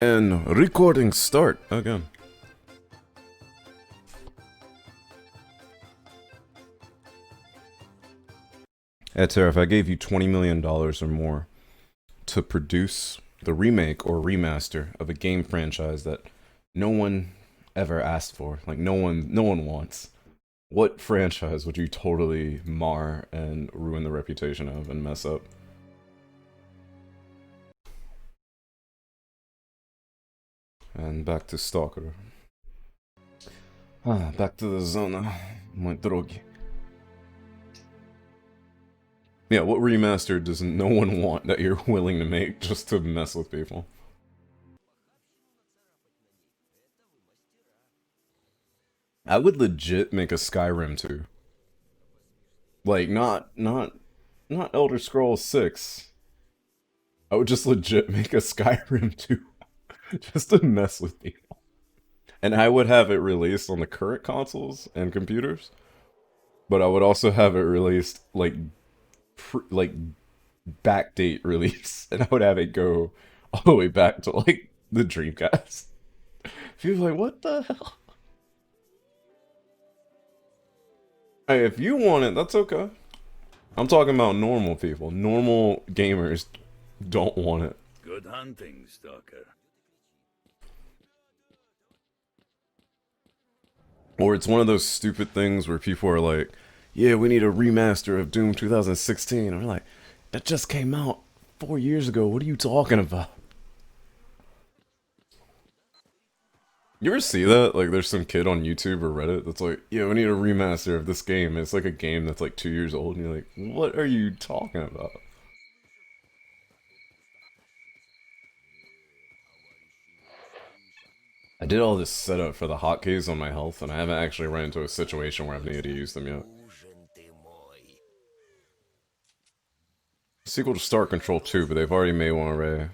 And recording start again. S.T.A.L.K.E.R, if I gave you $20 million or more to produce the remake or remaster of a game franchise that no one ever asked for, like no one wants, what franchise would you totally mar and ruin the reputation of and mess up? And back to S.T.A.L.K.E.R. Back to the zona, my drogi. Yeah, what remaster does no one want that you're willing to make just to mess with people? I would legit make a Skyrim 2. Like, not Elder Scrolls 6. I would just legit make a Skyrim 2 just to mess with people. And I would have it released on the current consoles and computers, but I would also have it released like backdate release, and I would have it go all the way back to like the Dreamcast. People are like, what the hell? Hey, if you want it, that's okay. I'm talking about normal people. Normal gamers don't want it. Good hunting, Stalker. Or it's one of those stupid things where people are like, yeah, we need a remaster of Doom 2016. I'm like, that just came out 4 years ago. What are you talking about? You ever see that? Like, there's some kid on YouTube or Reddit that's like, yeah, we need a remaster of this game. It's like a game that's like 2 years old, and you're like, what are you talking about? I did all this setup for the hotkeys on my health, and I haven't actually run into a situation where I've needed to use them yet. Sequel to Star Control 2, but they've already made one already.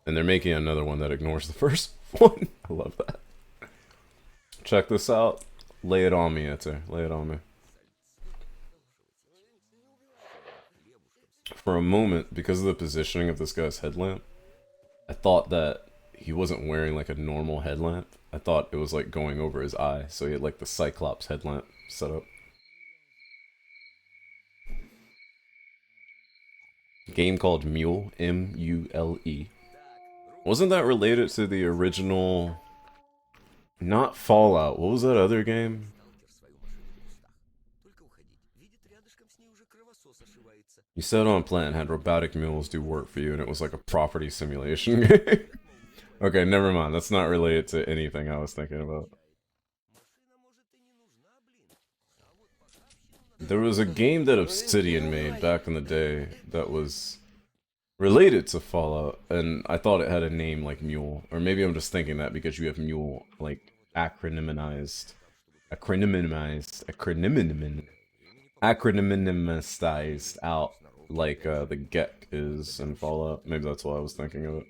And they're making another one that ignores the first one. I love that. Check this out. Lay it on me, Etzer. Lay it on me. For a moment, because of the positioning of this guy's headlamp, I thought that he wasn't wearing like a normal headlamp. I thought it was like going over his eye, so he had like the Cyclops headlamp set up. Game called Mule, M-U-L-E. Wasn't that related to the original... Not Fallout, what was that other game? You set on plant, had robotic mules do work for you, and it was like a property simulation game. Okay, never mind, that's not related to anything I was thinking about. There was a game that Obsidian made back in the day that was related to Fallout, and I thought it had a name like Mule. Or maybe I'm just thinking that because you have Mule, like, acronymized out like the Gek is in Fallout. Maybe that's why I was thinking of it.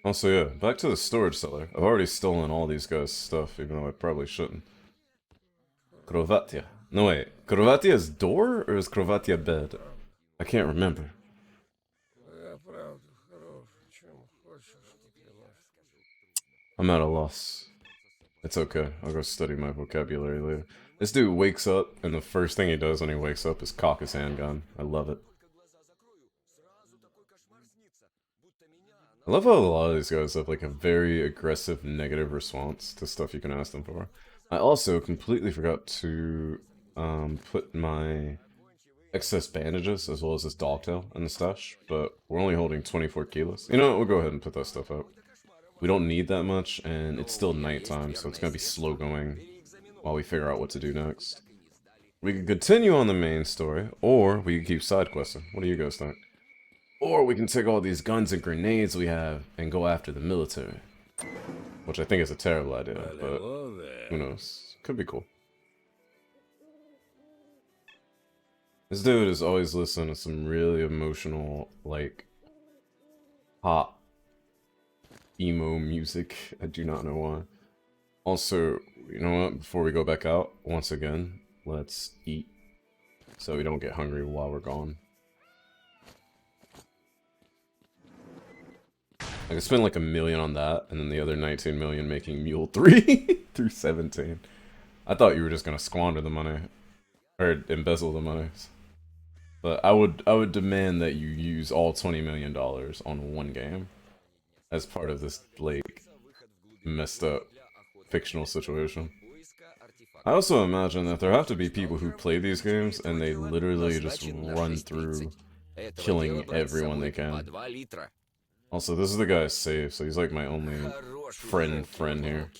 Also, yeah, back to the storage cellar. I've already stolen all these guys' stuff, even though I probably shouldn't. Krovatia. No, wait. Krovatia's door, or is Krovatia bed? I can't remember. I'm at a loss. It's okay. I'll go study my vocabulary later. This dude wakes up, and the first thing he does when he wakes up is cock his handgun. I love it. I love how a lot of these guys have like a very aggressive negative response to stuff you can ask them for. I also completely forgot to put my excess bandages as well as this dogtail in the stash, but we're only holding 24 kilos. You know what, we'll go ahead and put that stuff up. We don't need that much, and it's still nighttime, so it's gonna be slow going while we figure out what to do next. We can continue on the main story, or we can keep side questing. What do you guys think? Or we can take all these guns and grenades we have and go after the military. Which I think is a terrible idea, but who knows? Could be cool. This dude is always listening to some really emotional, like, pop, emo music. I do not know why. Also, you know what? Before we go back out, once again, let's eat so we don't get hungry while we're gone. I could spend like 1 million on that, and then the other 19 million making Mule 3 through 17. I thought you were just gonna squander the money, or embezzle the money. But I would demand that you use all $20 million on one game as part of this like messed up fictional situation. I also imagine that there have to be people who play these games and they literally just run through killing everyone they can. Also, this is the guy's save, so he's like my only friend here.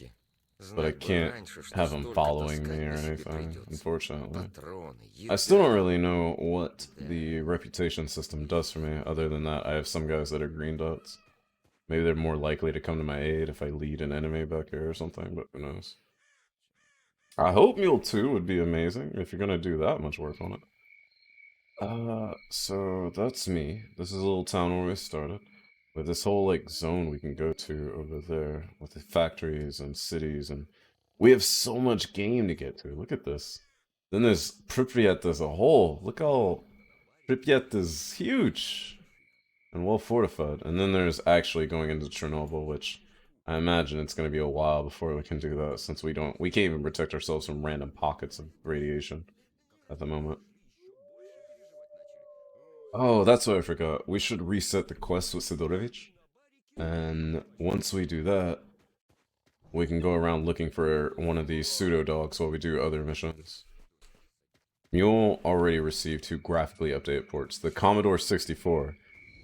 But I can't have him following me or anything, unfortunately. I still don't really know what the reputation system does for me, other than that I have some guys that are green dots. Maybe they're more likely to come to my aid if I lead an enemy back here or something, but who knows. I hope Mule 2 would be amazing if you're gonna do that much work on it. So that's me. This is a little town where we started. With this whole like zone we can go to over there with the factories and cities, and we have so much game to get to. Look at this. Then there's Pripyat as a whole. Look how Pripyat is huge and well fortified. And then there's actually going into Chernobyl, which I imagine it's going to be a while before we can do that, since we can't even protect ourselves from random pockets of radiation at the moment. Oh, that's what I forgot. We should reset the quest with Sidorovich. And once we do that, we can go around looking for one of these pseudo dogs while we do other missions. Mule already received 2 graphically updated ports. The Commodore 64.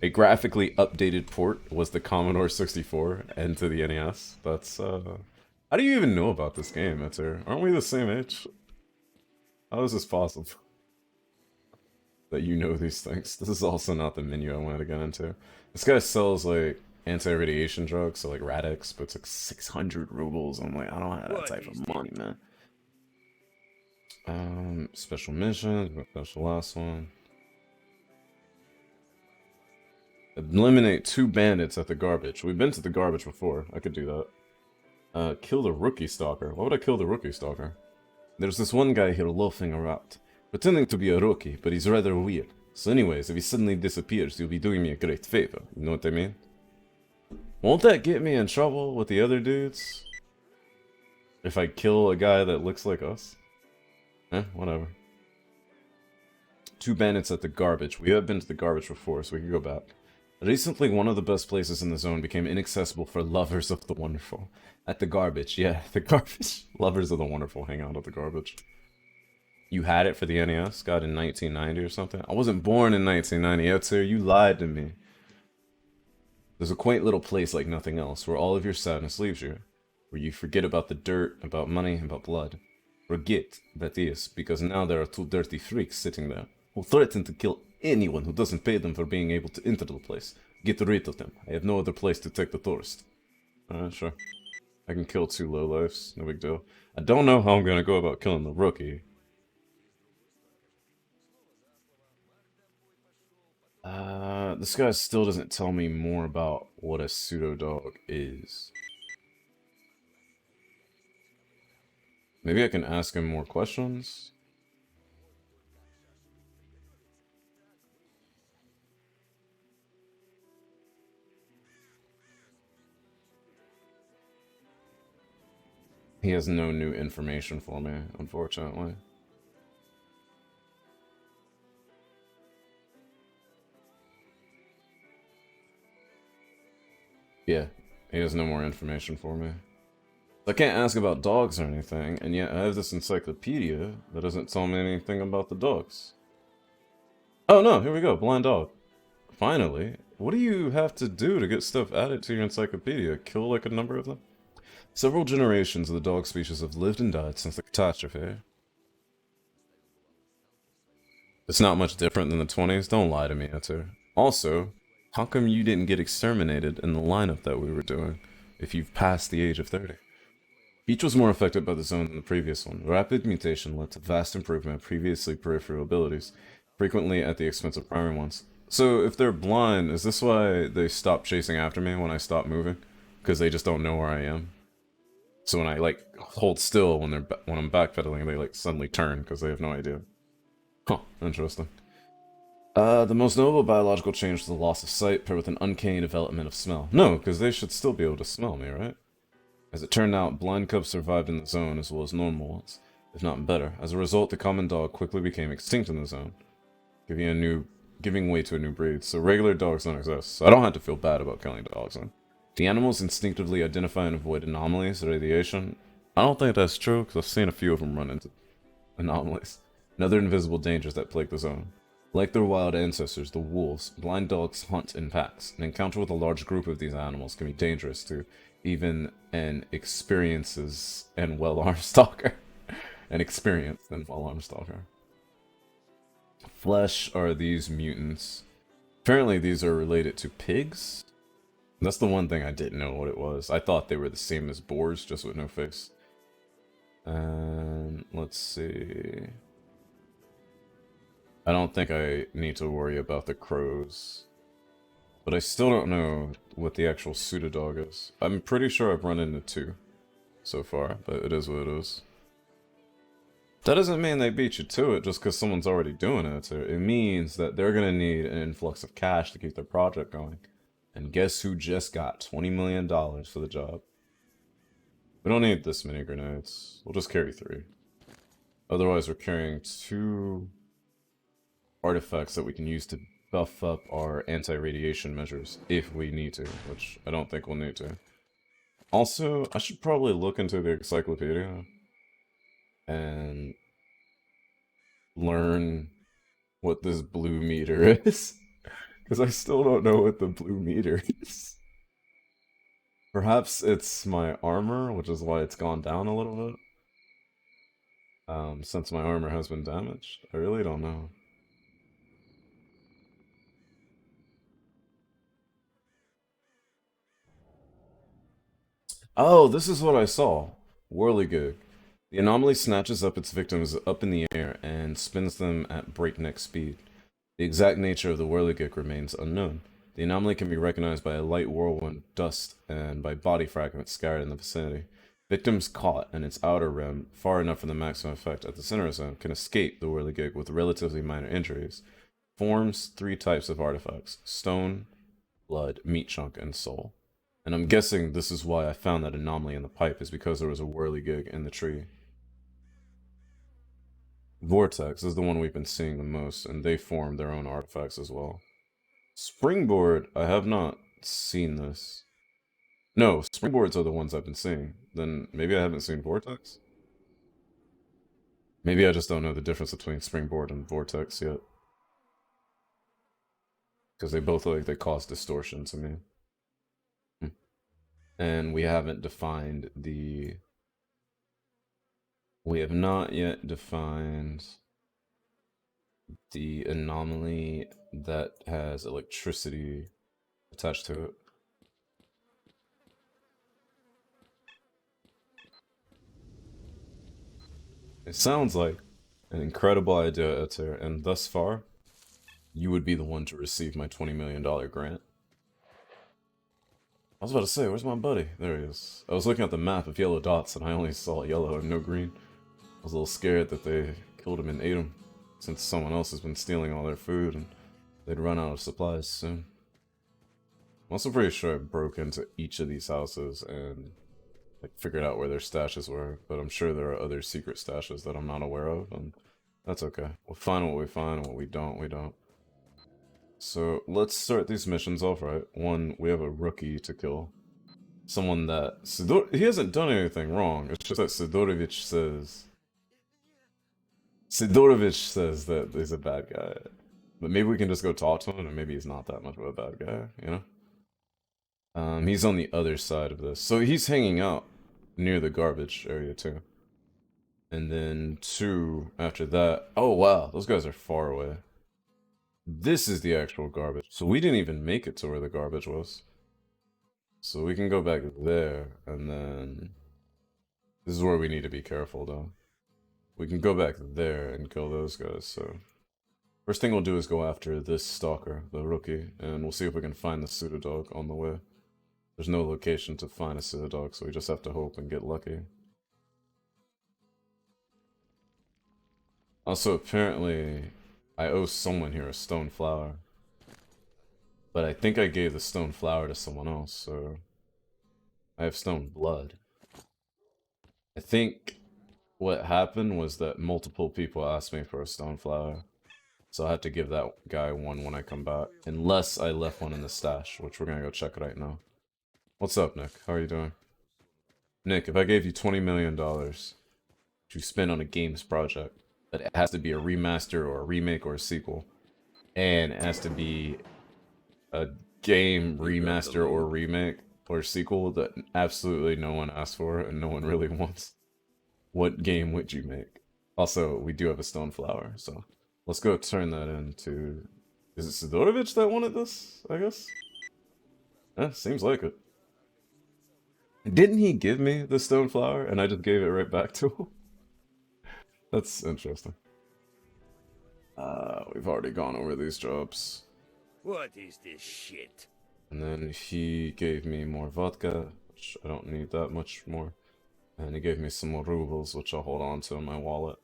A graphically updated port was the Commodore 64 and to the NES. That's, How do you even know about this game, Etzer? Aren't we the same age? How is this possible? That you know these things. This is also not the menu I wanted to get into. This guy sells, like, anti-radiation drugs, so like Radix, but it's like 600 rubles. I'm like, I don't have that type of money, man. Special missions, that's the last one. Eliminate 2 bandits at the garbage. We've been to the garbage before. I could do that. Kill the rookie stalker. Why would I kill the rookie stalker? There's this one guy here loafing around, pretending to be a rookie, but he's rather weird. So anyways, if he suddenly disappears, you'll be doing me a great favor. You know what I mean? Won't that get me in trouble with the other dudes? If I kill a guy that looks like us? Whatever. 2 bandits at the garbage. We have been to the garbage before, so we can go back. Recently, one of the best places in the zone became inaccessible for lovers of the wonderful. At the garbage, yeah, the garbage. Lovers of the wonderful hang out at the garbage. You had it for the NES? Got it in 1990 or something? I wasn't born in 1990, Etzer. You lied to me. There's a quaint little place like nothing else, where all of your sadness leaves you. Where you forget about the dirt, about money, about blood. Forget, that is, because now there are 2 dirty freaks sitting there, who threaten to kill anyone who doesn't pay them for being able to enter the place. Get rid of them. I have no other place to take the tourist. Alright, sure. I can kill 2 lowlifes, no big deal. I don't know how I'm gonna go about killing the rookie. This guy still doesn't tell me more about what a pseudo dog is. Maybe I can ask him more questions? He has no new information for me, unfortunately. Yeah, he has no more information for me. I can't ask about dogs or anything, and yet I have this encyclopedia that doesn't tell me anything about the dogs. Oh no, here we go, blind dog. Finally. What do you have to do to get stuff added to your encyclopedia? Kill like a number of them? Several generations of the dog species have lived and died since the catastrophe. It's not much different than the 20s, don't lie to me, Etzer. Also, how come you didn't get exterminated in the lineup that we were doing, if you've passed the age of 30? Each was more affected by the zone than the previous one. Rapid mutation led to vast improvement of previously peripheral abilities, frequently at the expense of primary ones. So if they're blind, is this why they stop chasing after me when I stop moving? Because they just don't know where I am? So when I like hold still when I'm backpedaling, they like suddenly turn because they have no idea. Huh, interesting. The most notable biological change was the loss of sight paired with an uncanny development of smell. No, because they should still be able to smell me, right? As it turned out, blind cubs survived in the zone as well as normal ones, if not better. As a result, the common dog quickly became extinct in the zone, giving way to a new breed. So regular dogs don't exist. So I don't have to feel bad about killing dogs. Then. The animals instinctively identify and avoid anomalies, radiation. I don't think that's true because I've seen a few of them run into anomalies and other invisible dangers that plague the zone. Like their wild ancestors, the wolves, blind dogs hunt in packs. An encounter with a large group of these animals can be dangerous to even an experiences and well-armed stalker. An experienced and well-armed stalker. Flesh are these mutants. Apparently these are related to pigs. That's the one thing I didn't know what it was. I thought they were the same as boars, just with no face. And let's see. I don't think I need to worry about the crows. But I still don't know what the actual pseudodog is. I'm pretty sure I've run into 2 so far, but it is what it is. That doesn't mean they beat you to it just because someone's already doing it. It means that they're going to need an influx of cash to keep their project going. And guess who just got $20 million for the job? We don't need this many grenades. We'll just carry 3. Otherwise, we're carrying 2 artifacts that we can use to buff up our anti-radiation measures if we need to, which I don't think we'll need to. Also, I should probably look into the encyclopedia and learn what this blue meter is. Because I still don't know what the blue meter is. Perhaps it's my armor, which is why it's gone down a little bit. Since my armor has been damaged. I really don't know. Oh, this is what I saw. Whirligig. The anomaly snatches up its victims up in the air and spins them at breakneck speed. The exact nature of the whirligig remains unknown. The anomaly can be recognized by a light whirlwind, dust, and by body fragments scattered in the vicinity. Victims caught in its outer rim, far enough for the maximum effect at the center zone, can escape the whirligig with relatively minor injuries. Forms 3 types of artifacts: stone, blood, meat chunk, and soul. And I'm guessing this is why I found that anomaly in the pipe, is because there was a whirligig in the tree. Vortex is the one we've been seeing the most, and they form their own artifacts as well. Springboard, I have not seen this. No, springboards are the ones I've been seeing. Then maybe I haven't seen Vortex? Maybe I just don't know the difference between springboard and Vortex yet. Because they both look like they cause distortion to me. And we haven't defined the... We have not yet defined the anomaly that has electricity attached to it. It sounds like an incredible idea, S.T.A.L.K.E.R, and thus far, you would be the one to receive my $20 million grant. I was about to say, where's my buddy? There he is. I was looking at the map of yellow dots and I only saw yellow and no green. I was a little scared that they killed him and ate him, since someone else has been stealing all their food and they'd run out of supplies soon. I'm also pretty sure I broke into each of these houses and like figured out where their stashes were, but I'm sure there are other secret stashes that I'm not aware of, and that's okay. We'll find what we find, and what we don't, we don't. So let's start these missions off right. One, we have a rookie to kill. Someone that... he hasn't done anything wrong, it's just that Sidorovich says that he's a bad guy. But maybe we can just go talk to him, and maybe he's not that much of a bad guy, you know? He's on the other side of this. So he's hanging out near the garbage area too. And then 2, after that... Oh wow, those guys are far away. This is the actual garbage. So we didn't even make it to where the garbage was. So we can go back there, and then... This is where we need to be careful though. We can go back there and kill those guys, so... First thing we'll do is go after this stalker, the rookie, and we'll see if we can find the pseudodog on the way. There's no location to find a pseudodog, so we just have to hope and get lucky. Also, apparently, I owe someone here a stone flower. But I think I gave the stone flower to someone else, so... I have stone blood. I think what happened was that multiple people asked me for a stone flower. So I had to give that guy one when I come back. Unless I left one in the stash, which we're gonna go check right now. What's up, Nick? How are you doing? Nick, if I gave you $20 million to spend on a games project, but it has to be a remaster or a remake or a sequel, and it has to be a game remaster or remake or sequel that absolutely no one asked for and no one really wants, what game would you make? Also, we do have a stone flower, so let's go turn that into... Is it Sidorovich that wanted this, I guess? Seems like it. Didn't he give me the stone flower and I just gave it right back to him? That's interesting. We've already gone over these jobs. What is this shit? And then he gave me more vodka, which I don't need that much more. And he gave me some more rubles, which I'll hold on to in my wallet.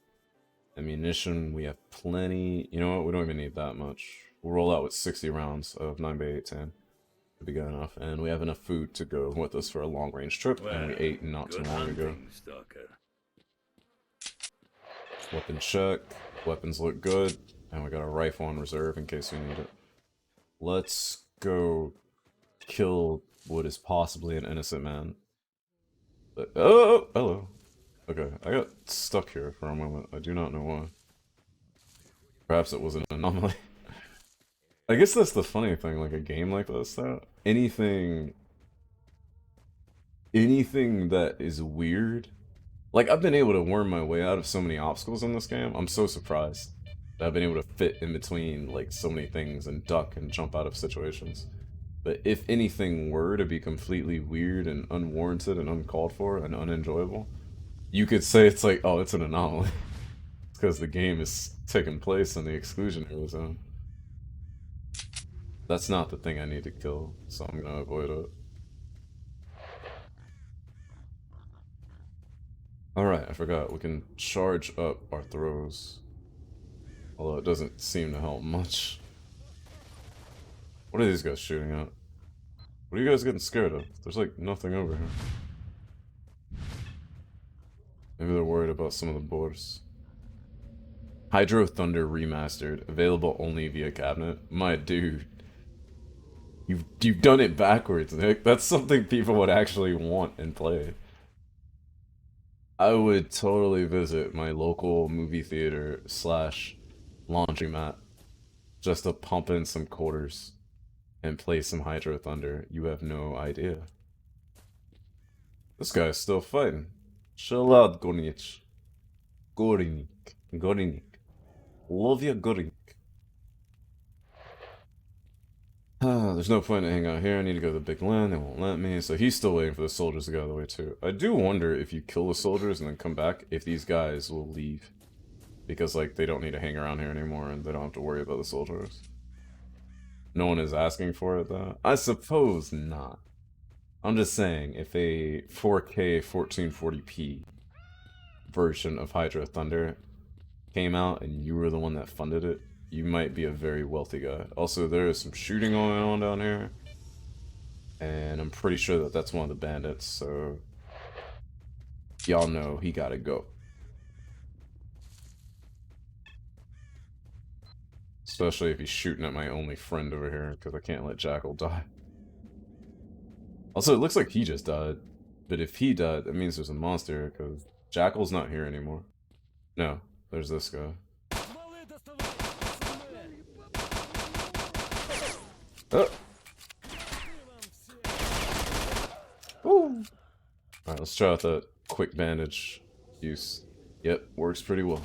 Ammunition, we have plenty. You know what? We don't even need that much. We'll roll out with 60 rounds of 9x8 10. Should be good enough. And we have enough food to go with us for a long-range trip, Well, and we ate not too good long ago. hunting, Stalker. Weapon check. Weapons look good. And we got a rifle on reserve in case we need it. Let's go kill what is possibly an innocent man. But, oh, hello. Okay, I got stuck here for a moment. I do not know why. Perhaps it was an anomaly. I guess that's the funny thing, like a game like this, that anything that is weird. Like, I've been able to worm my way out of so many obstacles in this game. I'm so surprised that I've been able to fit in between, like, so many things and duck and jump out of situations. But if anything were to be completely weird and unwarranted and uncalled for and unenjoyable, you could say it's like, oh, it's an anomaly. It's because the game is taking place in the exclusionary zone. That's not the thing I need to kill, so I'm gonna avoid it. Alright, I forgot. We can charge up our throws. Although it doesn't seem to help much. What are these guys shooting at? What are you guys getting scared of? There's like nothing over here. Maybe they're worried about some of the boars. Hydro Thunder Remastered. Available only via cabinet. My dude. You've done it backwards, Nick. That's something people would actually want and play. I would totally visit my local movie theater slash laundromat just to pump in some quarters and play some Hydro Thunder. You have no idea. This guy's still fighting. Chill out, Gornich. Gorinik. Love ya, Gorinik. There's no point in hanging out here. I need to go to the big land. They won't let me. So he's still waiting for the soldiers to get out of the way too. I do wonder if you kill the soldiers and then come back, if these guys will leave. Because, like, they don't need to hang around here anymore and they don't have to worry about the soldiers. No one is asking for it, though. I suppose not. I'm just saying, if a 4K 1440p version of Hydro Thunder came out and you were the one that funded it, you might be a very wealthy guy. Also, there is some shooting going on down here. And I'm pretty sure that that's one of the bandits, so... y'all know he gotta go. Especially if he's shooting at my only friend over here, because I can't let Jackal die. Also, it looks like he just died. But if he died, that means there's a monster, because Jackal's not here anymore. No, there's this guy. Oh. Ooh. Alright, let's try out that quick bandage use. Yep, works pretty well.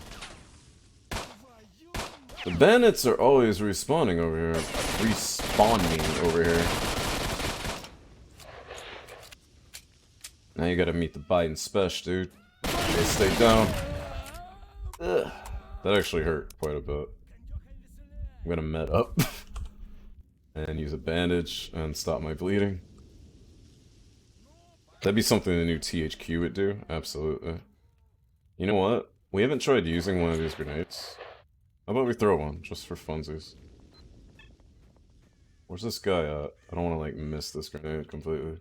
The bandits are always respawning over here. Respawning over here. Now you gotta meet the Biden special, dude. Okay, stay down. Ugh. That actually hurt quite a bit. I'm gonna med up. And use a bandage and stop my bleeding. That'd be something the new THQ would do, absolutely. You know what? We haven't tried using one of these grenades. How about we throw one, just for funsies? Where's this guy at? I don't want to, like, miss this grenade completely.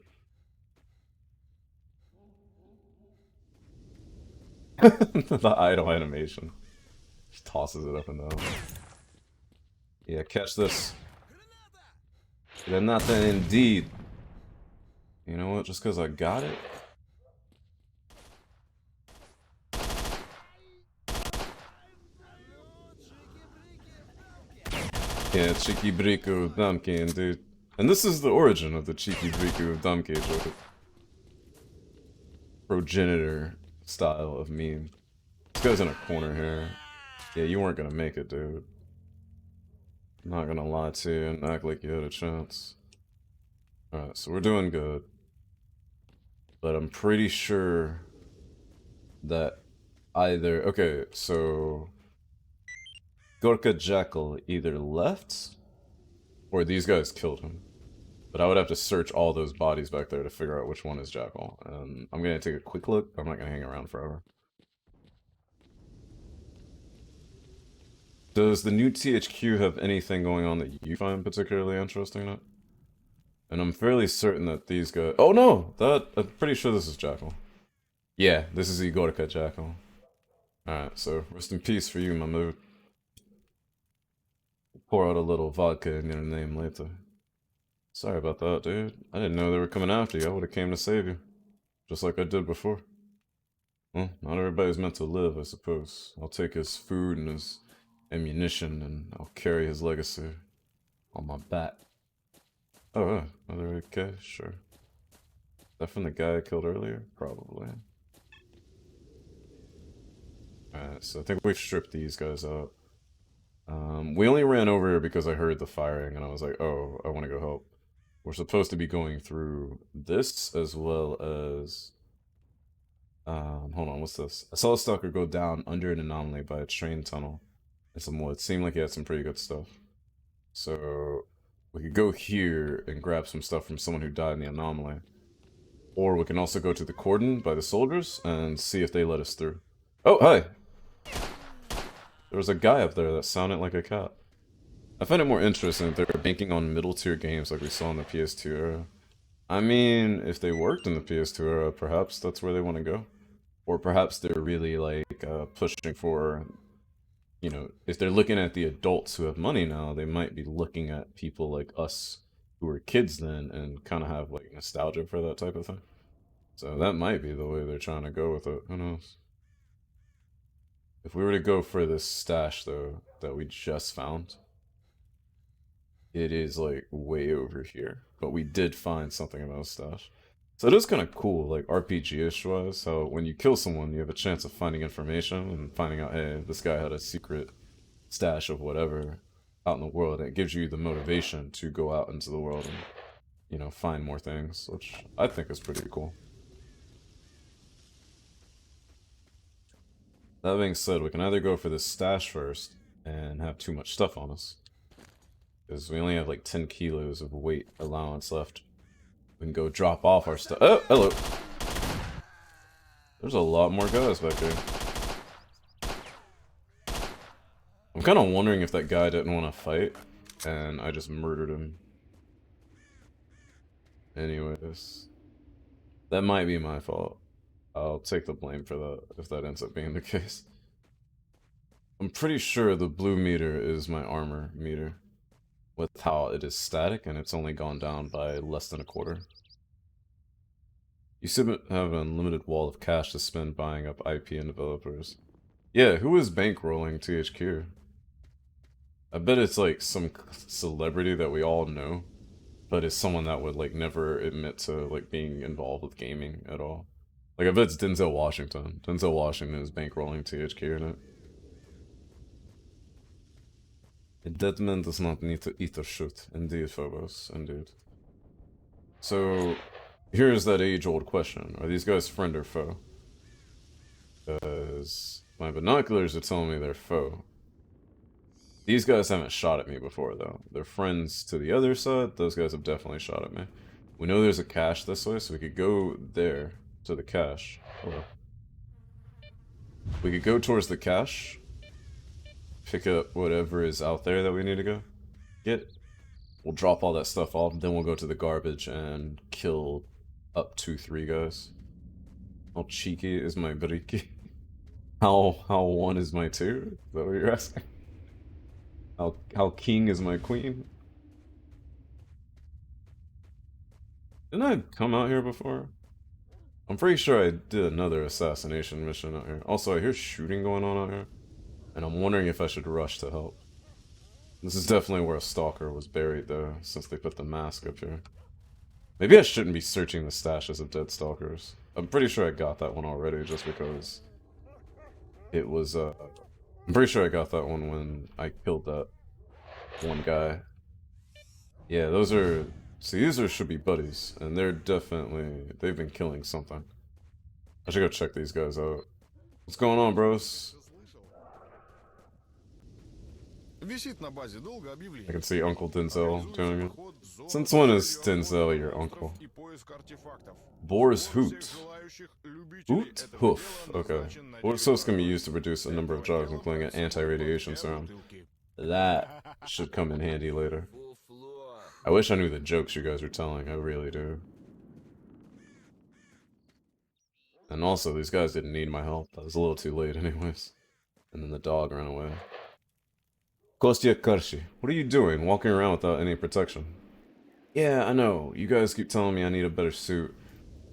The idle animation. Just tosses it up and down. Yeah, catch this. Granata indeed. You know what? Just because I got it? Yeah, cheeky briku of Damkin, dude. And this is the origin of the cheeky briku of Damkin joke. Progenitor style of meme. This guy's in a corner here. Yeah, you weren't gonna make it, dude. I'm not gonna lie to you and act like you had a chance. Alright, so we're doing good. But I'm pretty sure that either... Okay, so... Gorka Jackal either left or these guys killed him. But I would have to search all those bodies back there to figure out which one is Jackal. And I'm gonna take a quick look. I'm not gonna hang around forever. Does the new THQ have anything going on that you find particularly interesting in it? And I'm fairly certain that these guys... Oh no! I'm pretty sure this is Jackal. Yeah, this is Igorka Jackal. Alright, so rest in peace for you, my mood. Pour out a little vodka in your name later. Sorry about that, dude. I didn't know they were coming after you. I would've came to save you. Just like I did before. Well, not everybody's meant to live, I suppose. I'll take his food and his ammunition, and I'll carry his legacy on my back. Oh, another AK? Sure. That from the guy I killed earlier? Probably. Alright, so I think we've stripped these guys out. We only ran over here because I heard the firing, and I was like, oh, I want to go help. We're supposed to be going through this, as well as... hold on, what's this? I saw a stalker go down under an anomaly by a train tunnel. And some wood. Seemed like he had some pretty good stuff. So, we could go here and grab some stuff from someone who died in the anomaly. Or we can also go to the cordon by the soldiers and see if they let us through. Oh, hi! There was a guy up there that sounded like a cat. I find it more interesting that they're banking on middle tier games like we saw in the PS2 era. I mean, if they worked in the PS2 era, perhaps that's where they want to go. Or perhaps they're really like pushing for, you know, if they're looking at the adults who have money now, they might be looking at people like us who were kids then and kind of have like nostalgia for that type of thing. So that might be the way they're trying to go with it. Who knows? If we were to go for this stash, though, that we just found, it is, like, way over here. But we did find something about a stash. So it is kind of cool, like, RPG-ish wise, how when you kill someone, you have a chance of finding information and finding out, hey, this guy had a secret stash of whatever out in the world. And it gives you the motivation to go out into the world and, you know, find more things, which I think is pretty cool. That being said, we can either go for this stash first and have too much stuff on us, because we only have like 10 kilos of weight allowance left. We can go drop off our stuff. Oh, hello. There's a lot more guys back here. I'm kind of wondering if that guy didn't want to fight, and I just murdered him. Anyways, that might be my fault. I'll take the blame for that, if that ends up being the case. I'm pretty sure the blue meter is my armor meter, with how it is static and it's only gone down by less than a quarter. You still have an unlimited wall of cash to spend buying up IP and developers. Yeah, who is bankrolling THQ? I bet it's like some celebrity that we all know, but it's someone that would like never admit to like being involved with gaming at all. Like, I bet it's Denzel Washington. Denzel Washington is bankrolling THQ in it. A dead man does not need to eat or shoot. Indeed, Phobos. Indeed. So, here's that age-old question. Are these guys friend or foe? Because my binoculars are telling me they're foe. These guys haven't shot at me before, though. They're friends to the other side. Those guys have definitely shot at me. We know there's a cache this way, so we could go there. To the cache. Hello. We could go towards the cache, pick up whatever is out there that we need to go get. We'll drop all that stuff off, then we'll go to the garbage and kill up to 3 guys. How cheeky is my briki? How one is my 2? Is that what you're asking? How king is my queen? Didn't I come out here before? I'm pretty sure I did another assassination mission out here. Also, I hear shooting going on out here, and I'm wondering if I should rush to help. This is definitely where a stalker was buried, though, since they put the mask up here. Maybe I shouldn't be searching the stashes of dead stalkers. I'm pretty sure I got that one already, just because it was, I'm pretty sure I got that one when I killed that one guy. Yeah, those are... See, these should be buddies, and they're definitely... They've been killing something. I should go check these guys out. What's going on, bros? I can see Uncle Denzel doing it. Since when is Denzel your uncle? Boar's Hoot. Hoot? Hoof. Okay. Boar's Hoof's can be used to produce a number of drugs, including an anti-radiation serum. That should come in handy later. I wish I knew the jokes you guys were telling, I really do. And also, these guys didn't need my help. I was a little too late anyways. And then the dog ran away. S.T.A.L.K.E.R, what are you doing, walking around without any protection? Yeah, I know. You guys keep telling me I need a better suit.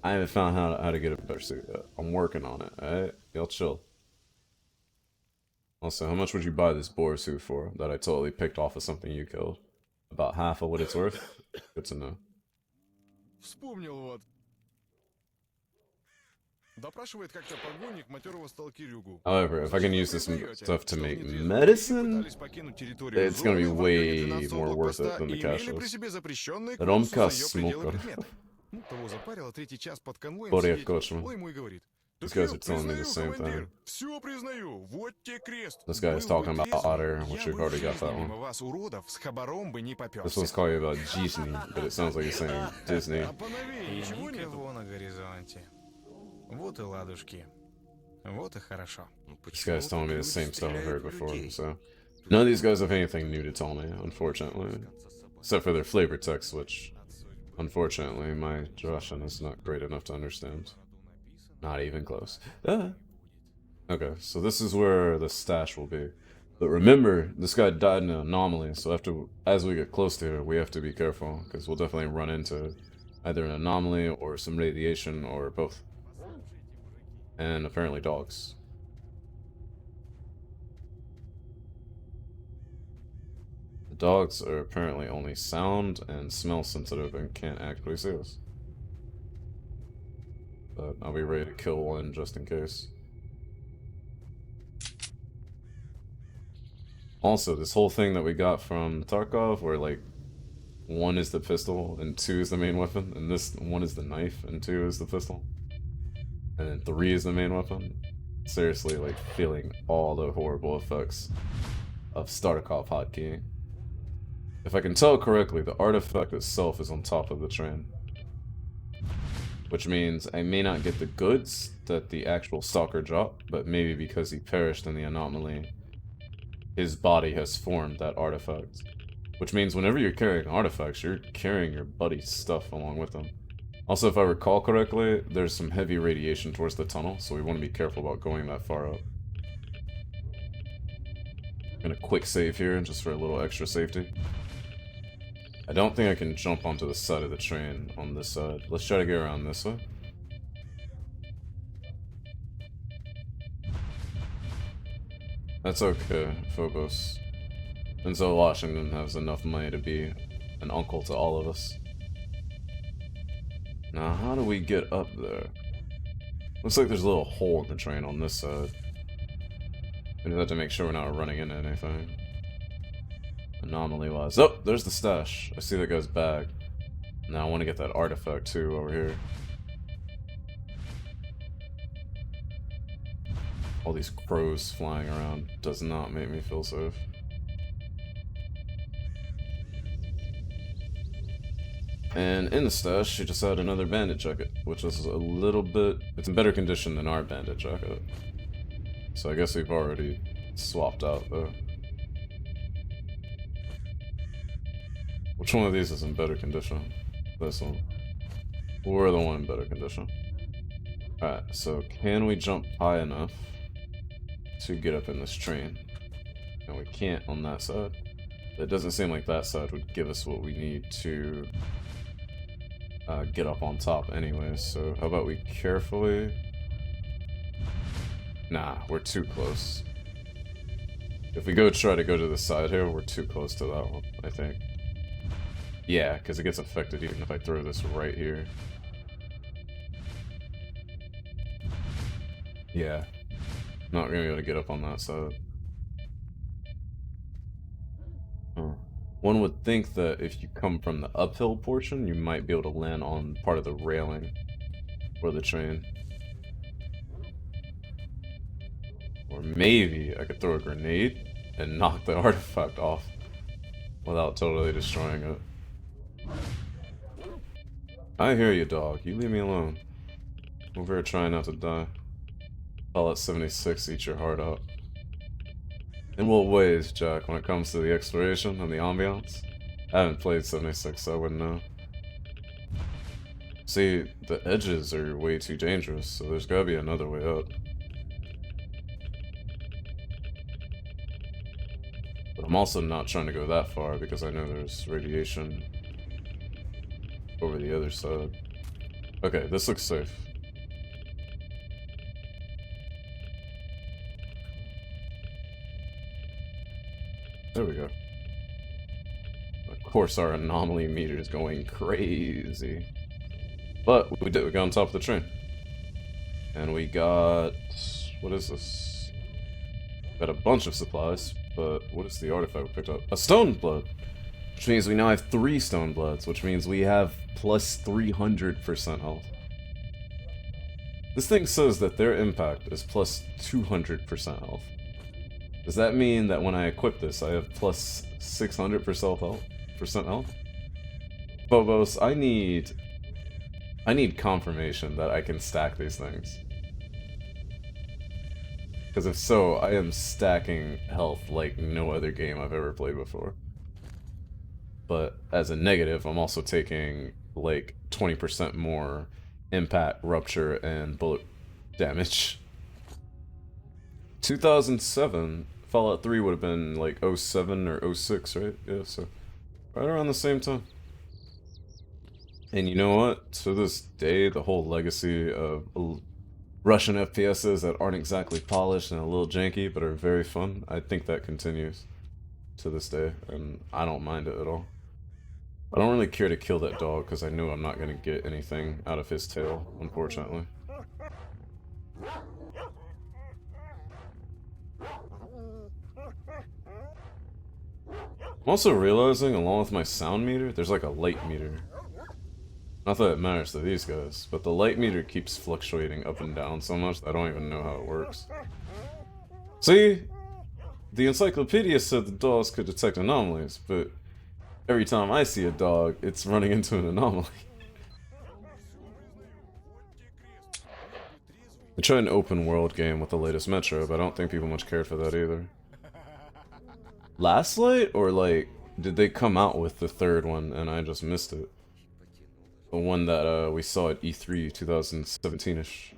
I haven't found how to get a better suit yet. I'm working on it, alright? Y'all chill. Also, how much would you buy this boar suit for that I totally picked off of something you killed? About half of what it's worth? Good to know. However, if I can use this stuff to make medicine, it's gonna be way more worth it than the cash is. Ромка смока. Боря Кочма. These guys are telling me the same thing. This guy is talking about Otter, which we've already got that one. This one's calling about Disney, but it sounds like he's saying Disney. This guy's telling me the same stuff I've heard before, so... None of these guys have anything new to tell me, unfortunately. Except for their flavor text, which... Unfortunately, my Russian is not great enough to understand. Not even close. Okay, so this is where the stash will be. But remember, this guy died in an anomaly, so as we get close to here, we have to be careful, because we'll definitely run into either an anomaly or some radiation or both. And apparently dogs. The dogs are apparently only sound and smell sensitive and can't actually see us. But I'll be ready to kill one just in case. Also, this whole thing that we got from Tarkov, where like 1 is the pistol and 2 is the main weapon, and this 1 is the knife and 2 is the pistol, and then 3 is the main weapon. Seriously, like feeling all the horrible effects of Starkov hotkey. If I can tell correctly, the artifact itself is on top of the train. Which means I may not get the goods that the actual stalker dropped, but maybe because he perished in the anomaly, his body has formed that artifact. Which means whenever you're carrying artifacts, you're carrying your buddy's stuff along with them. Also, if I recall correctly, there's some heavy radiation towards the tunnel, so we want to be careful about going that far up. I'm gonna quick save here, just for a little extra safety. I don't think I can jump onto the side of the train on this side. Let's try to get around this way. That's okay, Phobos. Denzel Washington has enough money to be an uncle to all of us. Now, how do we get up there? Looks like there's a little hole in the train on this side. We just have to make sure we're not running into anything. Anomaly-wise. Oh, there's the stash. I see that guy's bag. Now I want to get that artifact too over here. All these crows flying around does not make me feel safe. And in the stash, she just had another bandit jacket, which is a little bit... It's in better condition than our bandit jacket. So I guess we've already swapped out though. Which one of these is in better condition? This one. Or the one in better condition. Alright, so can we jump high enough to get up in this train? And we can't on that side. It doesn't seem like that side would give us what we need to get up on top anyways, so how about we carefully... Nah, we're too close. If we try to go to the side here, we're too close to that one, I think. Yeah, because it gets affected even if I throw this right here. Yeah. Not gonna be able to get up on that side. Huh. One would think that if you come from the uphill portion, you might be able to land on part of the railing for the train. Or maybe I could throw a grenade and knock the artifact off without totally destroying it. I hear you, dog. You leave me alone. Over here trying not to die. I'll let 76 eat your heart out. In what ways, Jack, when it comes to the exploration and the ambiance? I haven't played 76, so I wouldn't know. See, the edges are way too dangerous, so there's gotta be another way up. But I'm also not trying to go that far because I know there's radiation over the other side. Okay, this looks safe. There we go. Of course our anomaly meter is going crazy. But we did, we got on top of the train. And we got... what is this? Got a bunch of supplies, but what is the artifact we picked up? A stone blood! Which means we now have 3 stone bloods, which means we have plus 300% health. This thing says that their impact is plus 200% health. Does that mean that when I equip this, I have plus 600% health? Phobos, I need confirmation that I can stack these things. Because if so, I am stacking health like no other game I've ever played before. But as a negative, I'm also taking like 20% more impact, rupture, and bullet damage. 2007, Fallout 3 would have been like 07 or 06, right? Yeah, so right around the same time. And you know what? To this day, the whole legacy of Russian FPSs that aren't exactly polished and a little janky, but are very fun, I think that continues to this day, and I don't mind it at all. I don't really care to kill that dog, because I know I'm not going to get anything out of his tail, unfortunately. I'm also realizing, along with my sound meter, there's like a light meter. Not that it matters to these guys, but the light meter keeps fluctuating up and down so much that I don't even know how it works. See? The encyclopedia said the dogs could detect anomalies, but every time I see a dog, it's running into an anomaly. They tried an open world game with the latest Metro, but I don't think people much cared for that either. Last Light? Or like, did they come out with the 3rd one and I just missed it? The one that we saw at E3 2017-ish.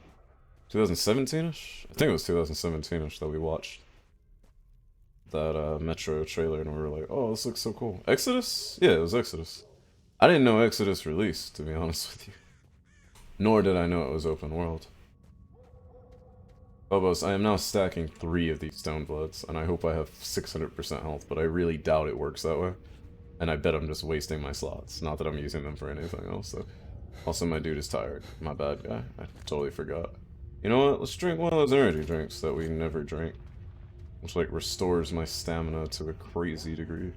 2017-ish? I think it was 2017-ish that we watched. That Metro trailer and we were like, oh, this looks so cool. Exodus? Yeah, it was Exodus. I didn't know Exodus released, to be honest with you. Nor did I know it was open world. Phobos, I am now stacking 3 of these stone bloods, and I hope I have 600% health, but I really doubt it works that way. And I bet I'm just wasting my slots. Not that I'm using them for anything else, so. Also, my dude is tired. My bad, guy. I totally forgot. You know what? Let's drink one of those energy drinks that we never drink. Which, like, restores my stamina to a crazy degree.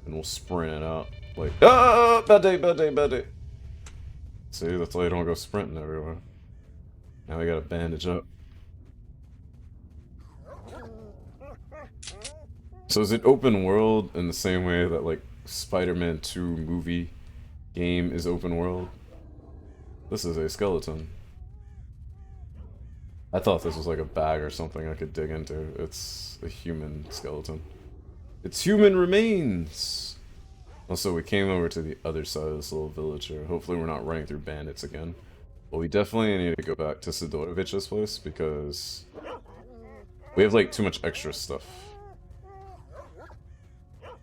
And we'll sprint it out. Like, ah! Bad day, bad day, bad day. See, that's why you don't go sprinting everywhere. Now we gotta bandage up. So is it open world in the same way that, like, Spider-Man 2 movie game is open world? This is a skeleton. I thought this was like a bag or something I could dig into. It's a human skeleton. It's human remains! Also, we came over to the other side of this little village here. Hopefully we're not running through bandits again. But we definitely need to go back to Sidorovich's place because we have like too much extra stuff.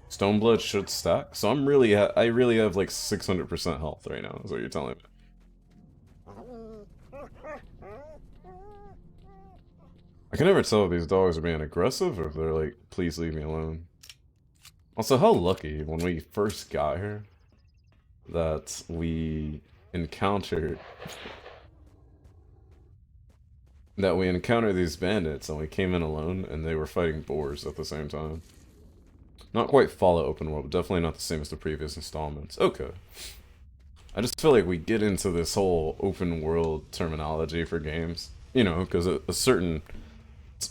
Stoneblood should stack, so I really have like 600% health right now, is what you're telling me. I can never tell if these dogs are being aggressive or if they're like, please leave me alone. Also, how lucky when we first got here that we encountered these bandits and we came in alone and they were fighting boars at the same time. Not quite Fallout open world, but definitely not the same as the previous installments. Okay. I just feel like we get into this whole open world terminology for games. You know, because at a certain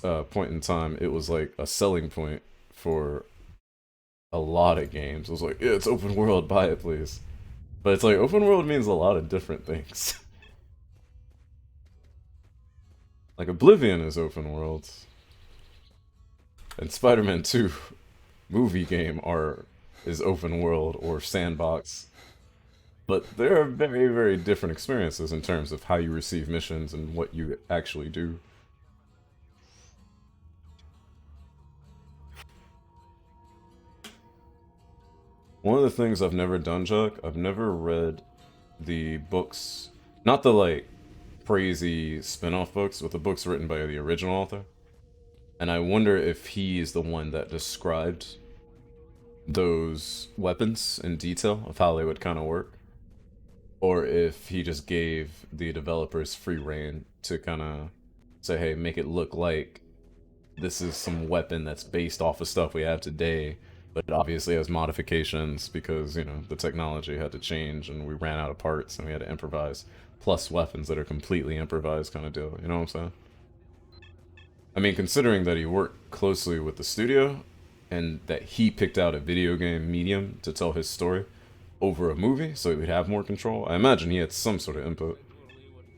point in time, it was like a selling point for a lot of games. It was like, yeah, it's open world, buy it, please. But it's like, open world means a lot of different things. Like, Oblivion is open world. And Spider-Man 2 movie game is open world or sandbox. But there are very, very different experiences in terms of how you receive missions and what you actually do. One of the things I've never done, Jack, I've never read the books, not the like crazy spin-off books, but the books written by the original author. And I wonder if he's the one that described those weapons in detail of how they would kind of work. Or if he just gave the developers free reign to kind of say, hey, make it look like this is some weapon that's based off of stuff we have today, but it obviously has modifications because, you know, the technology had to change and we ran out of parts and we had to improvise, plus weapons that are completely improvised kind of deal, you know what I'm saying? I mean, considering that he worked closely with the studio and that he picked out a video game medium to tell his story over a movie so he would have more control, I imagine he had some sort of input.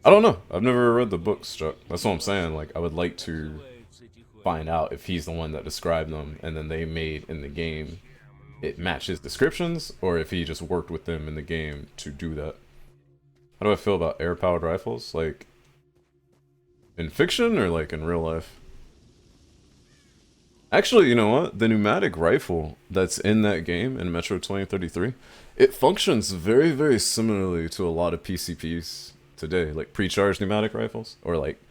I don't know. I've never read the books, Chuck. That's what I'm saying. Like, I would like to find out if he's the one that described them and then they made in the game it match his descriptions, or if he just worked with them in the game to do that. How do I feel about air-powered rifles? Like, in fiction or like in real life? Actually, you know what? The pneumatic rifle that's in that game in Metro 2033, it functions very, very similarly to a lot of PCPs today, like pre-charged pneumatic rifles, or like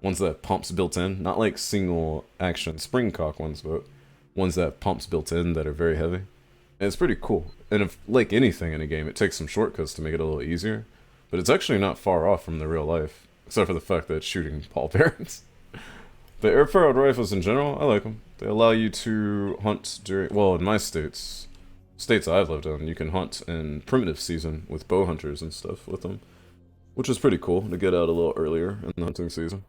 ones that have pumps built in, not like single action spring cock ones, but ones that have pumps built in that are very heavy. And it's pretty cool. And if, like anything in a game, it takes some shortcuts to make it a little easier, but it's actually not far off from the real life, except for the fact that it's shooting ball bearings. But air-powered rifles in general, I like them. They allow you to hunt during, well, in my states I've lived in, you can hunt in primitive season with bow hunters and stuff with them, which is pretty cool to get out a little earlier in the hunting season.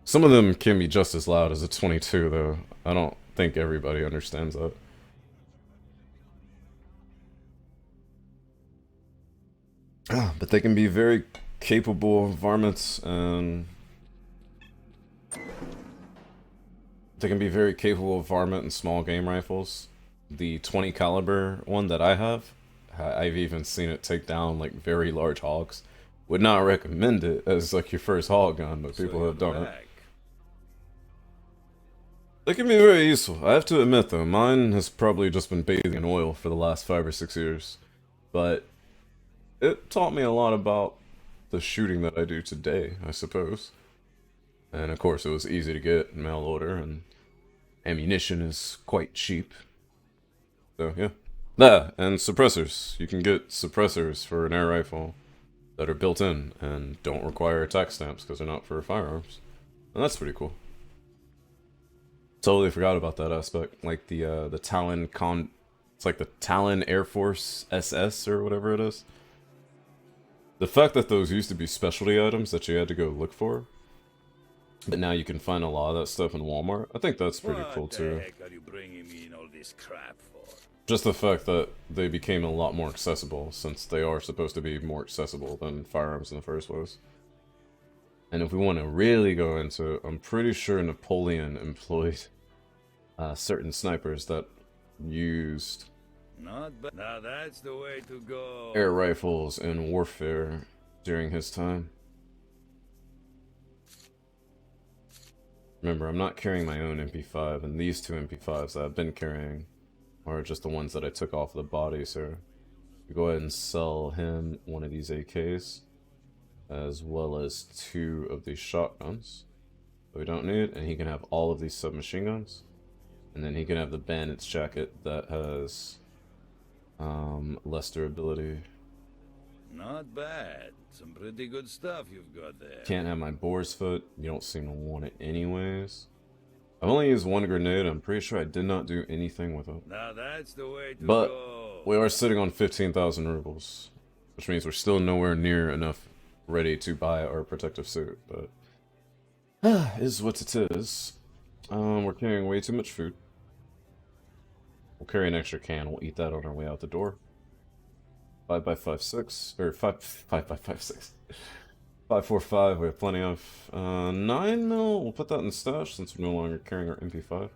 Some of them can be just as loud as a 22, though. I don't think everybody understands that. But they can be very capable varmints, and they can be very capable of varmint and small game rifles. The 20 caliber one that I have, I've even seen it take down like very large hogs. Would not recommend it as like your first hog gun, but people have done it. They can be very useful. I have to admit though, mine has probably just been bathing in oil for the last 5 or 6 years. But it taught me a lot about the shooting that I do today, I suppose. And of course it was easy to get, mail order, and ammunition is quite cheap. So yeah. And suppressors. You can get suppressors for an air rifle that are built in and don't require tax stamps because they're not for firearms. And that's pretty cool. Totally forgot about that aspect. Like the Talon it's like the Talon Air Force SS or whatever it is. The fact that those used to be specialty items that you had to go look for, but now you can find a lot of that stuff in Walmart, I think that's pretty cool too. What the heck are you bringing me in all this crap for? Just the fact that they became a lot more accessible, since they are supposed to be more accessible than firearms in the first place. And if we want to really go into it, I'm pretty sure Napoleon employed certain snipers that used Not bad. Now that's the way to go. air rifles in warfare during his time. Remember, I'm not carrying my own MP5, and these two MP5s that I've been carrying are just the ones that I took off the body, so we go ahead and sell him one of these AKs, as well as 2 of these shotguns that we don't need, and he can have all of these submachine guns, and then he can have the bandit's jacket that has less durability. Not bad. Some pretty good stuff you've got there. Can't have my boar's foot. You don't seem to want it anyways. I've only used 1 grenade. I'm pretty sure I did not do anything with it. Now that's the way to But go. we are sitting on 15,000 rubles, which means we're still nowhere near enough ready to buy our protective suit. But is what it is. We're carrying way too much food. We'll carry an extra can. We'll eat that on our way out the door. 5x56 or 5x56. 545. We have plenty of 9 mil. We'll put that in the stash since we're no longer carrying our MP5,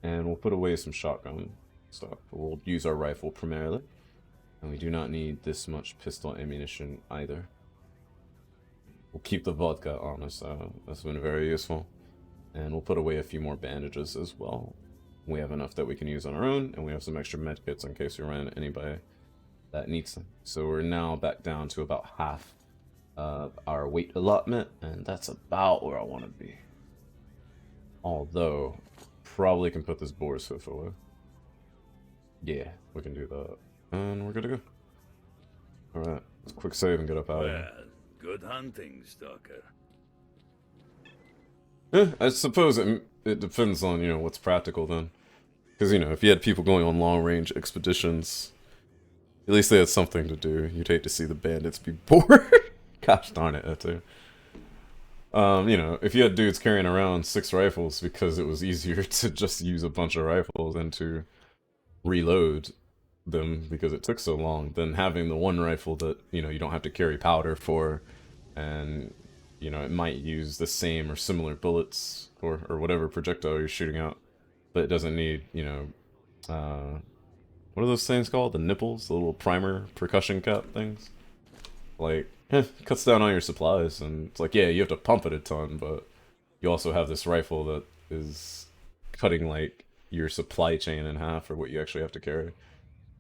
and we'll put away some shotgun stuff. We'll use our rifle primarily, and we do not need this much pistol ammunition either. We'll keep the vodka on us. That's been very useful, and we'll put away a few more bandages as well. We have enough that we can use on our own, and we have some extra medkits in case we run into anybody that needs them. So we're now back down to about half of our weight allotment, and that's about where I want to be. Although, probably can put this boar's hoof away. Yeah, we can do that. And we're good to go. Alright, let's quick save and get up out of here. Well, good hunting, Stalker. Yeah, I suppose it depends on, you know, what's practical then. Because, you know, if you had people going on long-range expeditions, at least they had something to do. You'd hate to see the bandits be bored. Gosh darn it, that too. You know, if you had dudes carrying around 6 rifles because it was easier to just use a bunch of rifles than to reload them because it took so long, then having the one rifle that, you know, you don't have to carry powder for, and, you know, it might use the same or similar bullets or whatever projectile you're shooting out, but it doesn't need, you know, what are those things called? The nipples? The little primer percussion cap things? Like, cuts down on your supplies, and it's like, yeah, you have to pump it a ton, but you also have this rifle that is cutting, like, your supply chain in half for what you actually have to carry.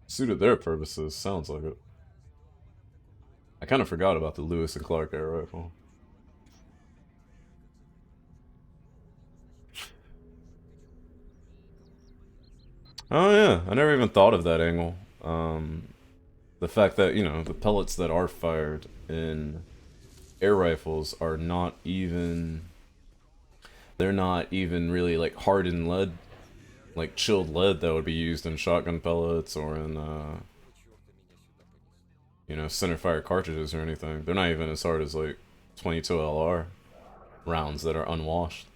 Suited their purposes, sounds like it. I kind of forgot about the Lewis and Clark air rifle. Oh yeah, I never even thought of that angle. The fact that, you know, the pellets that are fired in air rifles are not even... They're not even really, like, hardened lead. Like, chilled lead that would be used in shotgun pellets or in, you know, centerfire cartridges or anything. They're not even as hard as, like, 22 LR rounds that are unwashed.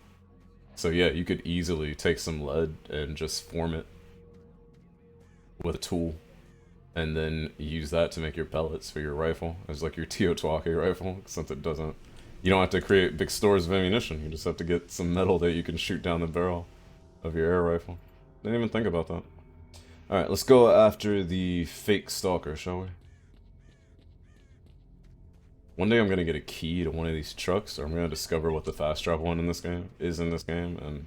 So yeah, you could easily take some lead and just form it with a tool, and then use that to make your pellets for your rifle as like your S.T.A.L.K.E.R rifle, since it doesn't, you don't have to create big stores of ammunition, you just have to get some metal that you can shoot down the barrel of your air rifle. Didn't even think about that. Alright, let's go after the fake stalker, shall we? One day I'm gonna get a key to one of these trucks, or I'm gonna discover what the fast travel one in this game is in this game, and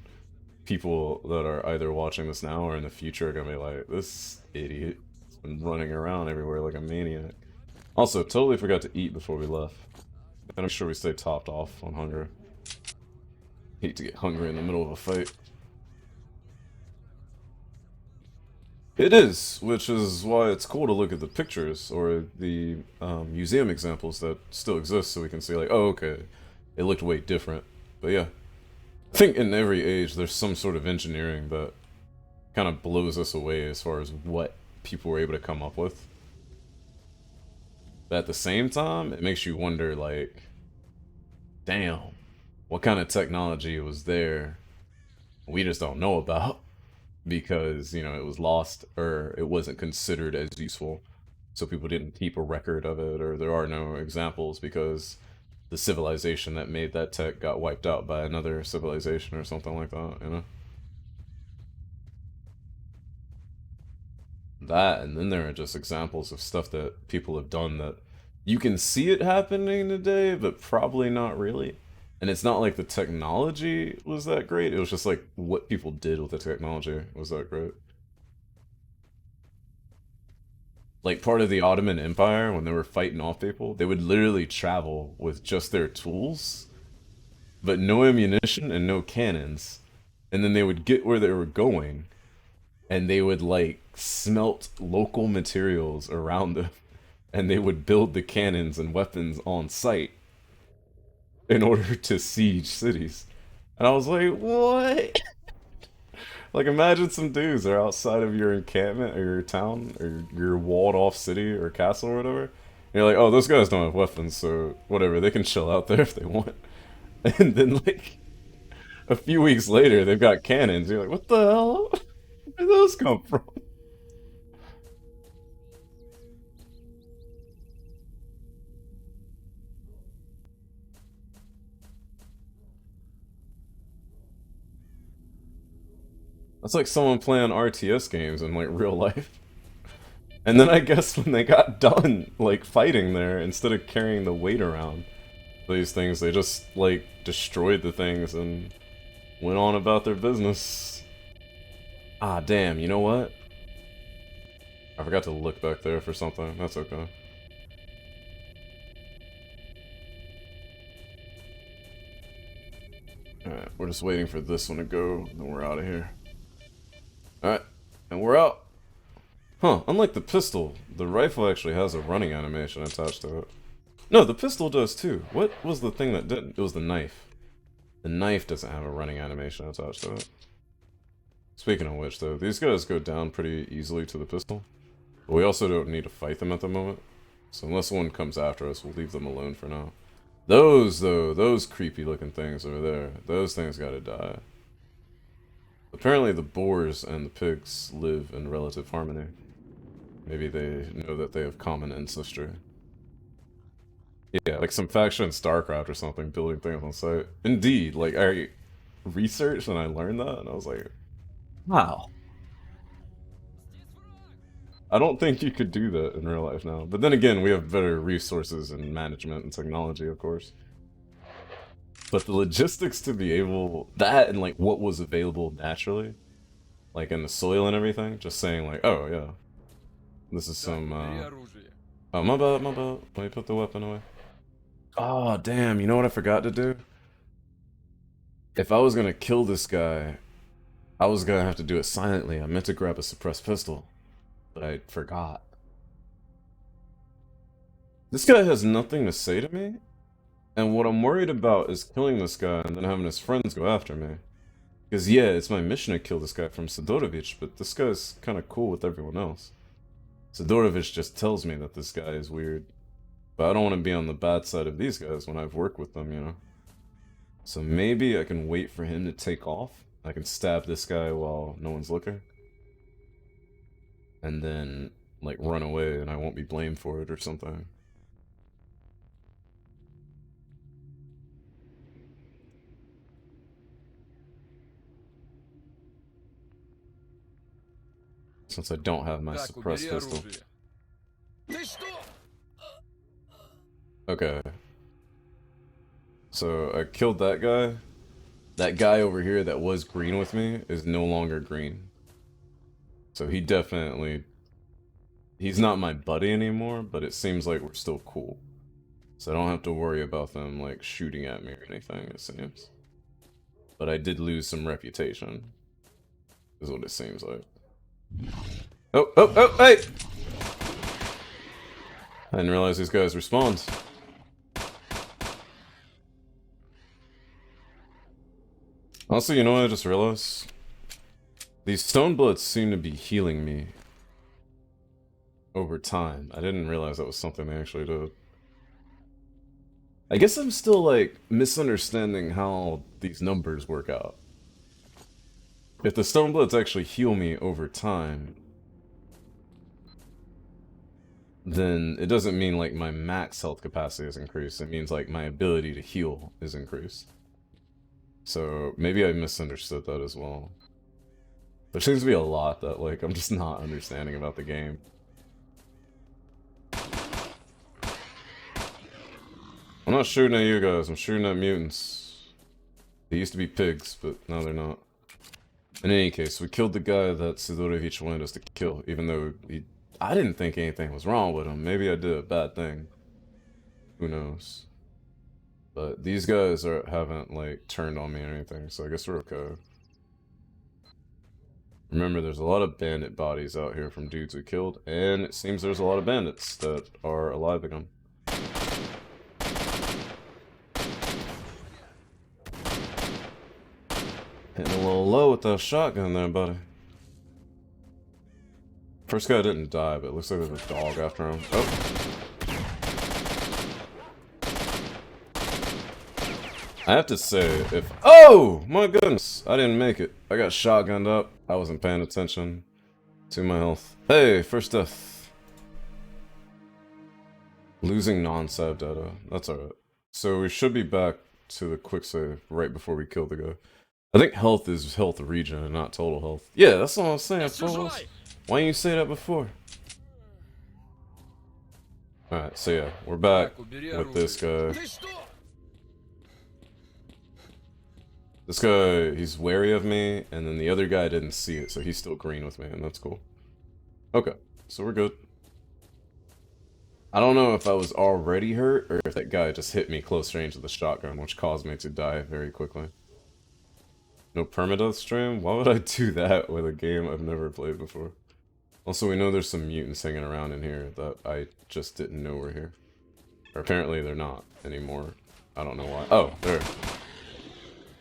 people that are either watching this now or in the future are gonna be like, this idiot has been running around everywhere like a maniac. Also, totally forgot to eat before we left. Gotta make sure we stay topped off on hunger. Hate to get hungry in the middle of a fight. It is, which is why it's cool to look at the pictures or the museum examples that still exist, so we can see like, oh, okay, it looked way different. But yeah, I think in every age there's some sort of engineering that kind of blows us away as far as what people were able to come up with. But at the same time, it makes you wonder, like, damn, what kind of technology was there we just don't know about? Because, you know, it was lost or it wasn't considered as useful, so people didn't keep a record of it, or there are no examples because the civilization that made that tech got wiped out by another civilization or something like that, you know? That, and then there are just examples of stuff that people have done that you can see it happening today, but probably not really. And it's not like the technology was that great, it was just like what people did with the technology was that great. Like part of the Ottoman Empire, when they were fighting off people, they would literally travel with just their tools, but no ammunition and no cannons. And then they would get where they were going, and they would like smelt local materials around them, and they would build the cannons and weapons on site in order to siege cities. And I was like, what? Like, imagine some dudes are outside of your encampment or your town or your walled off city or castle or whatever. And you're like, oh, those guys don't have weapons, so whatever, they can chill out there if they want. And then, like, a few weeks later, they've got cannons. You're like, what the hell? Where did those come from? That's like someone playing RTS games in like real life. And then I guess when they got done like fighting there, instead of carrying the weight around these things, they just like destroyed the things and went on about their business. Ah, damn, you know what? I forgot to look back there for something. That's okay. Alright, we're just waiting for this one to go, and we're out of here. Alright, and we're out. Huh, unlike the pistol, the rifle actually has a running animation attached to it. No, the pistol does too. What was the thing that didn't? It was the knife. The knife doesn't have a running animation attached to it. Speaking of which, though, these guys go down pretty easily to the pistol. But we also don't need to fight them at the moment. So unless one comes after us, we'll leave them alone for now. Those, though, those creepy looking things over there, those things gotta die. Apparently the boars and the pigs live in relative harmony. Maybe they know that they have common ancestry. Yeah, like some faction in S.T.A.L.K.E.R or something, building things on site. Indeed, like, I researched and I learned that, and I was like, wow. I don't think you could do that in real life now. But then again, we have better resources and management and technology, of course. But the logistics to be able, that and like what was available naturally, like in the soil and everything, just saying like, oh yeah, this is some, oh my bad, my bad, let me put the weapon away. Oh damn, you know what I forgot to do? If I was gonna kill this guy, I was gonna have to do it silently. I meant to grab a suppressed pistol, but I forgot. This guy has nothing to say to me, and what I'm worried about is killing this guy and then having his friends go after me. Because yeah, it's my mission to kill this guy from Sidorovich, but this guy's kind of cool with everyone else. Sidorovich just tells me that this guy is weird. But I don't want to be on the bad side of these guys when I've worked with them, you know? So maybe I can wait for him to take off. I can stab this guy while no one's looking. And then, like, run away and I won't be blamed for it or something. Since I don't have my suppressed pistol. Okay. So I killed that guy. That guy over here that was green with me is no longer green. So he definitely... He's not my buddy anymore, but it seems like we're still cool. So I don't have to worry about them, like, shooting at me or anything, it seems. But I did lose some reputation. Is what it seems like. Oh, oh, oh, hey! I didn't realize these guys respawned. Also, you know what I just realized? These stone bloods seem to be healing me over time. I didn't realize that was something they actually did. I guess I'm still, like, misunderstanding how these numbers work out. If the stone bloods actually heal me over time, then it doesn't mean, like, my max health capacity is increased. It means, like, my ability to heal is increased. So, maybe I misunderstood that as well. There seems to be a lot that, like, I'm just not understanding about the game. I'm not shooting at you guys, I'm shooting at mutants. They used to be pigs, but now they're not. In any case, we killed the guy that Sidorevich wanted us to kill, even though I didn't think anything was wrong with him. Maybe I did a bad thing. Who knows? But these guys haven't, like, turned on me or anything, so I guess we're okay. Remember, there's a lot of bandit bodies out here from dudes we killed, and it seems there's a lot of bandits that are alive again. Hitting a little low with that shotgun there, buddy. First guy didn't die, but it looks like there's a dog after him. Oh. I have to say, if... Oh! My goodness! I didn't make it. I got shotgunned up. I wasn't paying attention to my health. Hey, first death. Losing non-save data. That's alright. So we should be back to the quick save right before we kill the guy. I think health is health regen and not total health. Yeah, that's what I was saying, fellas. Why didn't you say that before? Alright, so yeah, we're back with this guy. This guy, he's wary of me, and then the other guy didn't see it, so he's still green with me, and that's cool. Okay, so we're good. I don't know if I was already hurt, or if that guy just hit me close range with the shotgun, which caused me to die very quickly. No permadeath stream? Why would I do that with a game I've never played before? Also, we know there's some mutants hanging around in here that I just didn't know were here. Or apparently they're not anymore. I don't know why. Oh, there.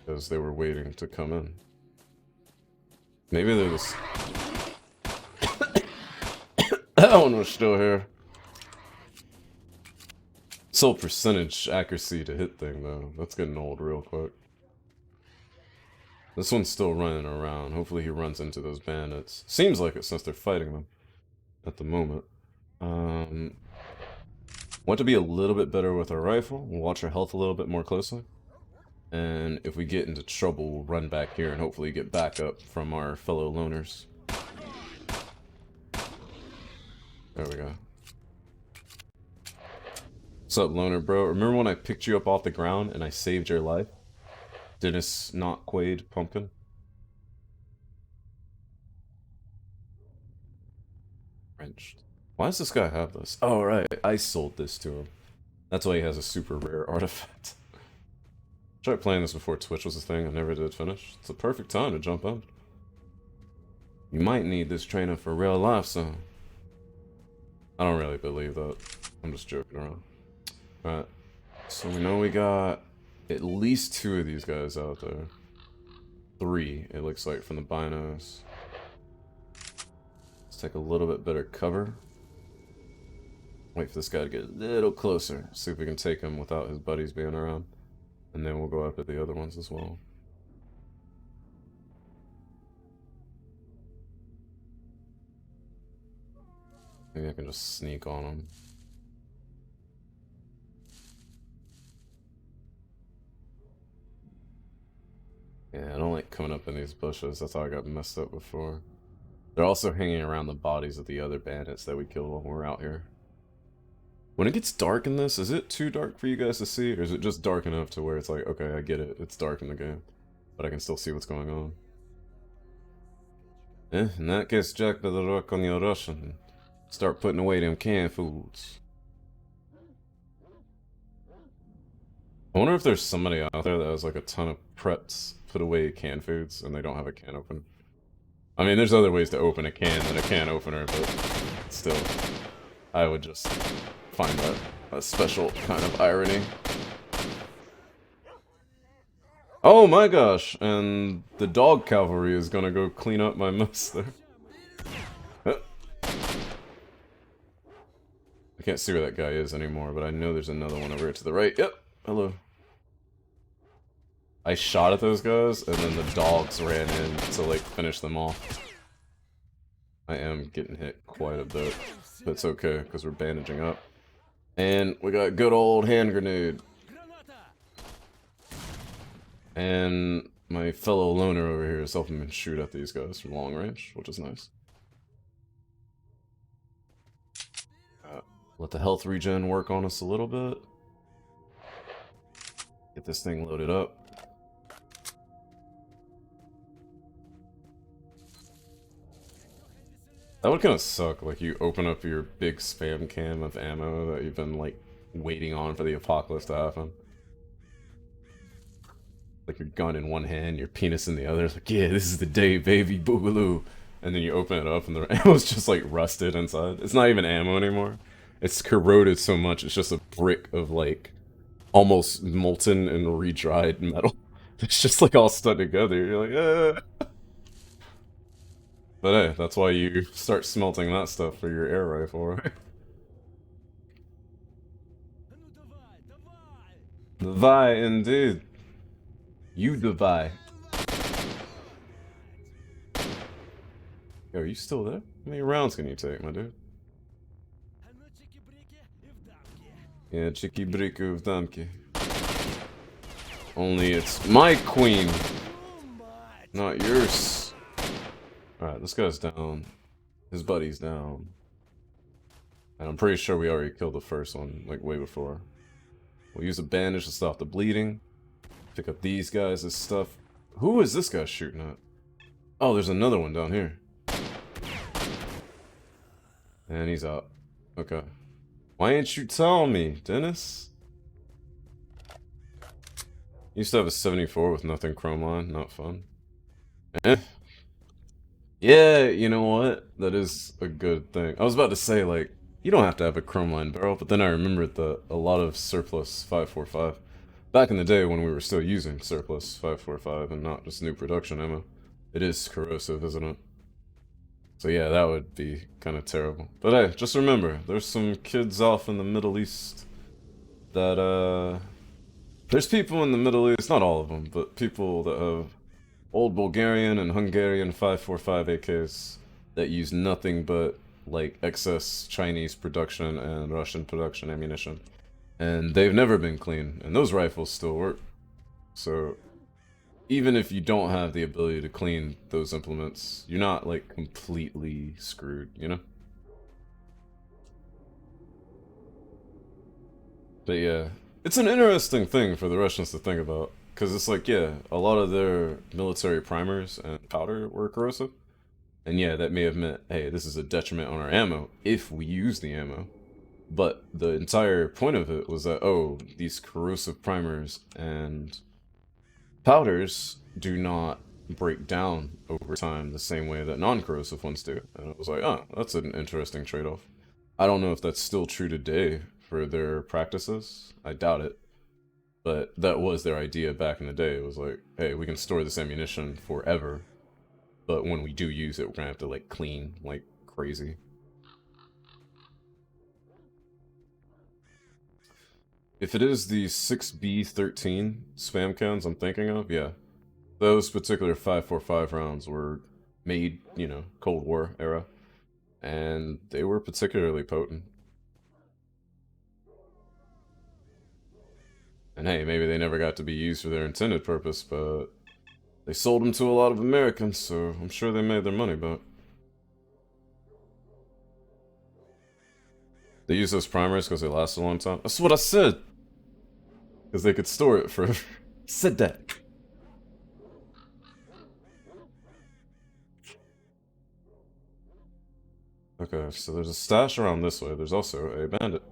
Because they were waiting to come in. Maybe they're just... That one was still here. So percentage accuracy to hit thing, though. That's getting old real quick. This one's still running around. Hopefully he runs into those bandits. Seems like it since they're fighting them at the moment. Want to be a little bit better with our rifle. We'll watch our health a little bit more closely. And if we get into trouble, we'll run back here and hopefully get backup from our fellow loners. There we go. What's up, loner bro? Remember when I picked you up off the ground and I saved your life? Dennis not Quaid Pumpkin. Wrenched. Why does this guy have this? Oh right, I sold this to him. That's why he has a super rare artifact. Tried playing this before Twitch was a thing. I never did finish. It's a perfect time to jump in. You might need this training for real life soon. I don't really believe that. I'm just joking around. Alright. So we know we got at least 2 of these guys out there. 3, it looks like, from the binos. Let's take a little bit better cover. Wait for this guy to get a little closer. See if we can take him without his buddies being around. And then we'll go after the other ones as well. Maybe I can just sneak on him. Yeah, I don't like coming up in these bushes. That's how I got messed up before. They're also hanging around the bodies of the other bandits that we killed when we were out here. When it gets dark in this, is it too dark for you guys to see? Or is it just dark enough to where it's like, okay, I get it. It's dark in the game. But I can still see what's going on. In that case, Jack, better work on your Russian. Start putting away them canned foods. I wonder if there's somebody out there that has like a ton of preps put away canned foods and they don't have a can opener. I mean, there's other ways to open a can than a can opener, but still, I would just find that a special kind of irony. Oh my gosh, and the dog cavalry is gonna go clean up my mess there. I can't see where that guy is anymore, but I know there's another one over here to the right. Yep, hello. I shot at those guys, and then the dogs ran in to, like, finish them off. I am getting hit quite a bit, but it's okay, because we're bandaging up. And we got good old hand grenade. And my fellow loner over here is helping me shoot at these guys from long range, which is nice. Let the health regen work on us a little bit. Get this thing loaded up. That would kind of suck, like you open up your big spam can of ammo that you've been like waiting on for the apocalypse to happen. Like your gun in one hand, your penis in the other. It's like, yeah, this is the day, baby, boogaloo. And then you open it up and the ammo's just like rusted inside. It's not even ammo anymore. It's corroded so much, it's just a brick of like almost molten and re-dried metal. It's just like all stuck together. You're like, eh. But hey, that's why you start smelting that stuff for your air rifle, right? Divide, indeed. You divide. Yo, are you still there? How many rounds can you take, my dude? Yeah, chicky briku в дамке. Only it's my queen, not yours. Alright, this guy's down. His buddy's down. And I'm pretty sure we already killed the first one, like way before. We'll use a bandage to stop the bleeding. Pick up these guys' as stuff. Who is this guy shooting at? Oh, there's another one down here. And he's out. Okay. Why ain't you telling me, Dennis? Used to have a 74 with nothing chrome line. Not fun. Eh. Yeah, you know what? That is a good thing. I was about to say, like, you don't have to have a chrome line barrel, but then I remembered that a lot of surplus 545, back in the day when we were still using surplus 545 and not just new production ammo, it is corrosive, isn't it? So yeah, that would be kind of terrible. But hey, just remember, there's some kids off in the Middle East that, there's people in the Middle East, not all of them, but people that have old Bulgarian and Hungarian 545 AKs that use nothing but like excess Chinese production and Russian production ammunition. And they've never been clean, and those rifles still work. So even if you don't have the ability to clean those implements, you're not like completely screwed, you know? But yeah, it's an interesting thing for the Russians to think about. Because it's like, yeah, a lot of their military primers and powder were corrosive. And yeah, that may have meant, hey, this is a detriment on our ammo if we use the ammo. But the entire point of it was that, oh, these corrosive primers and powders do not break down over time the same way that non-corrosive ones do. And it was like, oh, that's an interesting trade-off. I don't know if that's still true today for their practices. I doubt it. But that was their idea back in the day. It was like, hey, we can store this ammunition forever, but when we do use it, we're gonna have to like clean like crazy. If it is the 6B13 spam cans I'm thinking of, yeah. Those particular 545 rounds were made, you know, Cold War era, and they were particularly potent. And hey, maybe they never got to be used for their intended purpose, but they sold them to a lot of Americans, so I'm sure they made their money back. They use those primers because they last a long time. That's what I said! Because they could store it forever. Said that. Okay, so there's a stash around this way. There's also a bandit.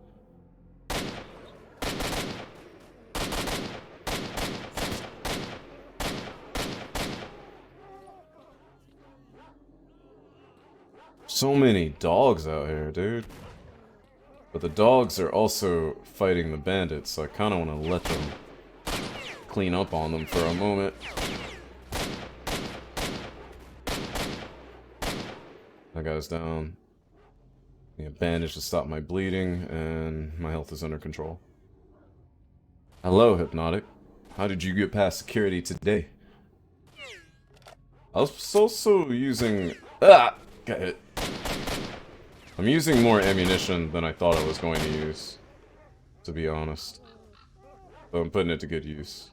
So many dogs out here, dude. But the dogs are also fighting the bandits, so I kind of want to let them clean up on them for a moment. That guy's down. Yeah, bandage to stop my bleeding, and my health is under control. Hello, Hypnotic. How did you get past security today? I was also using... Ah! Got hit. I'm using more ammunition than I thought I was going to use, to be honest. But I'm putting it to good use.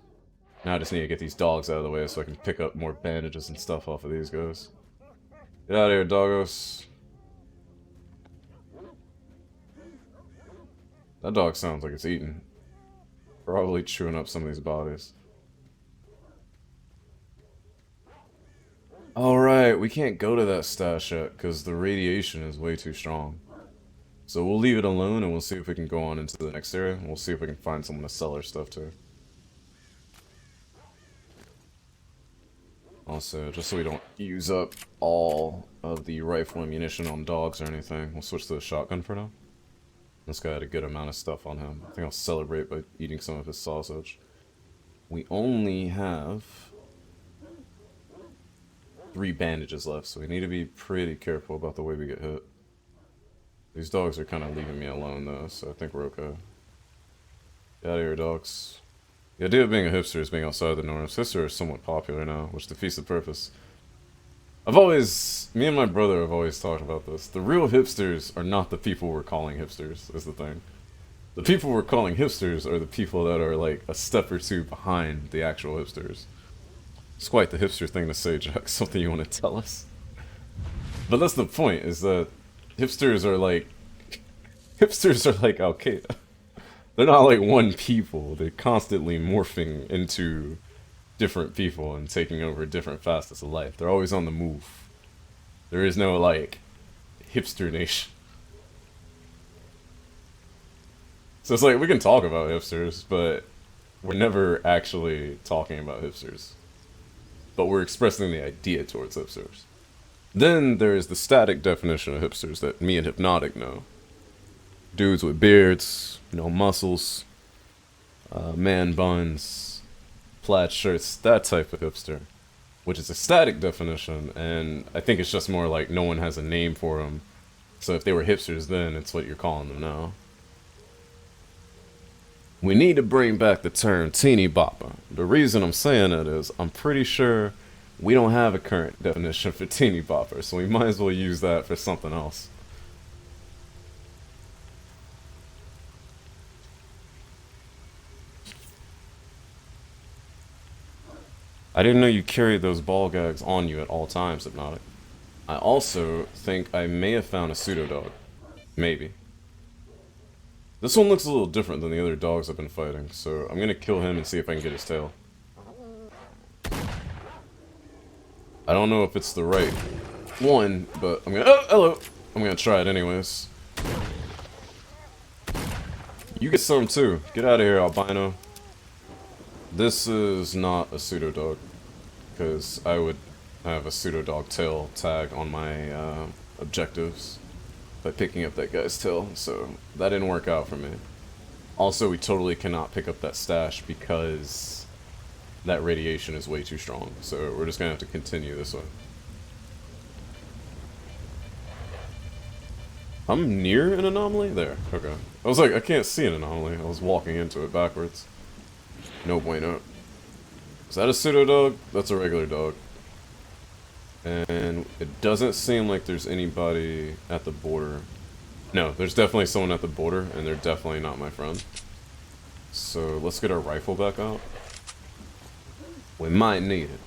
Now I just need to get these dogs out of the way so I can pick up more bandages and stuff off of these guys. Get out of here, doggos. That dog sounds like it's eating. Probably chewing up some of these bodies. Alright, we can't go to that stash yet because the radiation is way too strong. So we'll leave it alone and we'll see if we can go on into the next area. And we'll see if we can find someone to sell our stuff to. Also, just so we don't use up all of the rifle ammunition on dogs or anything, we'll switch to the shotgun for now. This guy had a good amount of stuff on him. I think I'll celebrate by eating some of his sausage. We only have 3 bandages left, so we need to be pretty careful about the way we get hit. These dogs are kind of leaving me alone though, so I think we're okay. Get out of here, dogs. The idea of being a hipster is being outside the norms. Hipsters are somewhat popular now, which defeats the purpose. Me and my brother have always talked about this. The real hipsters are not the people we're calling hipsters, is the thing. The people we're calling hipsters are the people that are like a step or two behind the actual hipsters. It's quite the hipster thing to say, Jack. Something you want to tell us? But that's the point, is that hipsters are like Al-Qaeda. They're not like one people. They're constantly morphing into different people and taking over different facets of life. They're always on the move. There is no like hipster nation. So it's like we can talk about hipsters, but we're never actually talking about hipsters. But we're expressing the idea towards hipsters. Then there is the static definition of hipsters that me and Hypnotic know. Dudes with beards, no muscles, man buns, plaid shirts, that type of hipster. Which is a static definition, and I think it's just more like no one has a name for them. So if they were hipsters then, it's what you're calling them now. We need to bring back the term teeny bopper. The reason I'm saying it is I'm pretty sure we don't have a current definition for teeny bopper, so we might as well use that for something else. I didn't know you carried those ball gags on you at all times, Hypnotic. I also think I may have found a pseudo dog. Maybe. This one looks a little different than the other dogs I've been fighting, so I'm gonna kill him and see if I can get his tail. I don't know if it's the right one, but I'm gonna— oh, hello! I'm gonna try it anyways. You get some too. Get out of here, albino. This is not a pseudo dog, because I would have a pseudo dog tail tag on my objectives by picking up that guy's tail, so that didn't work out for me. Also, we totally cannot pick up that stash because that radiation is way too strong, so we're just gonna have to continue this way. I'm near an anomaly? There, okay. I was like, I can't see an anomaly. I was walking into it backwards. No bueno. Is that a pseudo dog? That's a regular dog. And it doesn't seem like there's anybody at the border. No, there's definitely someone at the border, and they're definitely not my friend. So let's get our rifle back out. We might need it.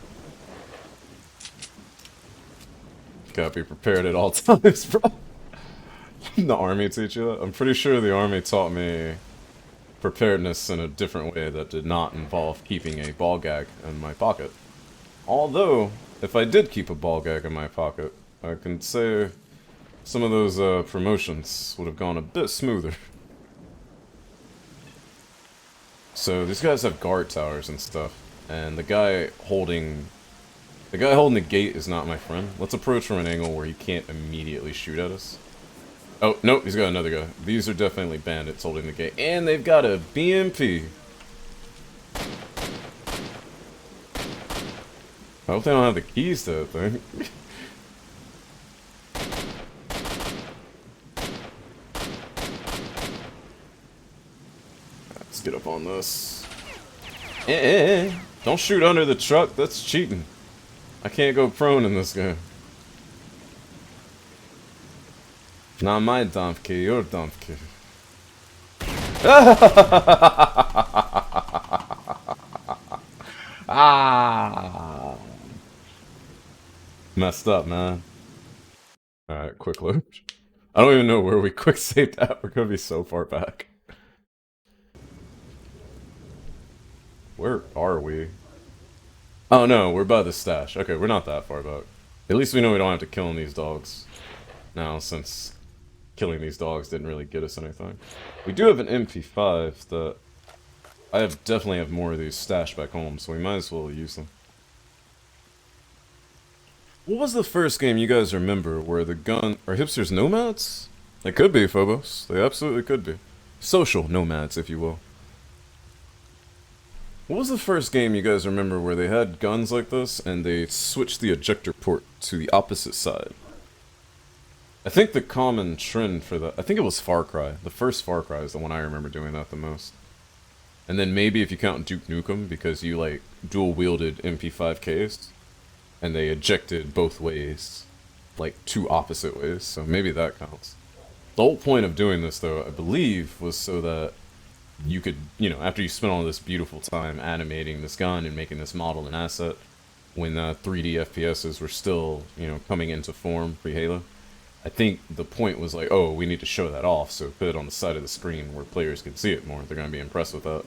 Gotta be prepared at all times, bro. The army teach you that? I'm pretty sure the army taught me preparedness in a different way that did not involve keeping a ball gag in my pocket. Although, if I did keep a ball gag in my pocket, I can say some of those promotions would have gone a bit smoother. So these guys have guard towers and stuff, and the guy holding the gate is not my friend. Let's approach from an angle where he can't immediately shoot at us. Oh, nope, he's got another guy. These are definitely bandits holding the gate. And they've got a BMP. I hope they don't have the keys to that thing. Let's get up on this. Don't shoot under the truck, that's cheating. I can't go prone in this game. Not my S.T.A.L.K.E.R, your S.T.A.L.K.E.R. Ah! Messed up, man. Alright, quick load. I don't even know where we quick saved at. We're gonna be so far back. Where are we? Oh no, we're by the stash. Okay, we're not that far back. At least we know we don't have to kill these dogs now, since killing these dogs didn't really get us anything. We do have an MP5 that definitely have more of these stashed back home, so we might as well use them. What was the first game you guys remember where the gun... Are hipsters nomads? They could be, Phobos. They absolutely could be. Social nomads, if you will. What was the first game you guys remember where they had guns like this and they switched the ejector port to the opposite side? I think the common trend for that... I think it was Far Cry. The first Far Cry is the one I remember doing that the most. And then maybe if you count Duke Nukem, because you, like, dual-wielded MP5Ks, and they ejected both ways, like, two opposite ways, so maybe that counts. The whole point of doing this, though, I believe, was so that you could, you know, after you spent all this beautiful time animating this gun and making this model and asset, when 3D FPSs were still, you know, coming into form pre-Halo, I think the point was like, oh, we need to show that off, so put it on the side of the screen where players can see it more. They're going to be impressed with that.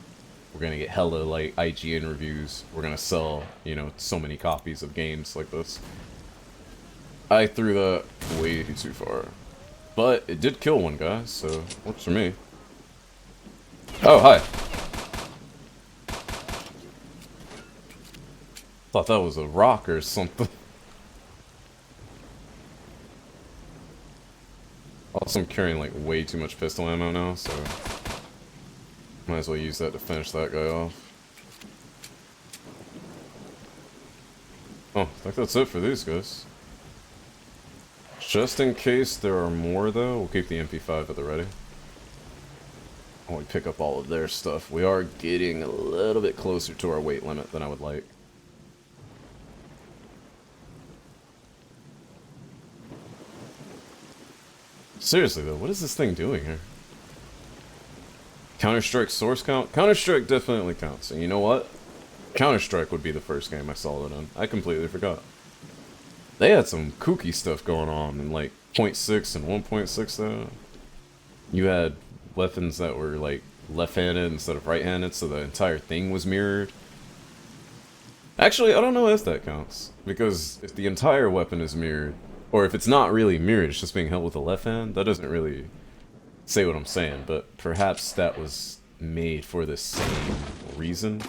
We're going to get hella, like, IGN reviews. We're going to sell, you know, so many copies of games like this. I threw that way too far. But it did kill one guy, so works for me. Oh, hi. Thought that was a rock or something. Also, I'm carrying, like, way too much pistol ammo now, so... Might as well use that to finish that guy off. Oh, I think that's it for these guys. Just in case there are more, though, we'll keep the MP5 at the ready. When we pick up all of their stuff, we are getting a little bit closer to our weight limit than I would like. Seriously, though, what is this thing doing here? Counter-Strike source count? Counter-Strike definitely counts, and you know what? Counter-Strike would be the first game I saw it in. I completely forgot. They had some kooky stuff going on in, like, 0.6 and 1.6, though. You had weapons that were, like, left-handed instead of right-handed, so the entire thing was mirrored. Actually, I don't know if that counts, because if the entire weapon is mirrored, or if it's not really mirrored, it's just being held with the left hand, that doesn't really say what I'm saying, but perhaps that was made for the same reason.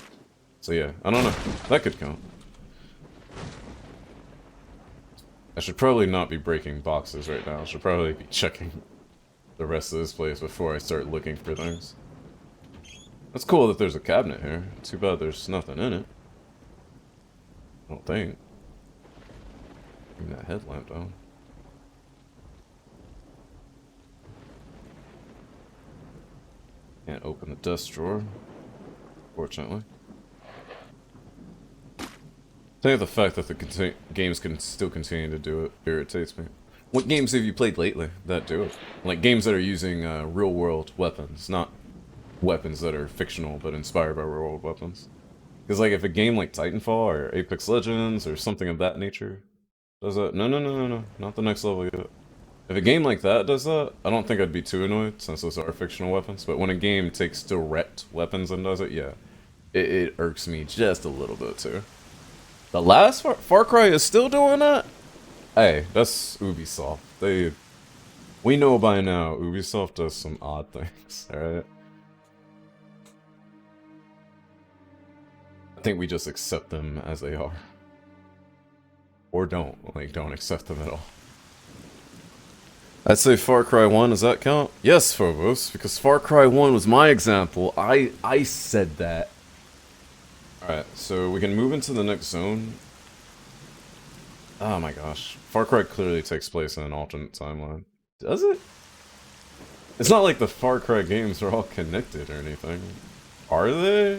So yeah, I don't know. That could count. I should probably not be breaking boxes right now. I should probably be checking the rest of this place before I start looking for things. That's cool that there's a cabinet here. Too bad there's nothing in it. I don't think. Bring that headlamp down. Can't open the desk drawer, fortunately. I think the fact that the games can still continue to do it irritates me. What games have you played lately that do it? Like games that are using real-world weapons, not weapons that are fictional but inspired by real-world weapons. Because like if a game like Titanfall or Apex Legends or something of that nature does that, no, not the next level yet. If a game like that does that, I don't think I'd be too annoyed, since those are fictional weapons, but when a game takes direct weapons and does it, yeah. It irks me just a little bit, too. The last Far Cry is still doing that? Hey, that's Ubisoft. We know by now, Ubisoft does some odd things, alright? I think we just accept them as they are. Or don't, like, don't accept them at all. I'd say Far Cry 1, does that count? Yes, Phobos, because Far Cry 1 was my example. I said that. Alright, so we can move into the next zone. Oh my gosh. Far Cry clearly takes place in an alternate timeline. Does it? It's not like the Far Cry games are all connected or anything. Are they?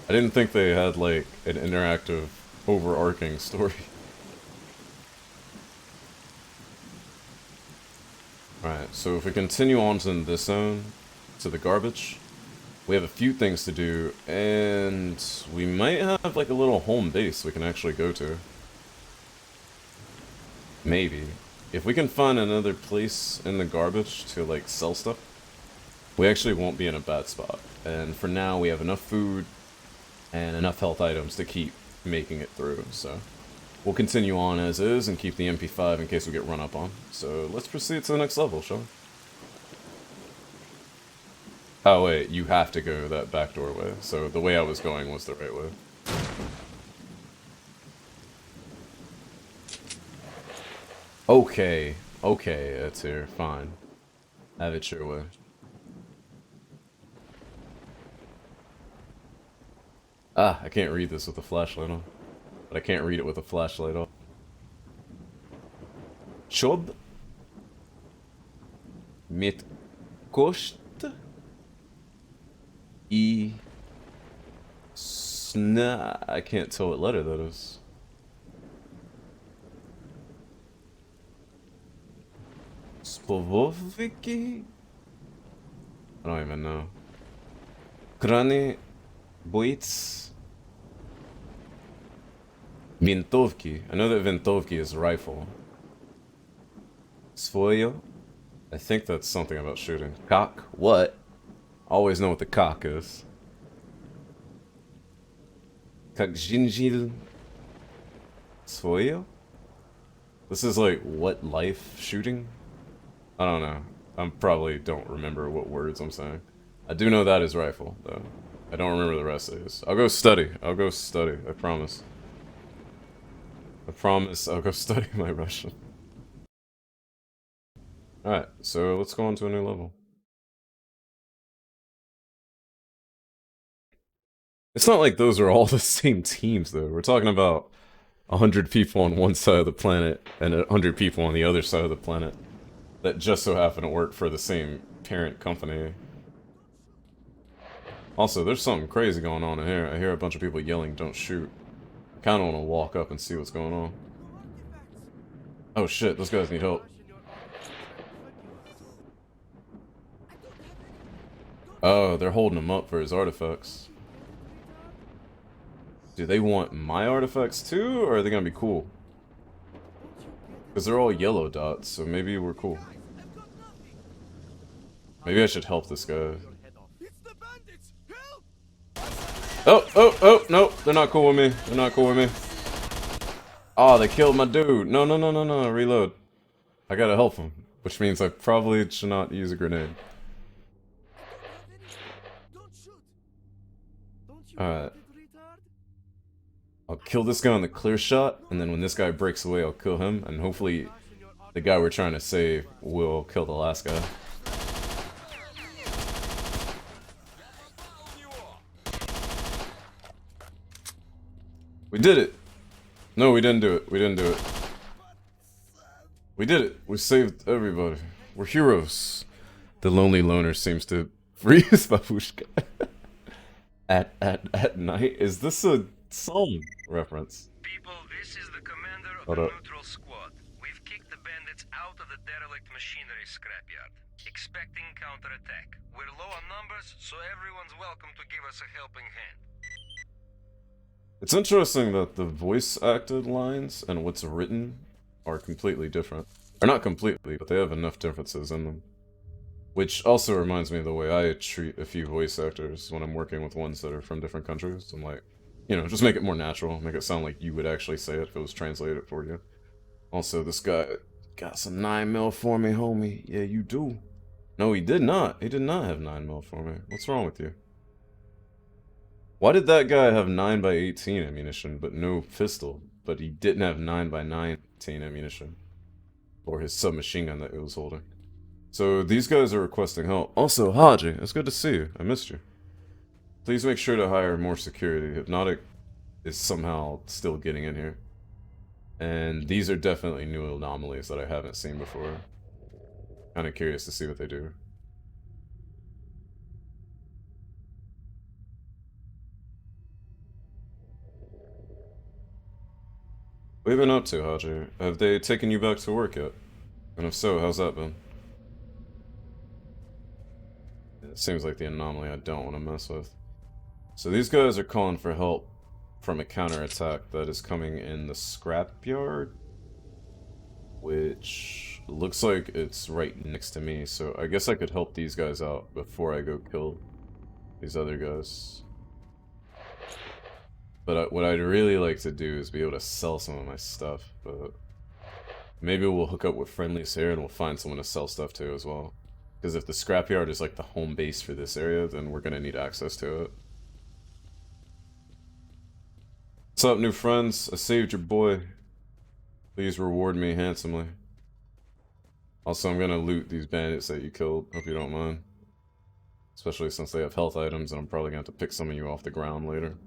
I didn't think they had, like, an interactive, overarching story. Alright, so if we continue on to this zone, to the garbage, We have a few things to do, and we might have like a little home base we can actually go to. Maybe. If we can find another place in the garbage to like sell stuff, we actually won't be in a bad spot. And for now, we have enough food and enough health items to keep making it through, so we'll continue on as is and keep the MP5 in case we get run up on. So let's proceed to the next level, shall we? Oh wait, you have to go that back doorway, so the way I was going was the right way. Okay, okay, it's here, fine. Have it your way. Ah, I can't read this with a flashlight on. But I can't read it with a flashlight on. Chob? Mit kost? E... Sna... I can't tell what letter that is. Spovoviki? I don't even know. Krani... Boits... Vintovki. I know that Vintovki is rifle. Svoyo? I think that's something about shooting. Cock? What? Always know what the cock is. Kakjinjil... Svoyo? This is like, what life shooting? I don't know. I probably don't remember what words I'm saying. I do know that is rifle, though. I don't remember the rest of this. I'll go study. I'll go study. I promise. I promise I'll go study my Russian. Alright, so let's go on to a new level. It's not like those are all the same teams, though. We're talking about 100 people on one side of the planet and 100 people on the other side of the planet that just so happen to work for the same parent company. Also, there's something crazy going on in here. I hear a bunch of people yelling, "Don't shoot." I kinda wanna walk up and see what's going on. Oh shit, those guys need help. Oh, they're holding him up for his artifacts. Do they want my artifacts too, or are they gonna be cool? Because they're all yellow dots, so maybe we're cool. Maybe I should help this guy. Oh, no, they're not cool with me. They're not cool with me. Oh, they killed my dude. No, reload. I gotta help him, which means I probably should not use a grenade. Alright. I'll kill this guy on the clear shot, and then when this guy breaks away, I'll kill him, and hopefully the guy we're trying to save will kill the last guy. We did it! No, we didn't do it. We didn't do it. We did it! We saved everybody. We're heroes. The lonely loner seems to free his babushka. At night? Is this a song reference? People, this is the commander of Hold the up. neutral squad. We've kicked the bandits out of the derelict machinery scrapyard, expecting counterattack. We're low on numbers, so everyone's welcome to give us a helping hand. It's interesting that the voice acted lines and what's written are completely different. Or not completely, but they have enough differences in them. Which also reminds me of the way I treat a few voice actors when I'm working with ones that are from different countries. I'm like, you know, just make it more natural, make it sound like you would actually say it if it was translated for you. Also, this guy got some 9mm for me, homie. Yeah, you do. No, he did not. He did not have 9mm for me. What's wrong with you? Why did that guy have 9x18 ammunition, but no pistol? But he didn't have 9x19 ammunition. Or his submachine gun that he was holding. So, these guys are requesting help. Also, Haji, it's good to see you. I missed you. Please make sure to hire more security. Hypnotic is somehow still getting in here. And these are definitely new anomalies that I haven't seen before. Kinda curious to see what they do. What have you been up to, Haji? Have they taken you back to work yet? And if so, how's that been? seems like the anomaly I don't want to mess with. So these guys are calling for help from a counterattack that is coming in the scrapyard, which looks like it's right next to me, so I guess I could help these guys out before I go kill these other guys. But what I'd really like to do is be able to sell some of my stuff, but maybe we'll hook up with friendlies here and we'll find someone to sell stuff to as well. Because if the scrapyard is like the home base for this area, then we're gonna need access to it. What's up, new friends? I saved your boy. Please reward me handsomely. Also, I'm gonna loot these bandits that you killed. Hope you don't mind. Especially since they have health items, and I'm probably gonna have to pick some of you off the ground later.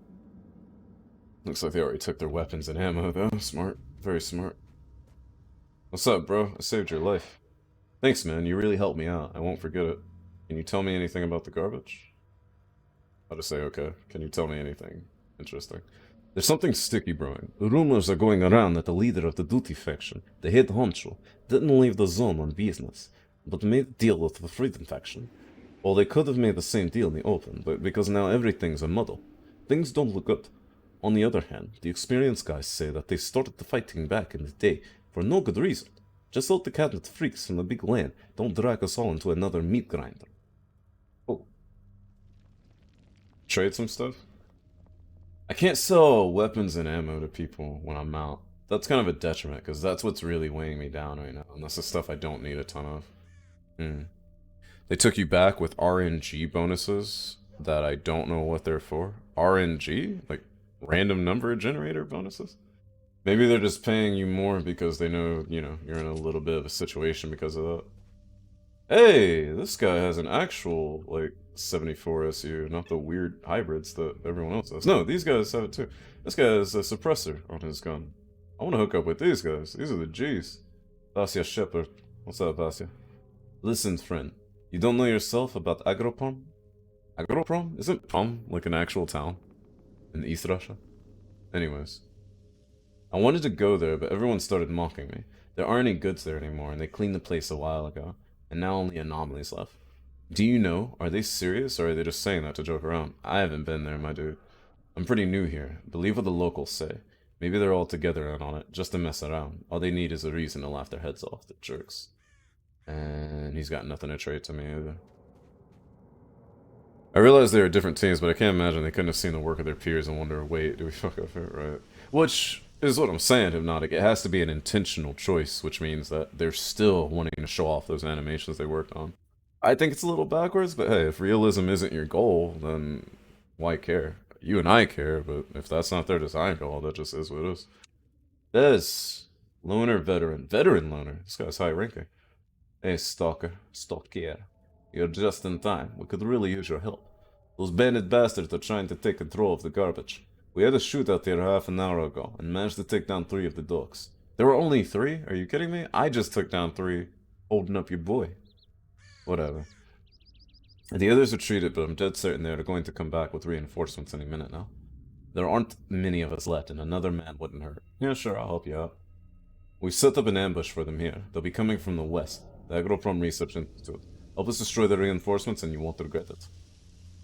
Looks like they already took their weapons and ammo, though. Smart. Very smart. What's up, bro? I saved your life. Thanks, man. You really helped me out. I won't forget it. Can you tell me anything about the garbage? I'll just say, okay. Can you tell me anything interesting? There's something sticky brewing. Rumors are going around that the leader of the Duty faction, the head honcho, didn't leave the zone on business, but made a deal with the Freedom faction. Well, they could have made the same deal in the open, but because now everything's a muddle. Things don't look good. On the other hand, the experienced guys say that they started the fighting back in the day for no good reason. Just so the cabinet freaks from the big land don't drag us all into another meat grinder. Oh. Trade some stuff? I can't sell weapons and ammo to people when I'm out. That's kind of a detriment, because that's what's really weighing me down right now, and that's the stuff I don't need a ton of. They took you back with RNG bonuses that I don't know what they're for. RNG? Like, random number generator bonuses? Maybe they're just paying you more because they know, you know, you're in a little bit of a situation because of that. Hey, this guy has an actual, like, 74 SU, not the weird hybrids that everyone else has. No, these guys have it too. This guy has a suppressor on his gun. I want to hook up with these guys. These are the G's. Vasya Shepard. What's up, Vasya? Listen, friend. You don't know yourself about Agroprom? Agroprom? Isn't Prom like an actual town in East Russia? Anyways. I wanted to go there, but everyone started mocking me. There aren't any goods there anymore, and they cleaned the place a while ago. And now only anomalies left. Do you know? Are they serious, or are they just saying that to joke around? I haven't been there, my dude. I'm pretty new here. Believe what the locals say. Maybe they're all together in on it, just to mess around. All they need is a reason to laugh their heads off, the jerks. And he's got nothing to trade to me either. I realize they were different teams, but I can't imagine they couldn't have seen the work of their peers and wonder, wait, do we fuck up here? Right. Which is what I'm saying, Hypnotic. It has to be an intentional choice, which means that they're still wanting to show off those animations they worked on. I think it's a little backwards, but hey, if realism isn't your goal, then why care? You and I care, but if that's not their design goal, that just is what it is. This loner veteran. Veteran loner. This guy's high ranking. Hey, S.T.A.L.K.E.R. You're just in time. We could really use your help. Those bandit bastards are trying to take control of the garbage. We had a shootout here half an hour ago, and managed to take down 3 of the dogs. There were only 3? Are you kidding me? I just took down 3, holding up your boy. Whatever. The others retreated, but I'm dead certain they're going to come back with reinforcements any minute now. There aren't many of us left, and another man wouldn't hurt. Yeah, sure, I'll help you out. We set up an ambush for them here. They'll be coming from the west, the Agroprom Research Institute. Help us destroy the reinforcements and you won't regret it.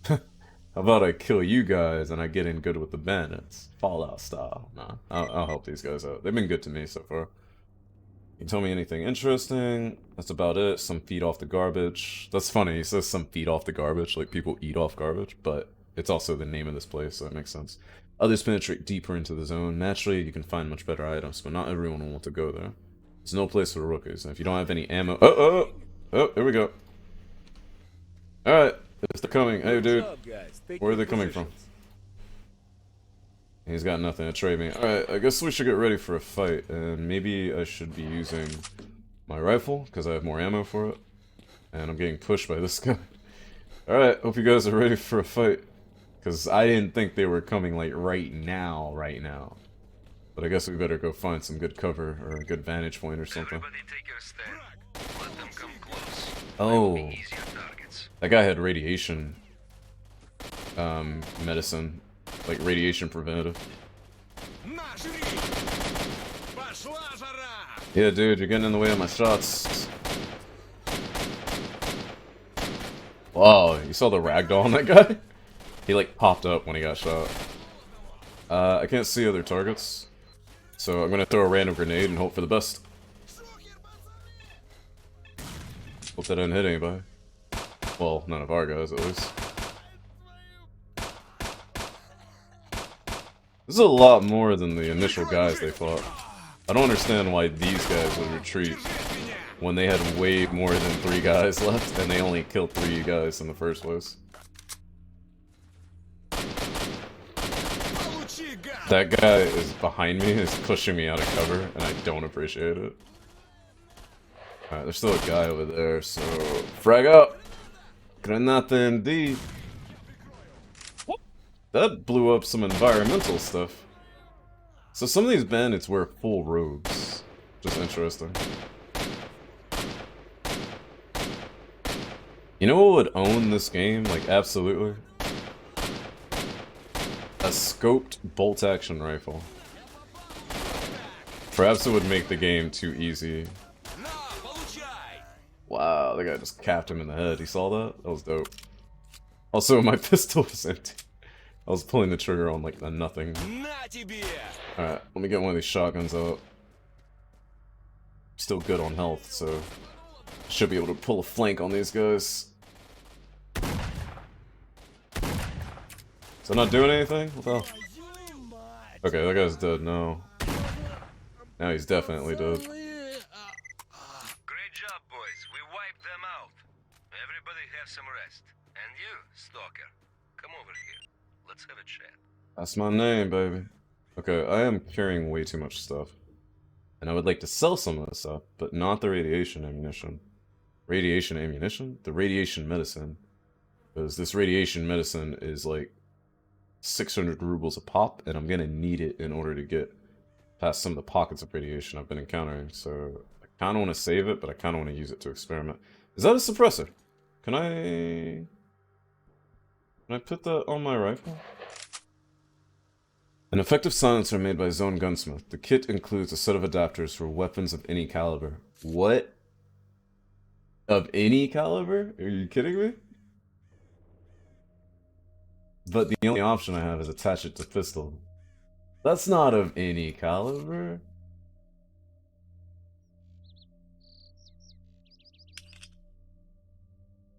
How about I kill you guys and I get in good with the bandits? Fallout style. Nah, I'll help these guys out. They've been good to me so far. You tell me anything interesting? That's about it. Some feed off the garbage. That's funny, he says some feed off the garbage, like people eat off garbage, but it's also the name of this place, so that makes sense. Others penetrate deeper into the zone. Naturally, you can find much better items, but not everyone will want to go there. It's no place for rookies, and if you don't have any ammo... Oh, here we go. Alright, they're coming. Hey, dude. Where are they coming from? He's got nothing to trade me. Alright, I guess we should get ready for a fight, and maybe I should be using my rifle, because I have more ammo for it. And I'm getting pushed by this guy. Alright, hope you guys are ready for a fight. Because I didn't think they were coming, like, right now. But I guess we better go find some good cover, or a good vantage point or something. Everybody take your stand. Let them come close. Oh. They will be easier targets. That guy had radiation, medicine. Like, radiation preventative. Yeah, dude, you're getting in the way of my shots. Whoa, you saw the ragdoll on that guy? He like popped up when he got shot. I can't see other targets, so I'm gonna throw a random grenade and hope for the best. Hope that didn't hit anybody. Well, none of our guys at least. This is a lot more than the initial guys they fought. I don't understand why these guys would retreat when they had way more than 3 guys left and they only killed 3 guys in the first place. That guy is behind me, is pushing me out of cover, and I don't appreciate it. Alright, there's still a guy over there, so... Frag up! Granata indeed. That blew up some environmental stuff. So some of these bandits wear full robes. Just interesting. You know what would own this game? Like, absolutely? A scoped bolt-action rifle. Perhaps it would make the game too easy. Wow, that guy just capped him in the head. You saw that? That was dope. Also, my pistol was empty. I was pulling the trigger on, like, a nothing. Alright, let me get one of these shotguns out. Still good on health, so... should be able to pull a flank on these guys. Is that not doing anything? What the hell? Okay, that guy's dead now. Now he's definitely dead. Great job, boys. We wiped them out. Everybody have some rest. And you, Stalker, come over here. Let's have a chat. That's my name, baby. Okay, I am carrying way too much stuff. And I would like to sell some of this stuff, but not the radiation ammunition. Radiation ammunition? The radiation medicine. Because this radiation medicine is like 600 rubles a pop, and I'm gonna need it in order to get past some of the pockets of radiation I've been encountering. So I kinda wanna save it, but I kinda wanna use it to experiment. Is that a suppressor? Can I put that on my rifle? An effective silencer made by Zone Gunsmith. The kit includes a set of adapters for weapons of any caliber. What? Of any caliber? Are you kidding me? But the only option I have is attach it to pistol. That's not of any caliber.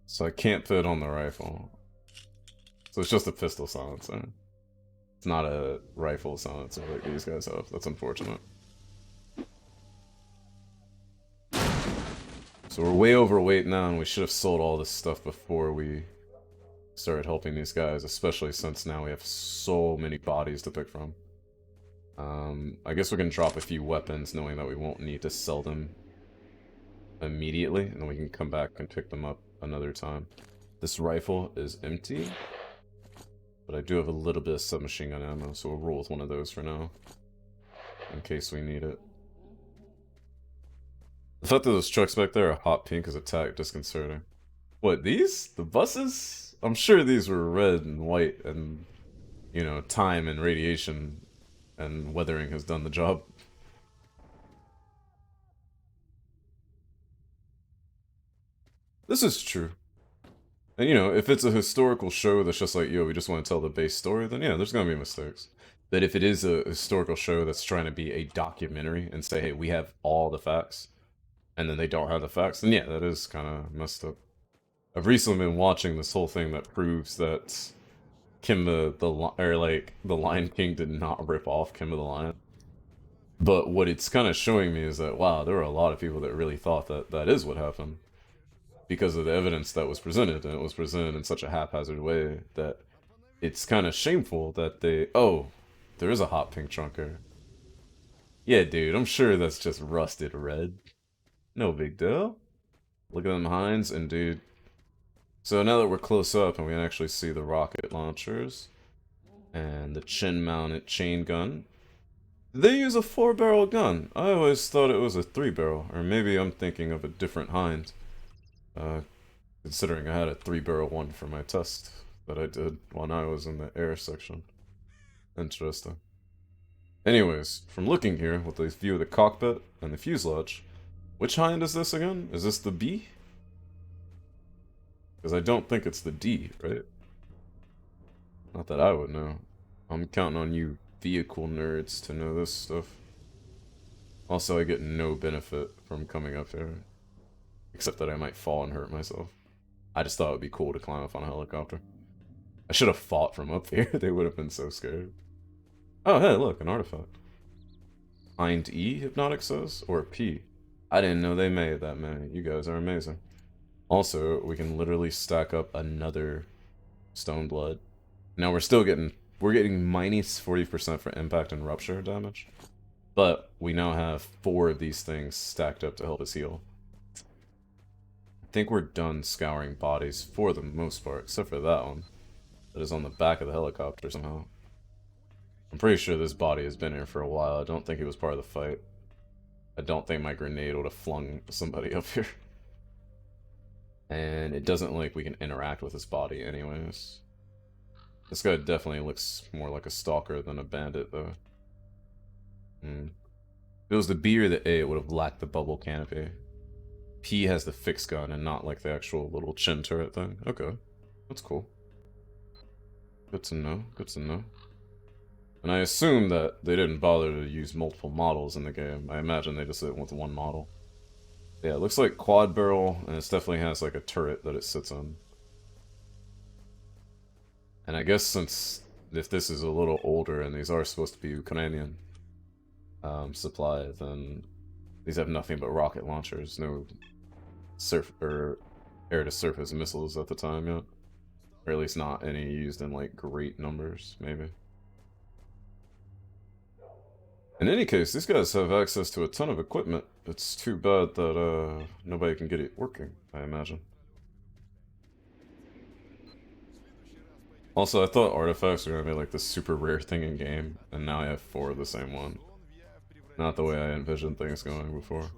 So I can't put it on the rifle. So it's just a pistol silencer. It's not a rifle silencer like these guys have. That's unfortunate. So we're way overweight now, and we should have sold all this stuff before we started helping these guys, especially since now we have so many bodies to pick from. I guess we can drop a few weapons, knowing that we won't need to sell them immediately, and then we can come back and pick them up another time. This rifle is empty, but I do have a little bit of submachine gun ammo, so we'll roll with one of those for now, in case we need it. The fact that those trucks back there are hot pink is a tad disconcerting. What, these? The buses? I'm sure these were red and white, and, you know, time and radiation and weathering has done the job. This is true. And, you know, if it's a historical show that's just like, yo, we just want to tell the base story, then yeah, there's gonna be mistakes. But if it is a historical show that's trying to be a documentary and say, hey, we have all the facts, and then they don't have the facts, then yeah, that is kind of messed up. I've recently been watching this whole thing that proves that Kimba the Lion King did not rip off Kimba the Lion. But what it's kind of showing me is that, wow, there were a lot of people that really thought that that is what happened. Because of the evidence that was presented, and it was presented in such a haphazard way that it's kind of shameful that they... Oh, there is a hot pink trunker. Yeah, dude, I'm sure that's just rusted red. No big deal. Look at them Hinds, and dude... So now that we're close up and we can actually see the rocket launchers and the chin-mounted chain gun, they use a 4-barrel gun. I always thought it was a 3-barrel, or maybe I'm thinking of a different Hind. Considering I had a 3-barrel one for my test that I did when I was in the air section. Interesting. Anyways, from looking here with this view of the cockpit and the fuselage, which Hind is this again? Is this the B? Because I don't think it's the D, right? Not that I would know. I'm counting on you vehicle nerds to know this stuff. Also, I get no benefit from coming up here. Except that I might fall and hurt myself. I just thought it would be cool to climb up on a helicopter. I should have fought from up here. They would have been so scared. Oh, hey, look, an artifact. Find E, Hypnotic says? Or P? I didn't know they made that many. You guys are amazing. Also, we can literally stack up another Stone Blood. Now we're getting minus 40% for impact and rupture damage. But we now have 4 of these things stacked up to help us heal. I think we're done scouring bodies for the most part, except for that one. That is on the back of the helicopter somehow. I'm pretty sure this body has been here for a while. I don't think he was part of the fight. I don't think my grenade would have flung somebody up here. And it doesn't look like we can interact with this body anyways. This guy definitely looks more like a stalker than a bandit, though. If it was the B or the A, it would have lacked the bubble canopy. P has the fixed gun and not like the actual little chin turret thing. Okay, that's cool. Good to know, good to know. And I assume that they didn't bother to use multiple models in the game. I imagine they just went with one model. Yeah, it looks like quad barrel, and it definitely has like a turret that it sits on. And I guess since if this is a little older and these are supposed to be Ukrainian supply, then these have nothing but rocket launchers, no air-to-surface missiles at the time yet. Or at least not any used in like great numbers, maybe. In any case, these guys have access to a ton of equipment. It's too bad that nobody can get it working, I imagine. Also, I thought artifacts were gonna be like the super rare thing in game, and now I have 4 of the same one. Not the way I envisioned things going before.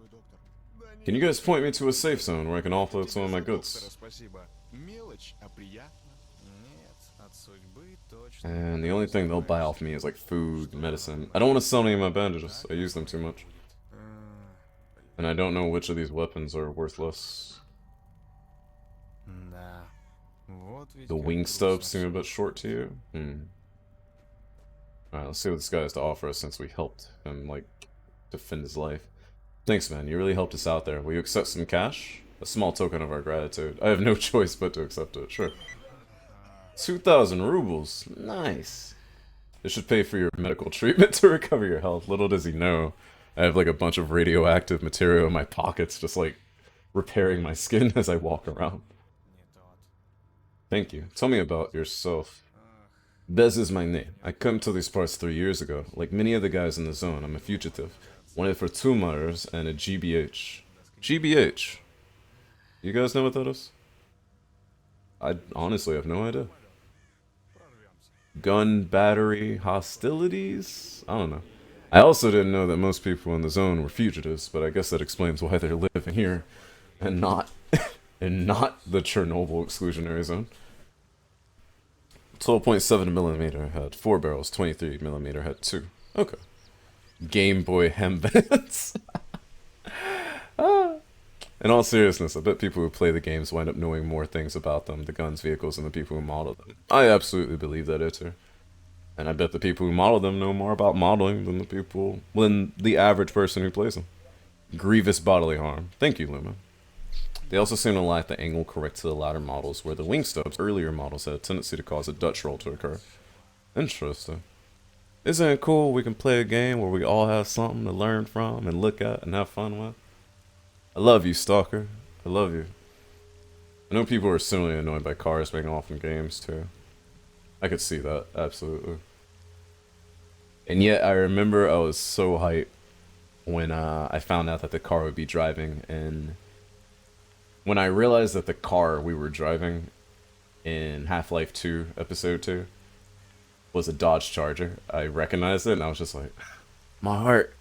Can you guys point me to a safe zone where I can offload some of my goods? And the only thing they'll buy off me is like food, medicine. I don't want to sell any of my bandages. I use them too much. And I don't know which of these weapons are worthless. The wing stubs seem a bit short to you? Alright, let's see what this guy has to offer us since we helped him, like, defend his life. Thanks, man. You really helped us out there. Will you accept some cash? A small token of our gratitude. I have no choice but to accept it. Sure. 2,000 rubles. Nice. This should pay for your medical treatment to recover your health. Little does he know, I have like a bunch of radioactive material in my pockets, just like repairing my skin as I walk around. Thank you. Tell me about yourself. Bez is my name. I came to these parts 3 years ago. Like many of the guys in the zone, I'm a fugitive. Wanted for 2 murders and a GBH. GBH? You guys know what that is? I honestly have no idea. Gun battery hostilities? I don't know. I also didn't know that most people in the zone were fugitives, but I guess that explains why they're living here and not the Chernobyl exclusionary zone. 12.7mm had 4 barrels, 23mm had 2. Okay. Game Boy hembands. In all seriousness, I bet people who play the games wind up knowing more things about them, the guns, vehicles, and the people who model them. I absolutely believe that, Iter. And I bet the people who model them know more about modeling than the average person who plays them. Grievous bodily harm. Thank you, Luma. They also seem to lack the angle correct to the latter models, where the wing stubs, earlier models, had a tendency to cause a Dutch roll to occur. Interesting. Isn't it cool we can play a game where we all have something to learn from and look at and have fun with? I love you, Stalker. I love you. I know people are similarly annoyed by cars being off in games, too. I could see that, absolutely. And yet, I remember I was so hyped when I found out that the car would be driving, and when I realized that the car we were driving in Half-Life 2, Episode 2, was a Dodge Charger, I recognized it, and I was just like, my heart.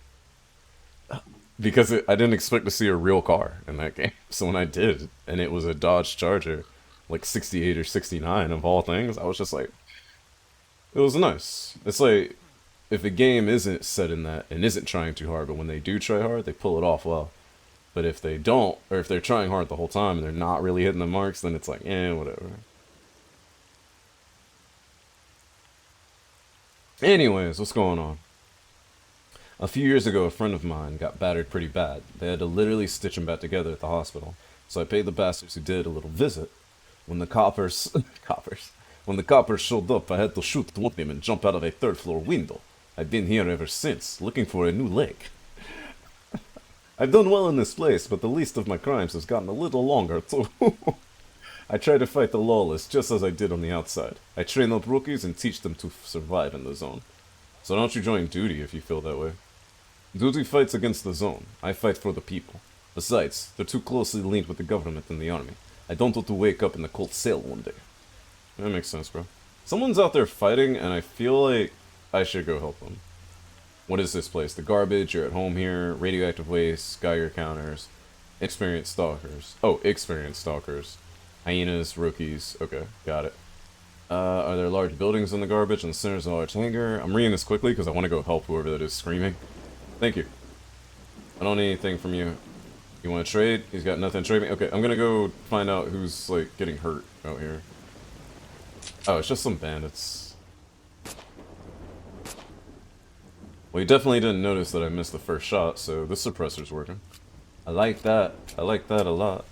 Because I didn't expect to see a real car in that game. So when I did, and it was a Dodge Charger, like 68 or 69 of all things, I was just like, it was nice. It's like, if a game isn't set in that and isn't trying too hard, but when they do try hard, they pull it off well. But if they don't, or if they're trying hard the whole time and they're not really hitting the marks, then it's like, eh, whatever. Anyways, what's going on? A few years ago, a friend of mine got battered pretty bad. They had to literally stitch him back together at the hospital. So I paid the bastards who did a little visit. When the coppers, when the coppers showed up, I had to shoot one of them and jump out of a third-floor window. I've been here ever since, looking for a new leg. I've done well in this place, but the least of my crimes has gotten a little longer, too. I try to fight the lawless just as I did on the outside. I train up rookies and teach them to survive in the zone. So don't you join duty if you feel that way. Duty fights against the zone. I fight for the people. Besides, they're too closely linked with the government and the army. I don't want to wake up in the cold cell one day. That makes sense, bro. Someone's out there fighting, and I feel like I should go help them. What is this place? The garbage, you're at home here, radioactive waste, Geiger counters, experienced stalkers. Oh, experienced stalkers. Hyenas, rookies. Okay, got it. Are there large buildings in the garbage and the center's a large hangar? I'm reading this quickly because I want to go help whoever that is screaming. Thank you. I don't need anything from you. You want to trade? He's got nothing to trade me? Okay, I'm gonna go find out who's, like, getting hurt out here. Oh, it's just some bandits. Well, you definitely didn't notice that I missed the first shot, so this suppressor's working. I like that. I like that a lot.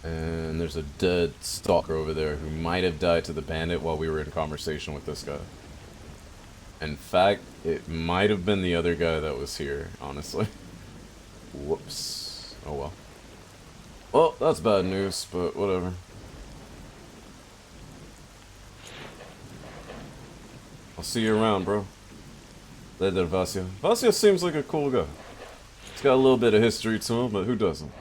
And there's a dead stalker over there who might have died to the bandit while we were in conversation with this guy. In fact, it might have been the other guy that was here, honestly. Whoops. Oh well. Well, that's bad news, but whatever. I'll see you around, bro. Later, Vasya. Vasya seems like a cool guy. He's got a little bit of history to him, but who doesn't?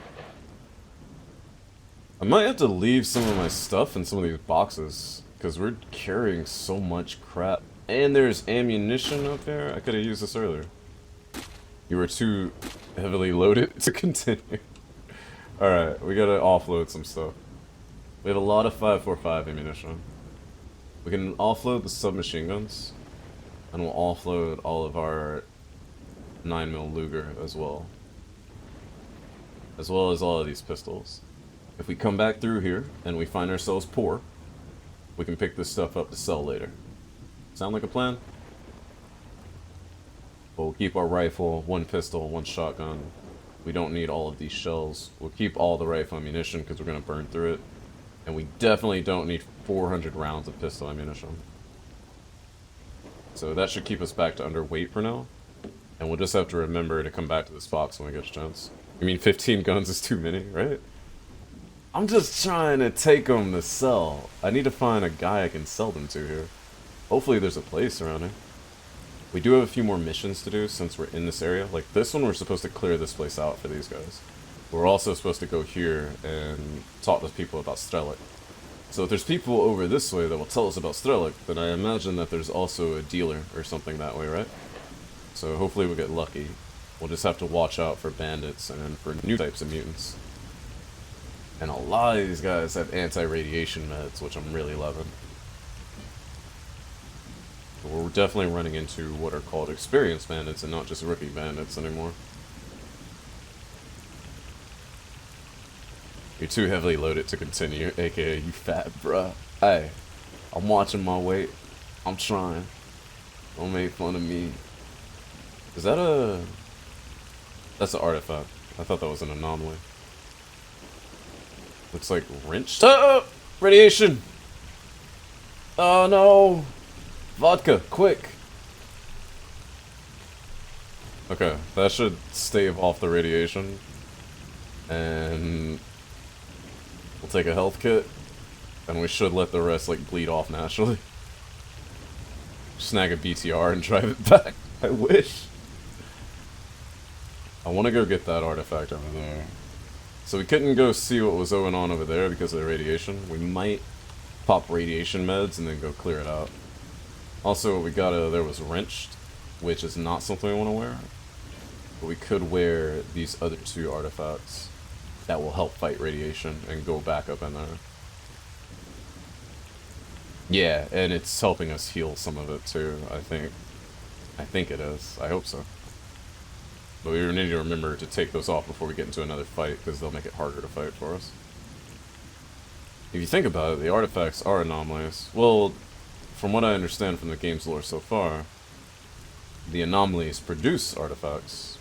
I might have to leave some of my stuff in some of these boxes, because we're carrying so much crap. And there's ammunition up there. I could have used this earlier. You were too heavily loaded to continue. Alright, we gotta offload some stuff. We have a lot of 5.45 ammunition. We can offload the submachine guns. And we'll offload all of our 9mm Luger as well. As well as all of these pistols. If we come back through here and we find ourselves poor, we can pick this stuff up to sell later. Sound like a plan? We'll keep our rifle, one pistol, one shotgun. We don't need all of these shells. We'll keep all the rifle ammunition because we're going to burn through it. And we definitely don't need 400 rounds of pistol ammunition. So that should keep us back to underweight for now. And we'll just have to remember to come back to this box when we get a chance. I mean, 15 guns is too many, right? I'm just trying to take them to sell. I need to find a guy I can sell them to here. Hopefully there's a place around here. We do have a few more missions to do since we're in this area. Like this one, we're supposed to clear this place out for these guys. We're also supposed to go here and talk to people about S.T.A.L.K.E.R. So if there's people over this way that will tell us about S.T.A.L.K.E.R, then I imagine that there's also a dealer or something that way, right? So hopefully we'll get lucky. We'll just have to watch out for bandits and for new types of mutants. And a lot of these guys have anti-radiation meds, which I'm really loving. But we're definitely running into what are called experienced bandits and not just rookie bandits anymore. You're too heavily loaded to continue, aka you fat bruh. Hey, I'm watching my weight. I'm trying. Don't make fun of me. Is that a... That's an artifact. I thought that was an anomaly. Looks like wrenched. Oh! Radiation! Oh no! Vodka, quick! Okay, that should stave off the radiation. And we'll take a health kit. And we should let the rest like bleed off naturally. Snag a BTR and drive it back. I wish. I want to go get that artifact over there. So we couldn't go see what was going on over there because of the radiation. We might pop radiation meds and then go clear it out. Also, we got there was wrenched, which is not something we want to wear. But we could wear these other two artifacts that will help fight radiation and go back up in there. Yeah, and it's helping us heal some of it too, I think. I think it is. I hope so. But we need to remember to take those off before we get into another fight, because they'll make it harder to fight for us. If you think about it, the artifacts are anomalies. Well, from what I understand from the game's lore so far, the anomalies produce artifacts,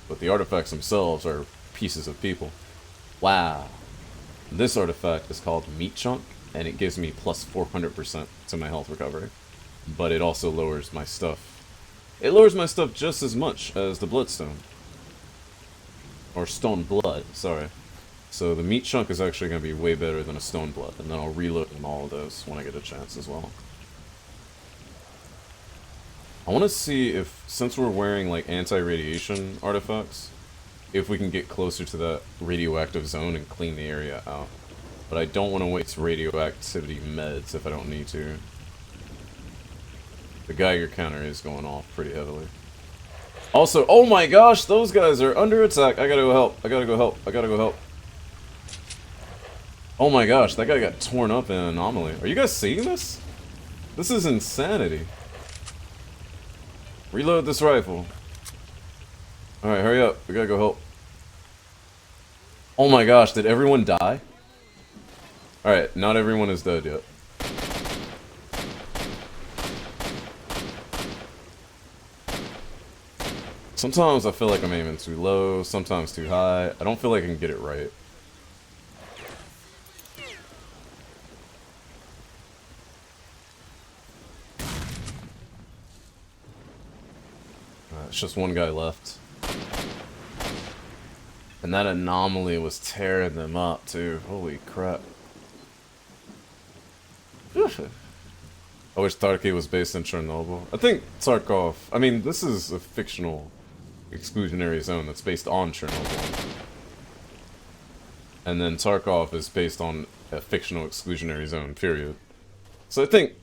but the artifacts themselves are pieces of people. Wow. This artifact is called Meat Chunk, and it gives me plus 400% to my health recovery. But it also lowers my stuff. It lowers my stuff just as much as the Bloodstone. Or Stone Blood, sorry. So the Meat Chunk is actually going to be way better than a Stone Blood, and then I'll reload in all of those when I get a chance as well. I want to see if, since we're wearing like anti-radiation artifacts, if we can get closer to that radioactive zone and clean the area out. But I don't want to waste radioactivity meds if I don't need to. The Geiger counter is going off pretty heavily. Also, oh my gosh, those guys are under attack. I gotta go help. I gotta go help. I gotta go help. Oh my gosh, that guy got torn up in an anomaly. Are you guys seeing this? This is insanity. Reload this rifle. Alright, hurry up. We gotta go help. Oh my gosh, did everyone die? Alright, not everyone is dead yet. Sometimes I feel like I'm aiming too low, sometimes too high. I don't feel like I can get it right. It's just one guy left. And that anomaly was tearing them up, too. Holy crap. I wish S.T.A.L.K.E.R was based in Chernobyl. I think Tarkov... I mean, this is a fictional exclusionary zone that's based on Chernobyl. And then Tarkov is based on a fictional exclusionary zone, period. So I think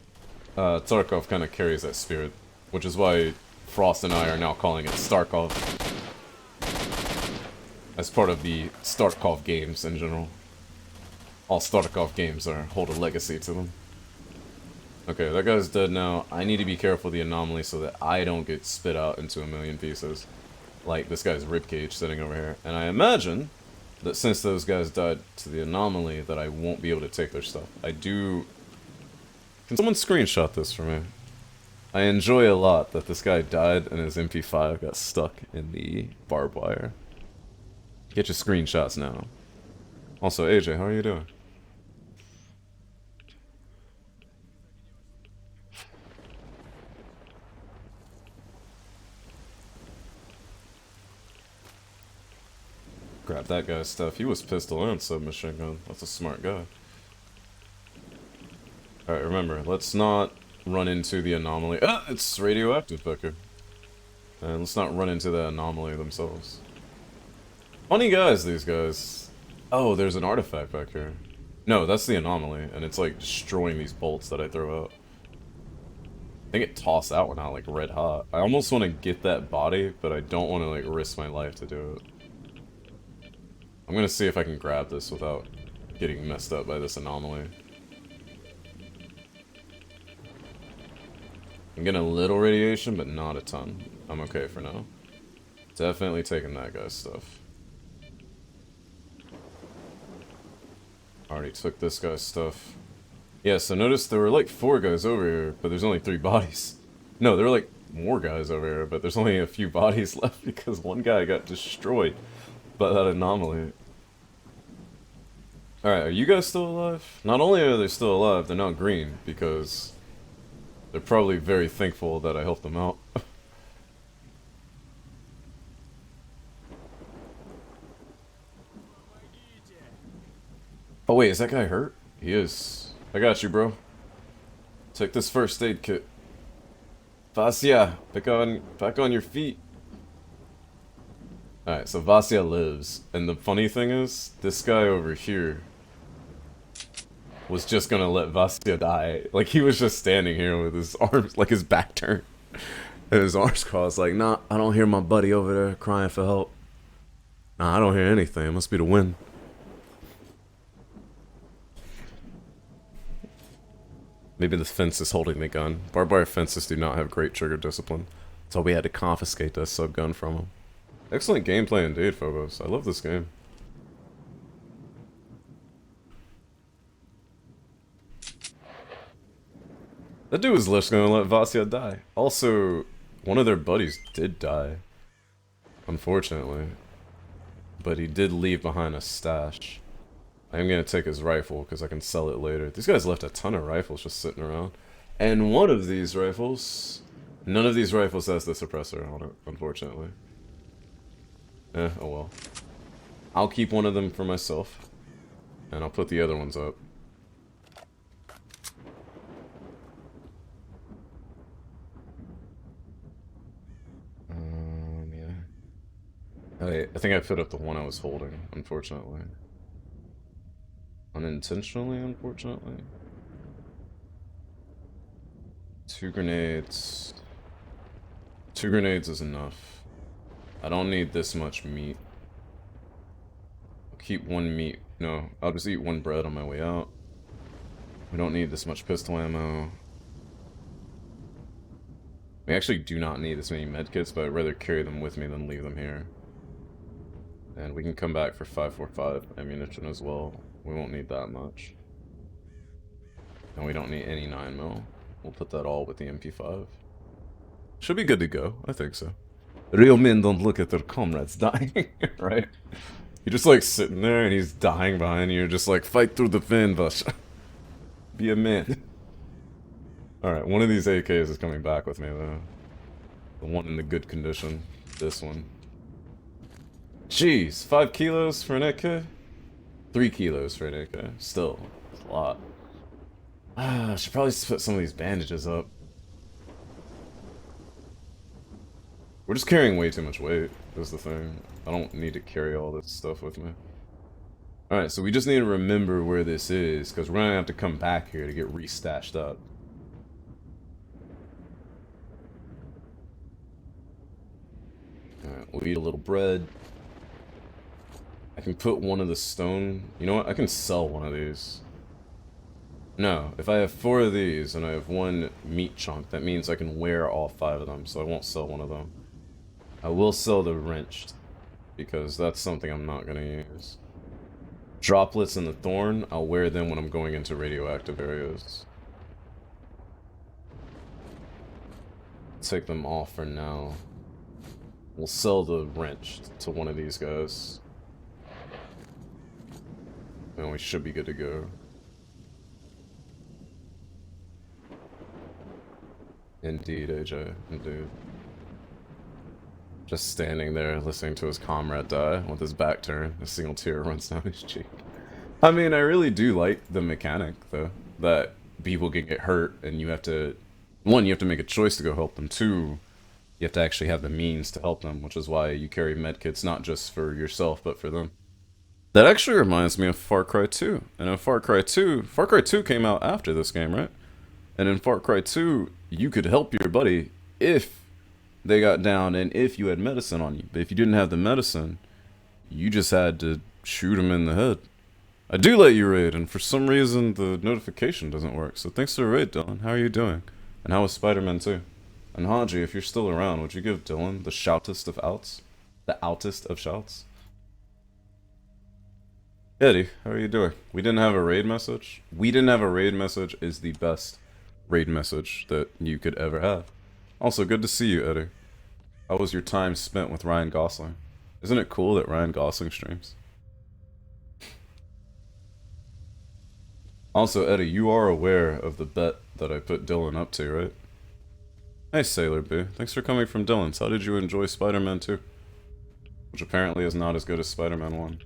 Tarkov kind of carries that spirit, which is why Frost and I are now calling it Starkov. As part of the Starkov games in general. All Starkov games hold a legacy to them. Okay, that guy's dead now. I need to be careful of the anomaly so that I don't get spit out into a million pieces. Like this guy's ribcage sitting over here. And I imagine that since those guys died to the anomaly that I won't be able to take their stuff. I do... Can someone screenshot this for me? I enjoy a lot that this guy died and his MP5 got stuck in the barbed wire. Get your screenshots now. Also, AJ, how are you doing? Grab that guy's stuff. He was pistol and submachine gun. That's a smart guy. Alright, remember, let's not run into the anomaly. Ah, it's radioactive, Becker. And let's not run into the anomaly themselves. Funny guys, these guys. Oh, there's an artifact back here. No, that's the anomaly, and it's like destroying these bolts that I throw out. I think it tossed that one out like red hot. I almost want to get that body, but I don't want to like risk my life to do it. I'm gonna see if I can grab this without getting messed up by this anomaly. I'm getting a little radiation, but not a ton. I'm okay for now. Definitely taking that guy's stuff. Already took this guy's stuff. Yeah, so notice there were like 4 guys over here, but there's only 3 bodies. No, there were like more guys over here, but there's only a few bodies left because one guy got destroyed by that anomaly. Alright, are you guys still alive? Not only are they still alive, they're not green, because they're probably very thankful that I helped them out. Oh wait, is that guy hurt? He is. I got you, bro. Take this first aid kit. Vasya, back on your feet. Alright, so Vasya lives. And the funny thing is, this guy over here was just gonna let Vasya die. Like, he was just standing here with his arms, like his back turned. And his arms crossed, like, nah, I don't hear my buddy over there crying for help. Nah, I don't hear anything. It must be the wind. Maybe the fence is holding the gun. Barbed wire fences do not have great trigger discipline. So we had to confiscate that sub gun from him. Excellent gameplay indeed, Phobos. I love this game. That dude was just gonna let Vasya die. Also, one of their buddies did die. Unfortunately. But he did leave behind a stash. I'm gonna take his rifle because I can sell it later. These guys left a ton of rifles just sitting around. And one of these rifles... None of these rifles has the suppressor on it, unfortunately. Oh well. I'll keep one of them for myself. And I'll put the other ones up. Yeah. I think I put up the one I was holding, unfortunately. Unintentionally, unfortunately. 2 grenades. 2 grenades is enough. I don't need this much meat. I'll keep 1 meat. No, I'll just eat 1 bread on my way out. We don't need this much pistol ammo. We actually do not need this many medkits, but I'd rather carry them with me than leave them here. And we can come back for 5.45 ammunition as well. We won't need that much. And we don't need any 9mm. We'll put that all with the MP5. Should be good to go, I think so. Real men don't look at their comrades dying, right? You're just like sitting there and he's dying behind you. You're just like, fight through the pain, Vasha. Be a man. Alright, one of these AKs is coming back with me though. The one in the good condition. This one. Jeez, 5 kilos for an AK? 3 kilos for an AK. Still, it's a lot. I should probably put some of these bandages up. We're just carrying way too much weight, is the thing. I don't need to carry all this stuff with me. Alright, so we just need to remember where this is, because we're going to have to come back here to get restashed up. Alright, we'll eat a little bread. I can put one of the stone... You know what? I can sell one of these. No, if I have 4 of these and I have 1 meat chunk, that means I can wear all 5 of them, so I won't sell one of them. I will sell the wrenched, because that's something I'm not going to use. Droplets and the thorn, I'll wear them when I'm going into radioactive areas. Take them off for now. We'll sell the wrenched to one of these guys. And we should be good to go. Indeed, AJ. Indeed. Just standing there, listening to his comrade die with his back turned. A single tear runs down his cheek. I mean, I really do like the mechanic, though. That people can get hurt, and you have to... 1, you have to make a choice to go help them. 2, you have to actually have the means to help them, which is why you carry medkits not just for yourself, but for them. That actually reminds me of Far Cry 2. And in Far Cry 2 came out after this game, right? And in Far Cry 2, you could help your buddy if they got down and if you had medicine on you. But if you didn't have the medicine, you just had to shoot him in the head. I do let you raid, and for some reason the notification doesn't work. So thanks for the raid, Dylan. How are you doing? And how is Spider-Man 2? And Haji, if you're still around, would you give Dylan the shoutest of outs? The outest of shouts? Eddie, how are you doing? We didn't have a raid message. We didn't have a raid message is the best raid message that you could ever have. Also, good to see you, Eddie. How was your time spent with Ryan Gosling? Isn't it cool that Ryan Gosling streams? Also, Eddie, you are aware of the bet that I put Dylan up to, right? Hey, Sailor B. Thanks for coming from Dylan's. How did you enjoy Spider-Man 2? Which apparently is not as good as Spider-Man 1.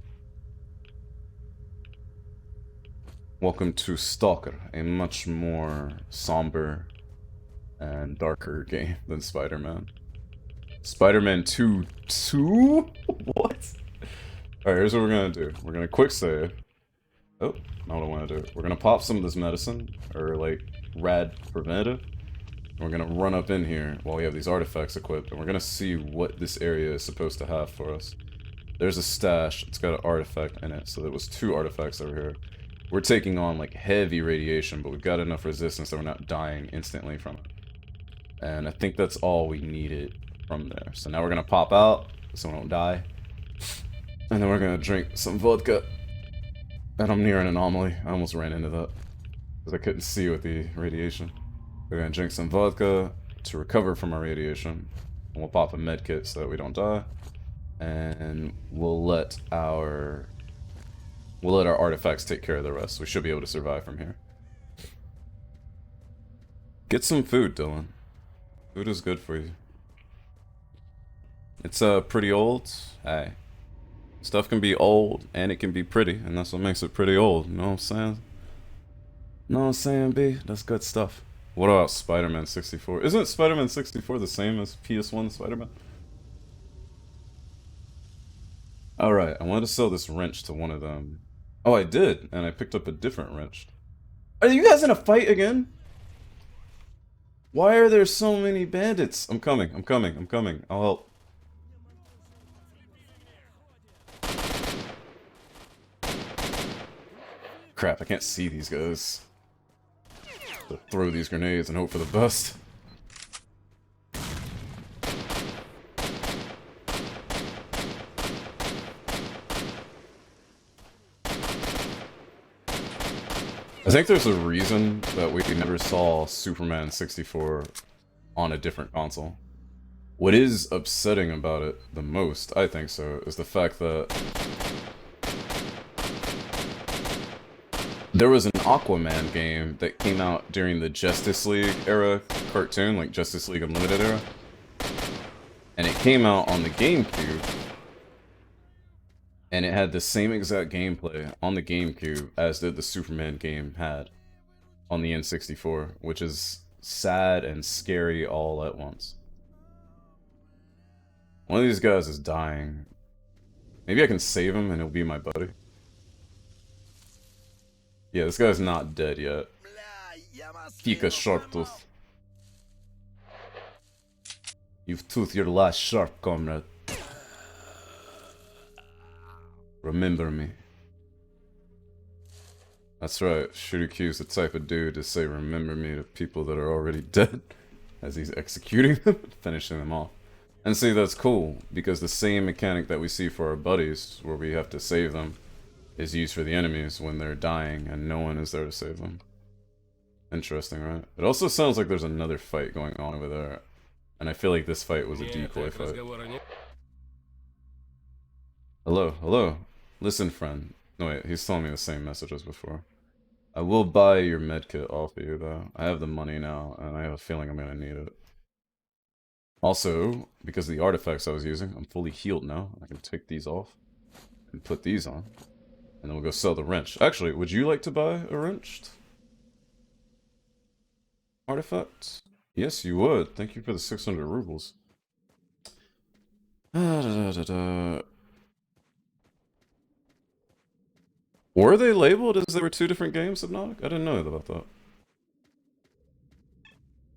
Welcome to S.T.A.L.K.E.R, a much more somber and darker game than Spider-Man. Spider-Man 2... What? Alright, here's what we're gonna do. We're gonna quick save. Oh, not what I want to do. We're gonna pop some of this medicine, or like, rad preventative. We're gonna run up in here while we have these artifacts equipped, and we're gonna see what this area is supposed to have for us. There's a stash, it's got an artifact in it, so there was 2 artifacts over here. We're taking on like heavy radiation, but we've got enough resistance that we're not dying instantly from it. And I think that's all we needed from there. So now we're gonna pop out so we don't die. And then we're gonna drink some vodka. And I'm near an anomaly. I almost ran into that. Because I couldn't see with the radiation. We're gonna drink some vodka to recover from our radiation. And we'll pop a med kit so that we don't die. And we'll let our artifacts take care of the rest. We should be able to survive from here. Get some food, Dylan. Food is good for you. It's pretty old. Hey. Stuff can be old and it can be pretty, and that's what makes it pretty old, you know what I'm saying? Know what I'm saying, B? That's good stuff. What about Spider-Man 64? Isn't Spider-Man 64 the same as PS1 Spider-Man? Alright, I wanted to sell this wrench to one of them. Oh, I did, and I picked up a different wrench. Are you guys in a fight again? Why are there so many bandits? I'm coming. I'll help. Crap, I can't see these guys. To throw these grenades and hope for the best. I think there's a reason that we never saw Superman 64 on a different console. What is upsetting about it the most, I think so, is the fact that there was an Aquaman game that came out during the Justice League era cartoon, like Justice League Unlimited era. And it came out on the GameCube. And it had the same exact gameplay on the GameCube as did the Superman game had on the N64, which is sad and scary all at once. One of these guys is dying. Maybe I can save him and he'll be my buddy. Yeah, this guy's not dead yet. Kika Sharptooth. You've toothed your last sharp, comrade. Remember me. That's right, Shiriku's the type of dude to say remember me to people that are already dead as he's executing them, finishing them off. And see, that's cool, because the same mechanic that we see for our buddies, where we have to save them, is used for the enemies when they're dying and no one is there to save them. Interesting, right? It also sounds like there's another fight going on over there, and I feel like this fight was a decoy fight. Hello. Listen, friend. No, wait, he's telling me the same message as before. I will buy your medkit off of you, though. I have the money now, and I have a feeling I'm gonna need it. Also, because of the artifacts I was using, I'm fully healed now. I can take these off and put these on. And then we'll go sell the wrench. Actually, would you like to buy a wrenched artifact? Yes, you would. Thank you for the 600 rubles. Were they labeled as they were two different games, Hypnotic? I didn't know about that.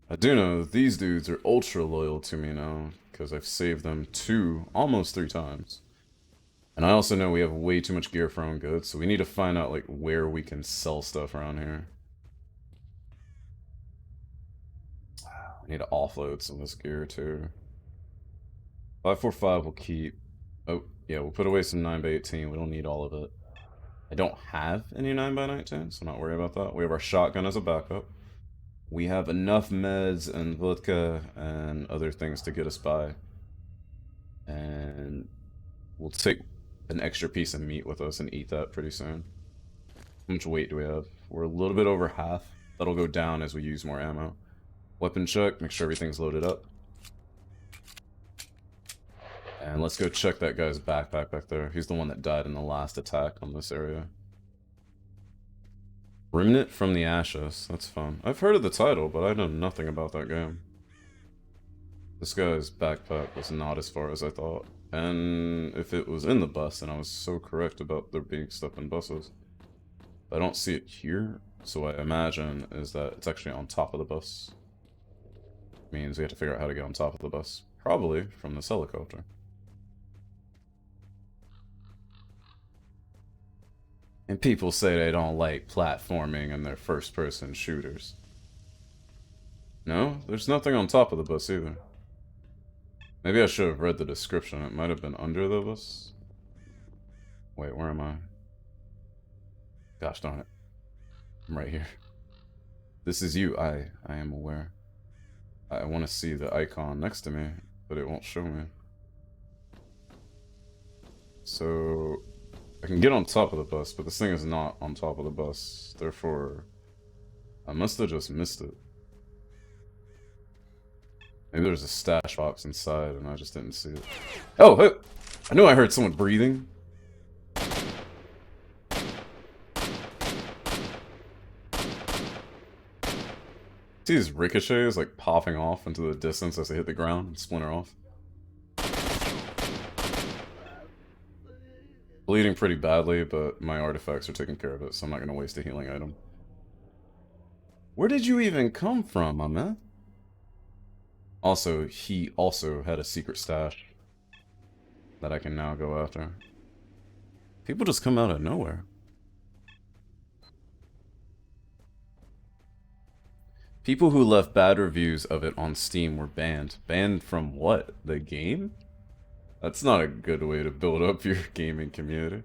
I do know that these dudes are ultra loyal to me now, because I've saved them almost three times. And I also know we have way too much gear for our own good, so we need to find out, like, where we can sell stuff around here. We need to offload some of this gear, too. 545 we'll keep. Oh, yeah, we'll put away some 9x18. We don't need all of it. I don't have any 9x19, so not worry about that. We have our shotgun as a backup. We have enough meds and vodka and other things to get us by. And we'll take an extra piece of meat with us and eat that pretty soon. How much weight do we have? We're a little bit over half. That'll go down as we use more ammo. Weapon check, make sure everything's loaded up. And let's go check that guy's backpack back there. He's the one that died in the last attack on this area. Remnant from the Ashes. That's fun. I've heard of the title, but I know nothing about that game. This guy's backpack was not as far as I thought. And if it was in the bus, then I was so correct about there being stuff in buses. I don't see it here, so what I imagine is that it's actually on top of the bus. Means we have to figure out how to get on top of the bus. Probably from this helicopter. And people say they don't like platforming and their first-person shooters. No, there's nothing on top of the bus either. Maybe I should have read the description. It might have been under the bus. Wait, where am I? Gosh darn it. I'm right here. This is you. I am aware. I want to see the icon next to me, but it won't show me. So I can get on top of the bus, but this thing is not on top of the bus. Therefore, I must have just missed it. Maybe there's a stash box inside and I just didn't see it. Oh, hey! I knew I heard someone breathing. See these ricochets like popping off into the distance as they hit the ground and splinter off. Bleeding pretty badly, but my artifacts are taking care of it, so I'm not going to waste a healing item. Where did you even come from, my man? Also, he also had a secret stash that I can now go after. People just come out of nowhere. People who left bad reviews of it on Steam were banned. Banned from what? The game? That's not a good way to build up your gaming community.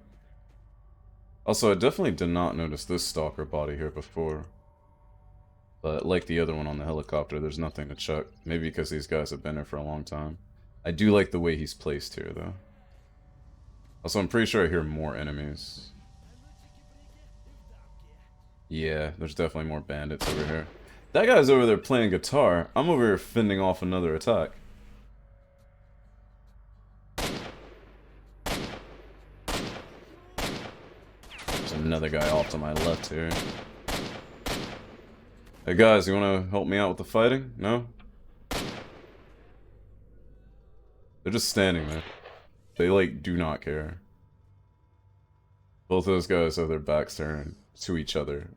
Also, I definitely did not notice this stalker body here before. But like the other one on the helicopter, there's nothing to check. Maybe because these guys have been here for a long time. I do like the way he's placed here, though. Also, I'm pretty sure I hear more enemies. Yeah, there's definitely more bandits over here. That guy's over there playing guitar. I'm over here fending off another attack. There's another guy off to my left here. Hey guys, you wanna help me out with the fighting? No? They're just standing there. They, like, do not care. Both of those guys have their backs turned to each other.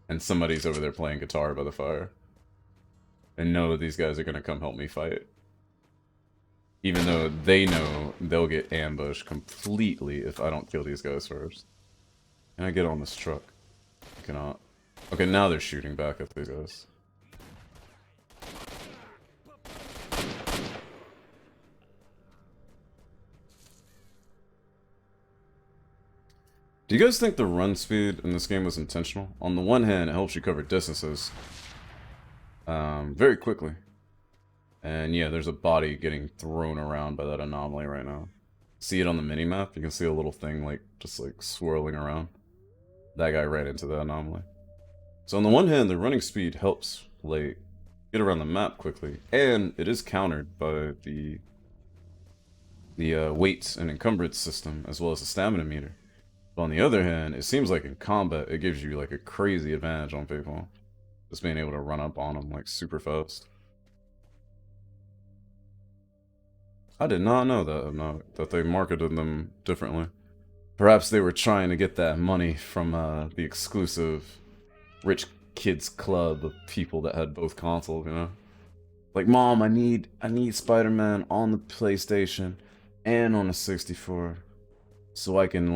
And somebody's over there playing guitar by the fire. And know that these guys are gonna come help me fight. Even though they know they'll get ambushed completely if I don't kill these guys first. Can I get on this truck? I cannot. Okay, now they're shooting back at these guys. Do you guys think the run speed in this game was intentional? On the one hand, it helps you cover distances very quickly. And yeah, there's a body getting thrown around by that anomaly right now. See it on the minimap? You can see a little thing like just like swirling around. That guy ran into the anomaly. So on the one hand, the running speed helps like get around the map quickly, and it is countered by the weight and encumbrance system as well as the stamina meter. But on the other hand, it seems like in combat, it gives you like a crazy advantage on people. Just being able to run up on them like super fast. I did not know that they marketed them differently. Perhaps they were trying to get that money from the exclusive rich kids club of people that had both consoles, you know? Like, Mom, I need Spider-Man on the PlayStation and on the 64 so I can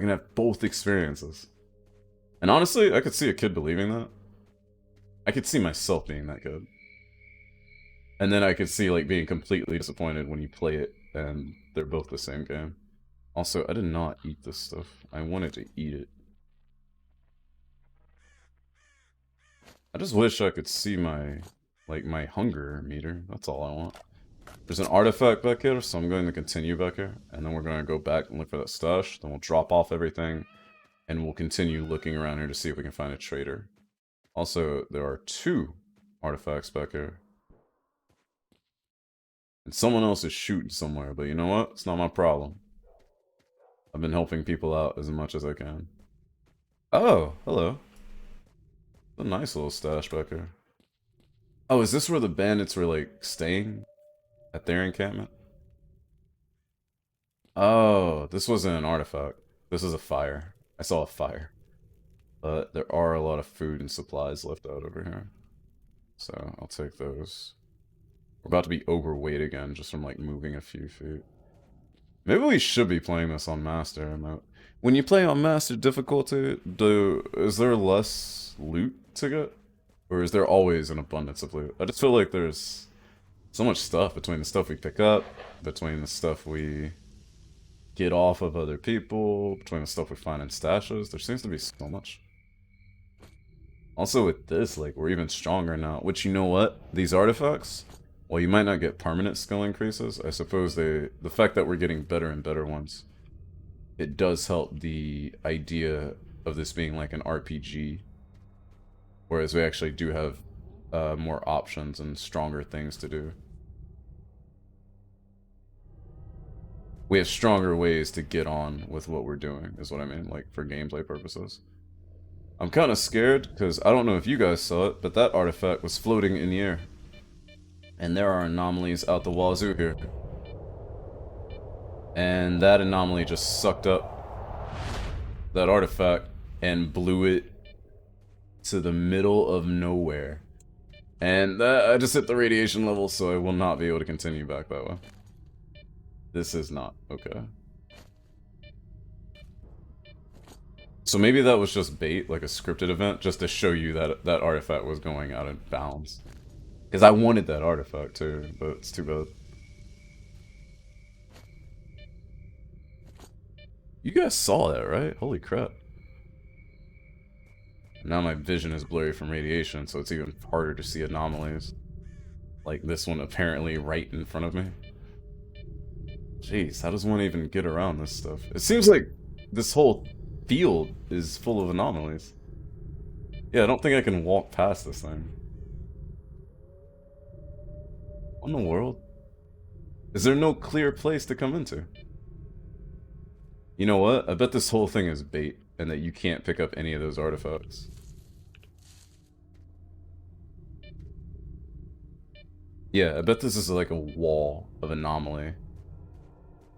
have both experiences. And honestly, I could see a kid believing that. I could see myself being that kid. And then I could see like being completely disappointed when you play it and they're both the same game. Also, I did not eat this stuff. I wanted to eat it. I just wish I could see my hunger meter. That's all I want. There's an artifact back here, so I'm going to continue back here. And then we're going to go back and look for that stash. Then we'll drop off everything. And we'll continue looking around here to see if we can find a trader. Also, there are 2 artifacts back here. And someone else is shooting somewhere, but you know what? It's not my problem. I've been helping people out as much as I can. Oh, hello. A nice little stash back here. Oh, is this where the bandits were, like, staying? At their encampment? Oh, this wasn't an artifact. This is a fire. I saw a fire. But there are a lot of food and supplies left out over here. So, I'll take those. We're about to be overweight again, just from, like, moving a few feet. Maybe we should be playing this on Master. When you play on Master difficulty, is there less loot to get? Or is there always an abundance of loot? I just feel like there's so much stuff between the stuff we pick up, between the stuff we get off of other people, between the stuff we find in stashes. There seems to be so much. Also with this, like, we're even stronger now. Which, you know what? These artifacts, while you might not get permanent skill increases, I suppose the fact that we're getting better and better ones, it does help the idea of this being like an RPG. Whereas we actually do have more options and stronger things to do. We have stronger ways to get on with what we're doing, is what I mean, like, for gameplay purposes. I'm kind of scared, because I don't know if you guys saw it, but that artifact was floating in the air. And there are anomalies out the wazoo here. And that anomaly just sucked up that artifact and blew it to the middle of nowhere. And I just hit the radiation level, so I will not be able to continue back that way. This is not okay. So maybe that was just bait, like a scripted event, just to show you that that artifact was going out of bounds. Because I wanted that artifact too, but it's too bad. You guys saw that, right? Holy crap. Now my vision is blurry from radiation, so it's even harder to see anomalies. Like this one apparently right in front of me. Jeez, how does one even get around this stuff? It seems like this whole field is full of anomalies. Yeah, I don't think I can walk past this thing. What in the world? Is there no clear place to come into? You know what? I bet this whole thing is bait, and that you can't pick up any of those artifacts. Yeah, I bet this is like a wall of anomaly.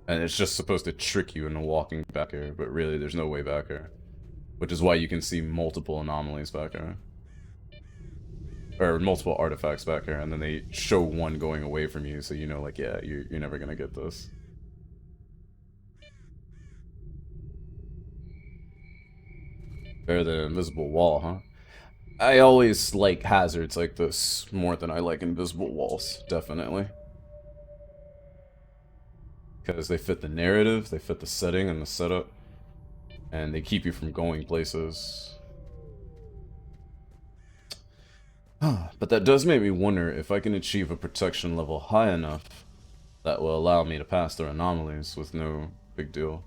And it's just supposed to trick you into walking back here, but really there's no way back here. Which is why you can see multiple anomalies back here. Or multiple artifacts back here, and then they show one going away from you, so you know, like, yeah, you're never gonna get this. Better than an invisible wall, huh? I always like hazards like this more than I like invisible walls, definitely. Because they fit the narrative, they fit the setting and the setup, and they keep you from going places. But that does make me wonder if I can achieve a protection level high enough that will allow me to pass through anomalies with no big deal.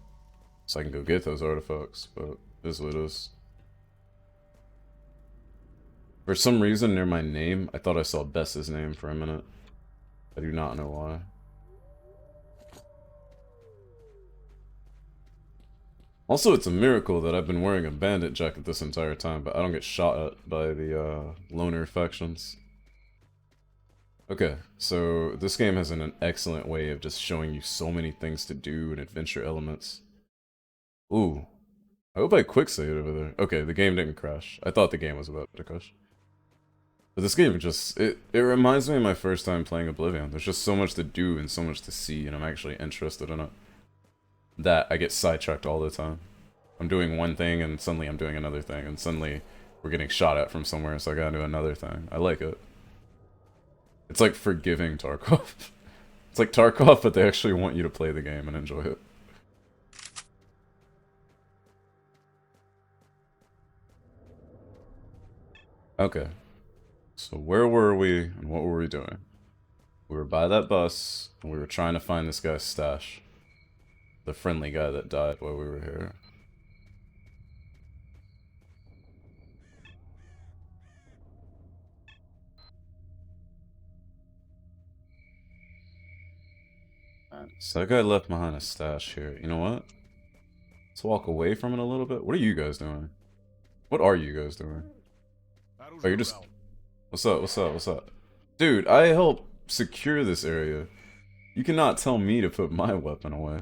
So I can go get those artifacts, but it is what it is. For some reason near my name, I thought I saw Bess's name for a minute. I do not know why. Also, it's a miracle that I've been wearing a bandit jacket this entire time, but I don't get shot at by the loner factions. Okay, so this game has an excellent way of just showing you so many things to do and adventure elements. Ooh. I hope I quick-saved over there. Okay, the game didn't crash. I thought the game was about to crash. But this game just, it reminds me of my first time playing Oblivion. There's just so much to do and so much to see, and I'm actually interested in it. That I get sidetracked all the time. I'm doing one thing and suddenly I'm doing another thing, and suddenly we're getting shot at from somewhere, so I gotta do another thing. I like it. It's like forgiving Tarkov. It's like Tarkov, but they actually want you to play the game and enjoy it. Okay. So where were we and what were we doing? We were by that bus, and we were trying to find this guy's stash. The friendly guy that died while we were here. Alright, so that guy left behind a stash here. You know what? Let's walk away from it a little bit. What are you guys doing? What are you guys doing? Oh, you're just... What's up, what's up, what's up? Dude, I help secure this area. You cannot tell me to put my weapon away.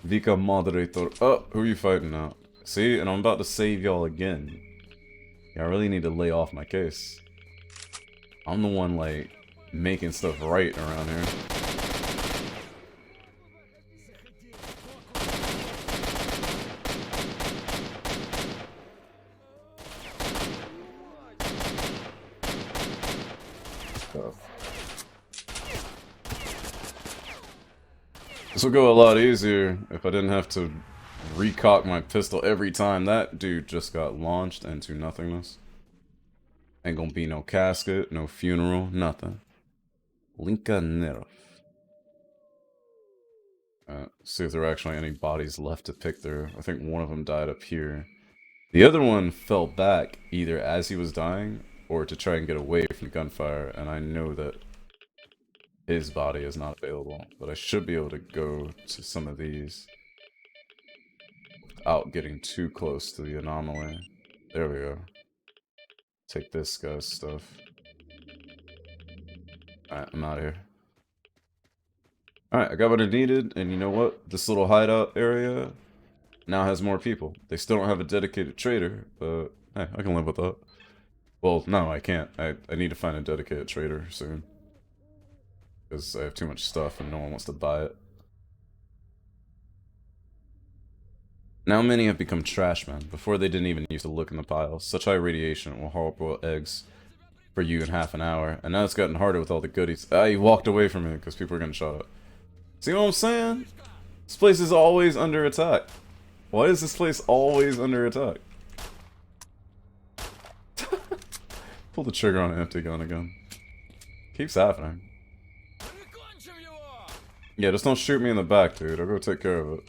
Vika moderator. Oh, who are you fighting now? See, and I'm about to save y'all again. Yeah, I really need to lay off my case. I'm the one, like, making stuff right around here. This would go a lot easier if I didn't have to recock my pistol every time. That dude just got launched into nothingness. Ain't gonna be no casket, no funeral, nothing. Linka Nerf. See if there are actually any bodies left to pick there. I think one of them died up here. The other one fell back either as he was dying or to try and get away from gunfire, and I know that his body is not available, but I should be able to go to some of these without getting too close to the anomaly. There we go. Take this guy's stuff. Alright, I'm out of here. Alright, I got what I needed, and you know what? This little hideout area now has more people. They still don't have a dedicated trader, but hey, I can live with that. Well, no, I can't. I need to find a dedicated trader soon. Because I have too much stuff and no one wants to buy it. Now many have become trash men. Before they didn't even used to look in the piles. Such high radiation will hard-boil eggs for you in half an hour. And now it's gotten harder with all the goodies. Ah, he walked away from it because people are getting shot at. See what I'm saying? This place is always under attack. Why is this place always under attack? Pull the trigger on an empty gun again. Keeps happening. Yeah, just don't shoot me in the back, dude. I'll go take care of it.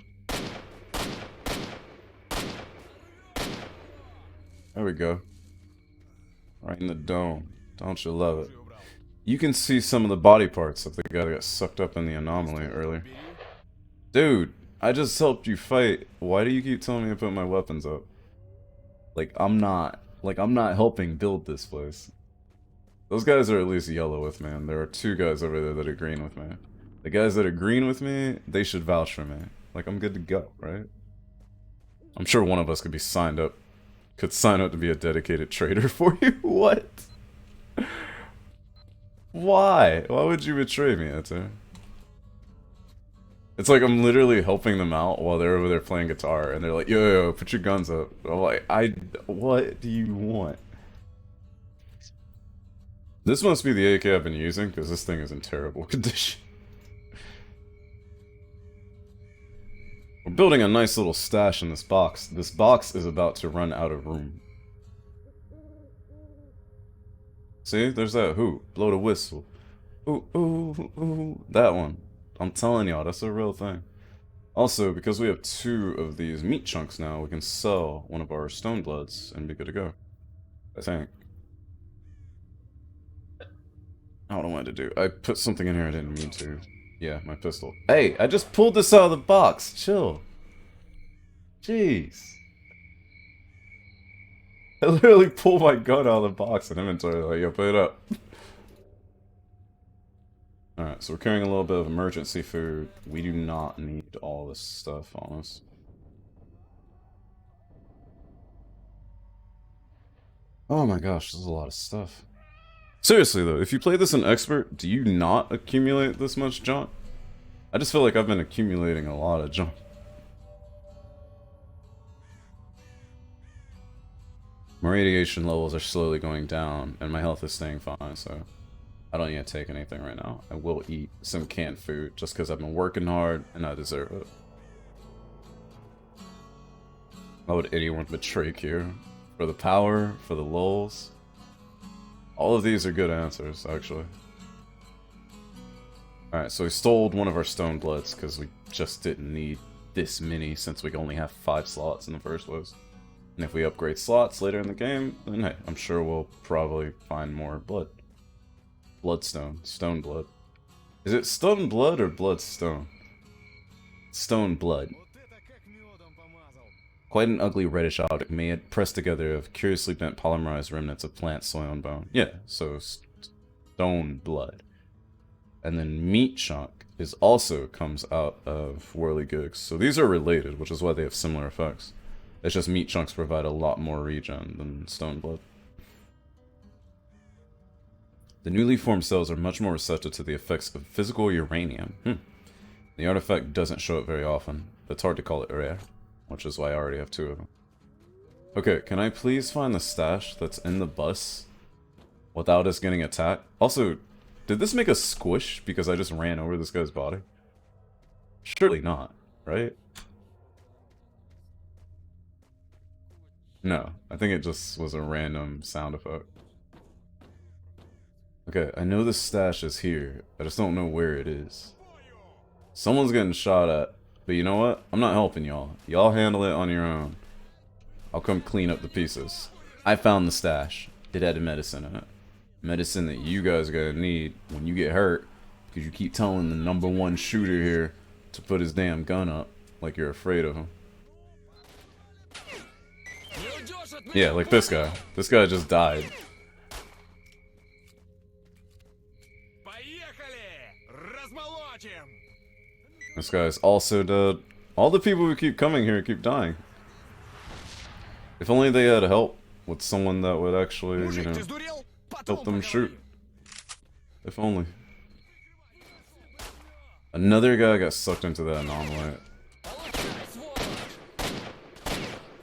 There we go. Right in the dome. Don't you love it? You can see some of the body parts of the guy that got sucked up in the anomaly earlier. Dude, I just helped you fight. Why do you keep telling me to put my weapons up? I'm not helping build this place. Those guys are at least yellow with me, and there are two guys over there that are green with me. The guys that are green with me, they should vouch for me. I'm good to go, right? I'm sure one of us could sign up to be a dedicated trader for you. What? Why? Why would you betray me, Etta? It's like I'm literally helping them out while they're over there playing guitar, and they're like, yo, put your guns up. I'm like, what do you want? This must be the AK I've been using, because this thing is in terrible condition. We're building a nice little stash in this box. This box is about to run out of room. See? There's that hoop. Blow the whistle. Ooh, ooh, ooh. That one. I'm telling y'all, that's a real thing. Also, because we have 2 of these meat chunks now, we can sell one of our stone bloods and be good to go. I think. I don't know what to do. I put something in here I didn't mean to. Yeah, my pistol. Hey, I just pulled this out of the box. Chill. Jeez. I literally pulled my gun out of the box in inventory. Like, yo, put it up. Alright, so we're carrying a little bit of emergency food. We do not need all this stuff on us. Oh my gosh, this is a lot of stuff. Seriously though, if you play this in Expert, do you not accumulate this much junk? I just feel like I've been accumulating a lot of junk. My radiation levels are slowly going down, and my health is staying fine, so I don't need to take anything right now. I will eat some canned food, just because I've been working hard, and I deserve it. Why would anyone betray Kier? For the power? For the lulz? All of these are good answers, actually. Alright, so we stole one of our stone bloods, because we just didn't need this many, since we only have 5 slots in the first place. And if we upgrade slots later in the game, then hey, I'm sure we'll probably find more blood. Bloodstone. Stone blood. Is it stone blood or bloodstone? Stone blood. Quite an ugly reddish object made pressed together of curiously bent polymerized remnants of plant, soil, and bone. Yeah, so stone blood. And then meat chunk also comes out of whirligigs. So these are related, which is why they have similar effects. It's just meat chunks provide a lot more regen than stone blood. The newly formed cells are much more receptive to the effects of physical uranium. The artifact doesn't show up very often, but it's hard to call it rare. Which is why I already have 2 of them. Okay, can I please find the stash that's in the bus without us getting attacked? Also, Did this make a squish because I just ran over this guy's body? Surely not, right? No, I think it just was a random sound effect. Okay, I know the stash is here. I just don't know where it is. Someone's getting shot at. But you know what? I'm not helping y'all. Y'all handle it on your own. I'll come clean up the pieces. I found the stash. It had medicine in it. Medicine that you guys are gonna need when you get hurt. Because you keep telling the #1 shooter here to put his damn gun up. Like you're afraid of him. Yeah, like this guy. This guy just died. This guy's also dead. All the people who keep coming here keep dying. If only they had help with someone that would actually, you know, help them shoot. If only. Another guy got sucked into that anomaly.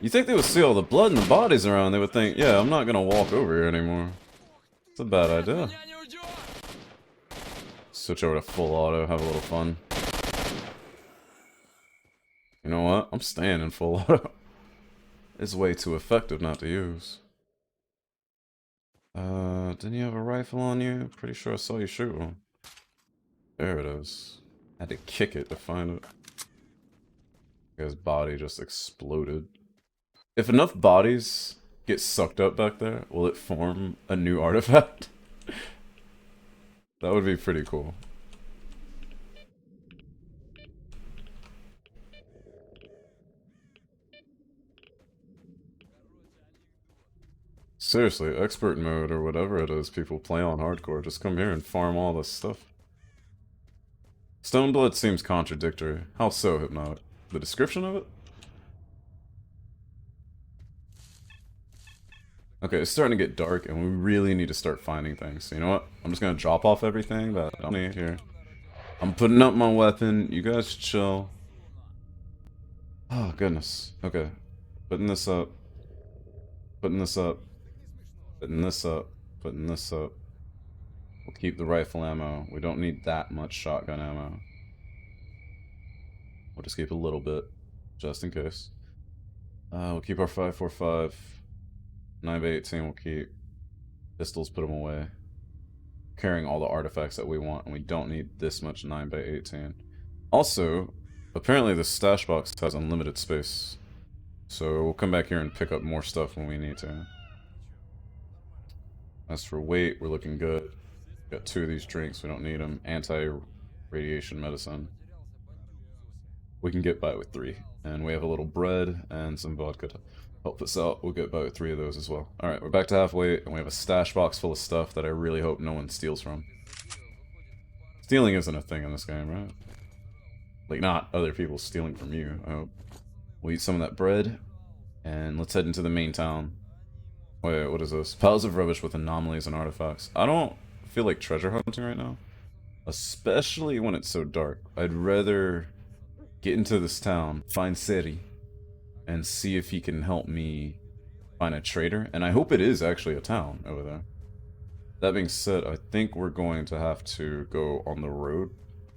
You think they would see all the blood and the bodies around, they would think, yeah, I'm not gonna walk over here anymore. It's a bad idea. Switch over to full auto, have a little fun. You know what? I'm staying in full auto. It's way too effective not to use. Didn't you have a rifle on you? Pretty sure I saw you shoot one. There it is. I had to kick it to find it. His body just exploded. If enough bodies get sucked up back there, will it form a new artifact? That would be pretty cool. Seriously, expert mode or whatever it is people play on hardcore, just come here and farm all this stuff. Stoneblood seems contradictory. How so, Hypnotic? The description of it? Okay, it's starting to get dark and we really need to start finding things. So you know what? I'm just gonna drop off everything that I don't need here. I'm putting up my weapon. You guys chill. Oh, goodness. Okay. Putting this up. Putting this up. Putting this up. Putting this up. We'll keep the rifle ammo. We don't need that much shotgun ammo. We'll just keep a little bit, just in case. We'll keep our 5.45. 9x18 we'll keep. Pistols, put them away. Carrying all the artifacts that we want, and we don't need this much 9x18. Also, apparently the stash box has unlimited space. So we'll come back here and pick up more stuff when we need to. As for weight, we're looking good. Got 2 of these drinks, we don't need them. Anti-radiation medicine. We can get by with 3. And we have a little bread and some vodka to help us out. We'll get by with 3 of those as well. Alright, we're back to halfway, and we have a stash box full of stuff that I really hope no one steals from. Stealing isn't a thing in this game, right? Like, not other people stealing from you, I hope. We'll eat some of that bread, and let's head into the main town. Wait, what is this? Piles of rubbish with anomalies and artifacts. I don't feel like treasure hunting right now. Especially when it's so dark. I'd rather get into this town, find Seri, and see if he can help me find a trader. And I hope it is actually a town over there. That being said, I think we're going to have to go on the road.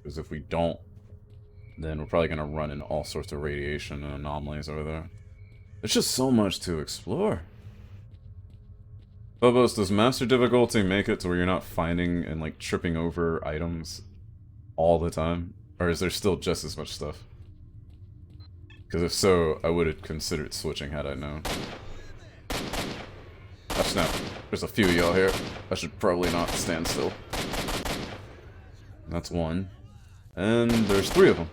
Because if we don't, then we're probably going to run into all sorts of radiation and anomalies over there. There's just so much to explore. Phobos, does Master Difficulty make it to where you're not finding and like tripping over items all the time? Or is there still just as much stuff? Because if so, I would have considered switching had I known. Oh snap, there's a few of y'all here. I should probably not stand still. That's 1. And there's 3 of them.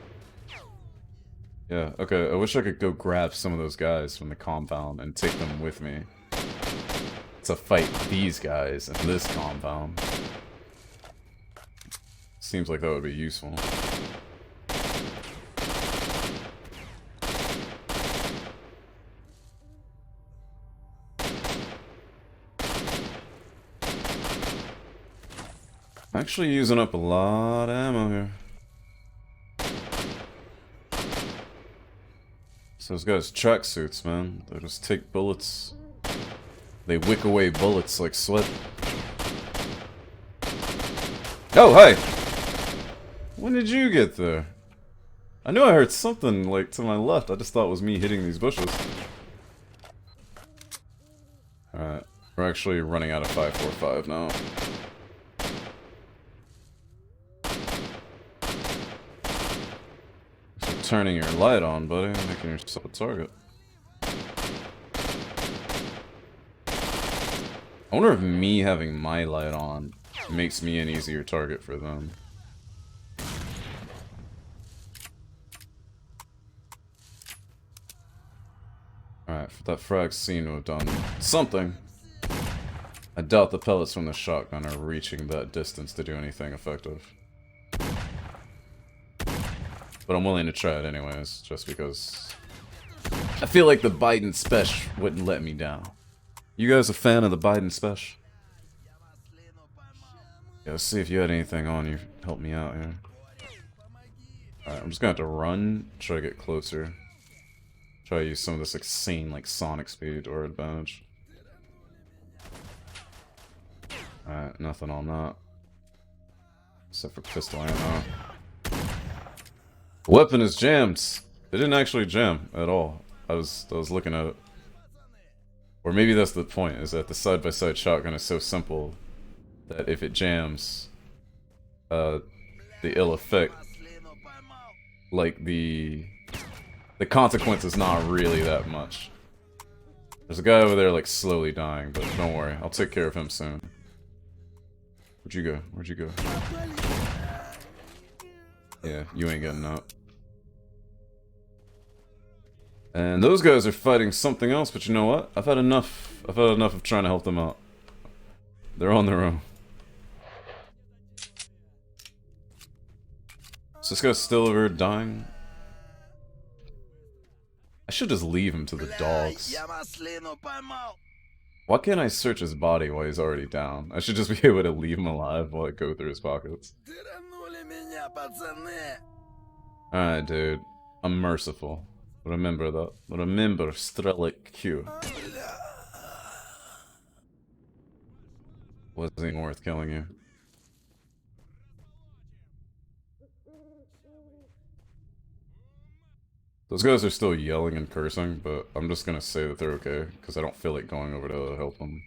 Yeah, okay, I wish I could go grab some of those guys from the compound and take them with me to fight these guys in this compound. Seems like that would be useful. Actually using up a lot of ammo here. So those guys' tracksuits, man. They just take bullets. They wick away bullets like sweat. Oh, hey! When did you get there? I knew I heard something, like, to my left. I just thought it was me hitting these bushes. Alright. We're actually running out of 545 now. So turning your light on, buddy, making yourself a target. I wonder if me having my light on makes me an easier target for them. Alright, that frag seemed to have done something. I doubt the pellets from the shotgun are reaching that distance to do anything effective. But I'm willing to try it anyways, just because I feel like the Biden special wouldn't let me down. You guys a fan of the Biden special? Yeah, let's see if you had anything on you. Help me out here. Alright, I'm just gonna have to run, try to get closer. Try to use some of this insane, like, sonic speed or advantage. Alright, nothing on that. Except for pistol ammo. Weapon is jammed! It didn't actually jam at all. I was looking at it. Or maybe that's the point, is that the side-by-side shotgun is so simple that if it jams, the ill effect, like the consequence is not really that much. There's a guy over there like slowly dying, but don't worry, I'll take care of him soon. Where'd you go? Where'd you go? Yeah, you ain't getting out. And those guys are fighting something else, but you know what? I've had enough. I've had enough of trying to help them out. They're on their own. Is this guy still over dying? I should just leave him to the dogs. Why can't I search his body while he's already down? I should just be able to leave him alive while I go through his pockets. Alright, dude. I'm merciful. Remember that. Remember S.T.A.L.K.E.R. Wasn't worth killing you. Those guys are still yelling and cursing, but I'm just gonna say that they're okay, because I don't feel like going over to help them.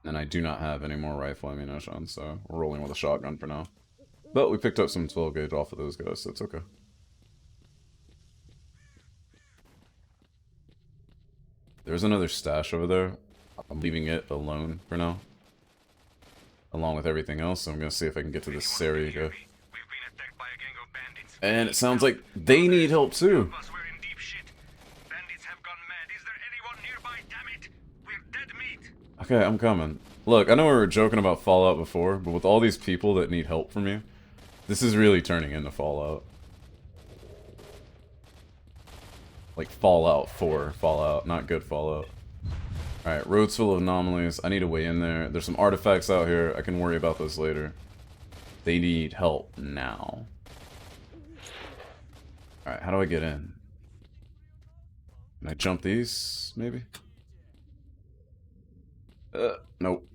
And I do not have any more rifle ammunition, so we're rolling with a shotgun for now. But we picked up some 12 gauge off of those guys, so it's okay. There's another stash over there. I'm leaving it alone for now. Along with everything else, so I'm gonna see if I can get to this area guy. And it sounds like they need help too. Okay, I'm coming. Look, I know we were joking about Fallout before, but with all these people that need help from you, this is really turning into Fallout. Like Fallout 4 Fallout, not good Fallout. Alright, roads full of anomalies. I need a way in there. There's some artifacts out here. I can worry about those later. They need help now. Alright, how do I get in? Can I jump these, maybe? Nope.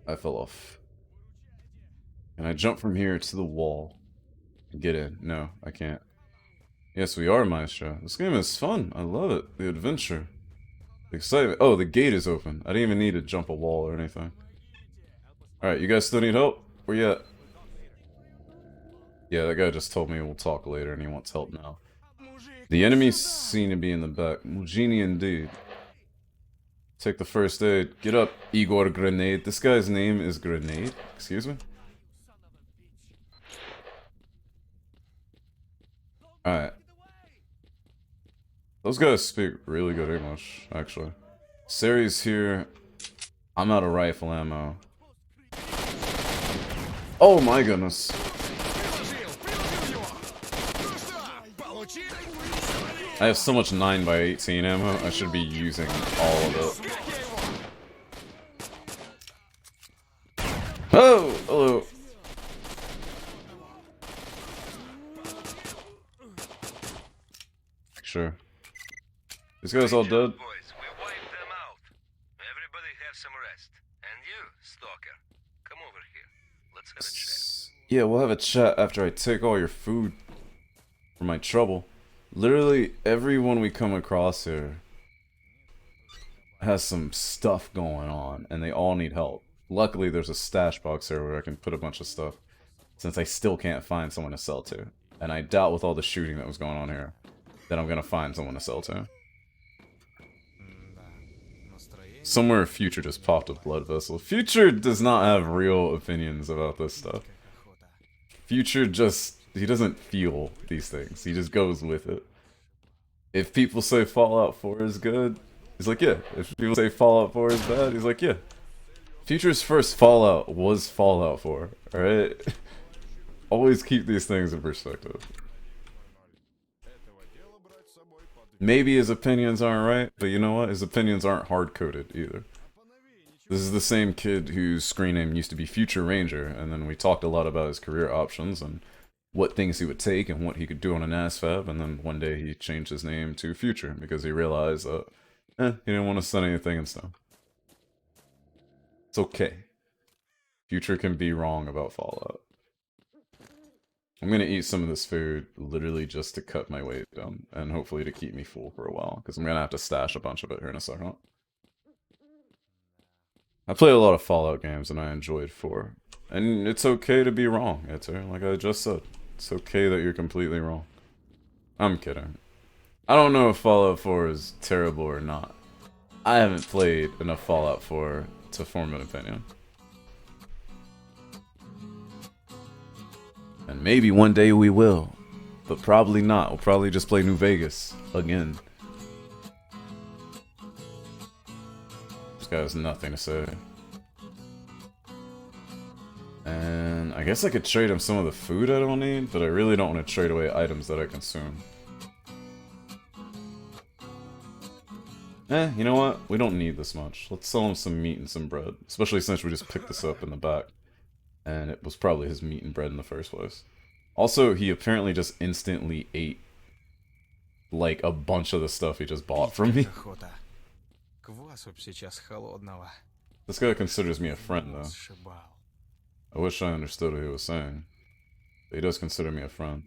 I fell off. Can I jump from here to the wall? Get in? No, I can't. Yes, we are, Maestro. This game is fun. I love it. The adventure. The excitement. Oh, the gate is open. I didn't even need to jump a wall or anything. Alright, you guys still need help? Where you at? Yeah, that guy just told me we'll talk later and he wants help now. The enemies seem to be in the back. Mugini indeed. Take the first aid. Get up, Igor Grenade. This guy's name is Grenade? Excuse me? Alright. Those guys speak really good English, actually. Sari's here. I'm out of rifle ammo. Oh my goodness. I have so much 9x18 ammo, I should be using all of it. Oh! Hello! Sure. This guy's all dead. Yeah, we'll have a chat after I take all your food for my trouble. Literally, everyone we come across here has some stuff going on, and they all need help. Luckily, there's a stash box here where I can put a bunch of stuff, since I still can't find someone to sell to. And I doubt with all the shooting that was going on here, that I'm gonna find someone to sell to. Somewhere Future just popped a blood vessel. Future does not have real opinions about this stuff. Future just, he doesn't feel these things. He just goes with it. If people say Fallout 4 is good, he's like, yeah. If people say Fallout 4 is bad, he's like, yeah. Future's first Fallout was Fallout 4, alright? Always keep these things in perspective. Maybe his opinions aren't right, but you know what? His opinions aren't hard-coded either. This is the same kid whose screen name used to be Future Ranger, and then we talked a lot about his career options and what things he would take and what he could do on an ASFAB, and then one day he changed his name to Future because he realized that, he didn't want to set anything in stone. It's okay. Future can be wrong about Fallout. I'm gonna eat some of this food literally just to cut my weight down, and hopefully to keep me full for a while, because I'm gonna have to stash a bunch of it here in a second. I played a lot of Fallout games and I enjoyed 4. And it's okay to be wrong, Eter, like I just said. It's okay that you're completely wrong. I'm kidding. I don't know if Fallout 4 is terrible or not. I haven't played enough Fallout 4 to form an opinion. And maybe one day we will. But probably not. We'll probably just play New Vegas. Again. This guy has nothing to say. And I guess I could trade him some of the food I don't need, but I really don't want to trade away items that I consume. You know what? We don't need this much. Let's sell him some meat and some bread. Especially since we just picked this up in the back. And it was probably his meat and bread in the first place. Also, he apparently just instantly ate, like, a bunch of the stuff he just bought from me. This guy considers me a friend, though. I wish I understood what he was saying. But he does consider me a friend.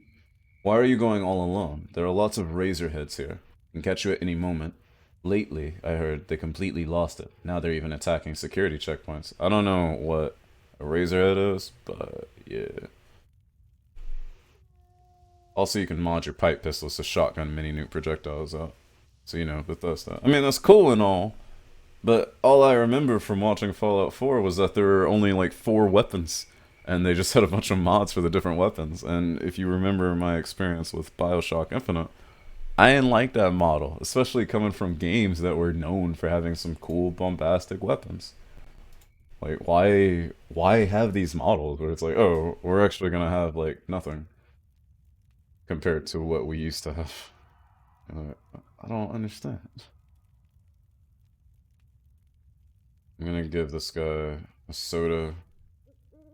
Why are you going all alone? There are lots of Razorheads here. Can catch you at any moment. Lately, I heard they completely lost it. Now they're even attacking security checkpoints. I don't know what a Razorhead is, but yeah. Also, you can mod your pipe pistols to shotgun mini-nuke projectiles out. So, you know, Bethesda. I mean, that's cool and all. But all I remember from watching Fallout 4 was that there were only like 4 weapons. And they just had a bunch of mods for the different weapons. And if you remember my experience with BioShock Infinite, I didn't like that model. Especially coming from games that were known for having some cool, bombastic weapons. Like, why have these models where it's like, oh, we're actually gonna have, like, nothing. Compared to what we used to have. I don't understand. I'm gonna give this guy a soda,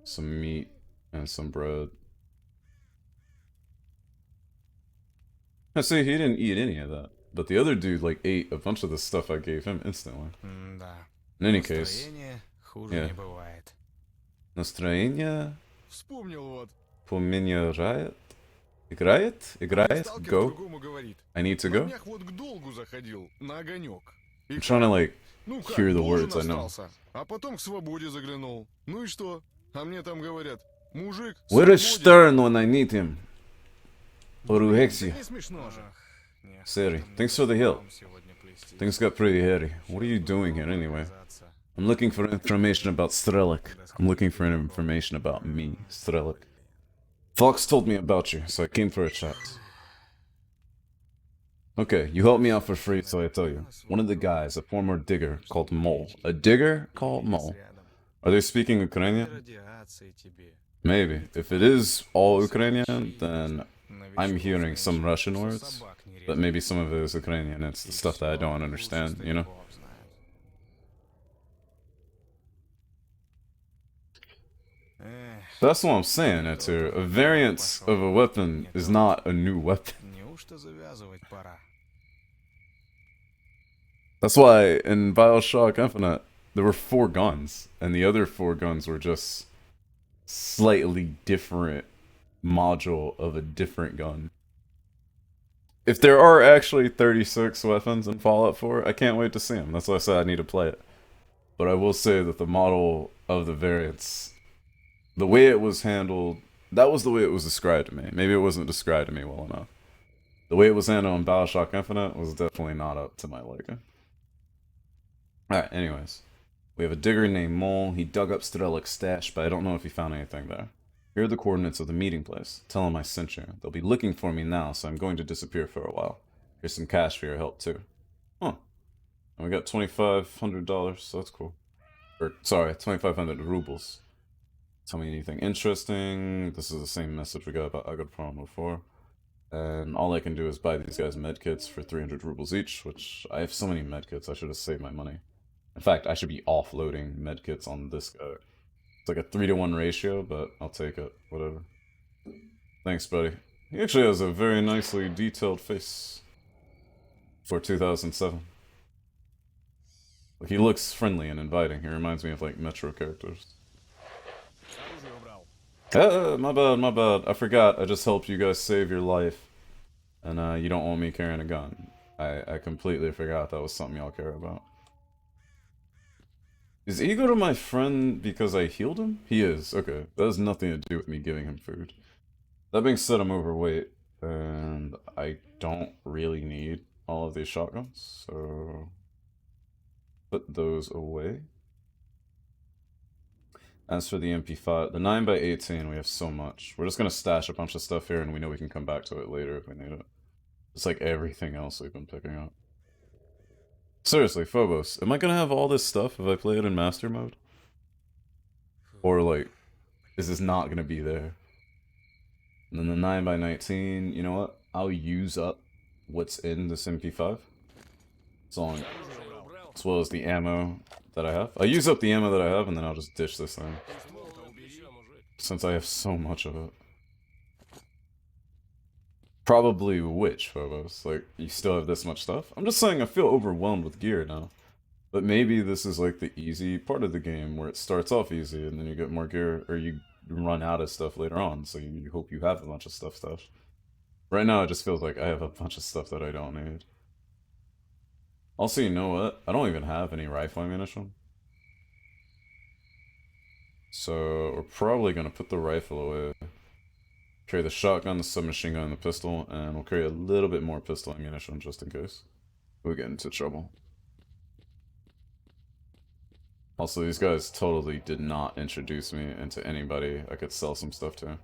some meat, and some bread. Now, see, he didn't eat any of that. But the other dude, like, ate a bunch of the stuff I gave him instantly. In any case, yeah. Настроение поменяет. Играет? Go? I need to go? I'm trying to, like, hear the words I know. Where is Stern when I need him? Oruhexi. Seri, thanks for the help. Things got pretty hairy. What are you doing here anyway? I'm looking for information about S.T.A.L.K.E.R. I'm looking for information about me, S.T.A.L.K.E.R. Fox told me about you, so I came for a chat. Okay, you helped me out for free, so I tell you. One of the guys, a former digger called Mole. A digger called Mole. Are they speaking Ukrainian? Maybe. If it is all Ukrainian, then I'm hearing some Russian words. But maybe some of it is Ukrainian. It's the stuff that I don't understand, you know? That's what I'm saying, Eter. A variant of a weapon is not a new weapon. That's why in BioShock Infinite, there were 4 guns, and the other 4 guns were just slightly different module of a different gun. If there are actually 36 weapons in Fallout 4, I can't wait to see them. That's why I said I need to play it. But I will say that the model of the variants, the way it was handled, that was the way it was described to me. Maybe it wasn't described to me well enough. The way it was handled in Bioshock Infinite was definitely not up to my liking. Alright, anyways. We have a digger named Mole. He dug up S.T.A.L.K.E.R stash, but I don't know if he found anything there. Here are the coordinates of the meeting place. Tell him I sent you. They'll be looking for me now, so I'm going to disappear for a while. Here's some cash for your help, too. Huh. And we got $2,500, so that's cool. Or, sorry, 2,500 rubles. Tell me anything interesting. This is the same message we got about Agaprom before. And all I can do is buy these guys medkits for 300 rubles each, which I have so many medkits, I should have saved my money. In fact, I should be offloading medkits on this guy. It's like a 3-to-1 ratio, but I'll take it. Whatever. Thanks, buddy. He actually has a very nicely detailed face for 2007. Like, he looks friendly and inviting. He reminds me of, like, Metro characters. My bad, my bad. I forgot. I just helped you guys save your life. And, you don't want me carrying a gun. I completely forgot that was something y'all care about. Is Ego to my friend because I healed him? He is. Okay. That has nothing to do with me giving him food. That being said, I'm overweight. And I don't really need all of these shotguns. So... put those away. As for the MP5, the 9x18, we have so much. We're just gonna stash a bunch of stuff here and we know we can come back to it later if we need it. It's like everything else we've been picking up. Seriously, Phobos, am I gonna have all this stuff if I play it in master mode? Or like, is this not gonna be there? And then the 9x19, you know what? I'll use up what's in this MP5. As well as the ammo that I have. I'll use up the ammo that I have and then I'll just ditch this thing. Since I have so much of it. Probably which, Phobos? Like, you still have this much stuff? I'm just saying I feel overwhelmed with gear now. But maybe this is like the easy part of the game where it starts off easy and then you get more gear, or you run out of stuff later on, so you hope you have a bunch of stuff. Right now it just feels like I have a bunch of stuff that I don't need. Also, you know what? I don't even have any rifle ammunition. So, we're probably gonna put the rifle away. Carry the shotgun, the submachine gun, and the pistol, and we'll carry a little bit more pistol ammunition just in case we get into trouble. Also, these guys totally did not introduce me into anybody I could sell some stuff to.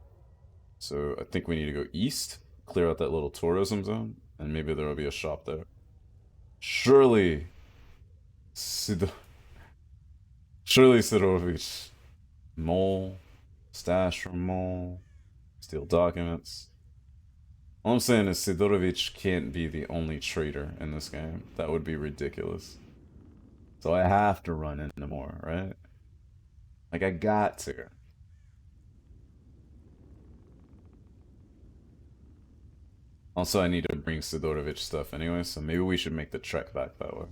So, I think we need to go east, clear out that little tourism zone, and maybe there will be a shop there. Surely... Surely Sidorovich. Mole. Stash from Mole. Steal documents. All I'm saying is Sidorovich can't be the only traitor in this game. That would be ridiculous. So I have to run into more, right? Like, I got to. Also, I need to bring Sidorovich stuff anyway, so maybe we should make the trek back that way.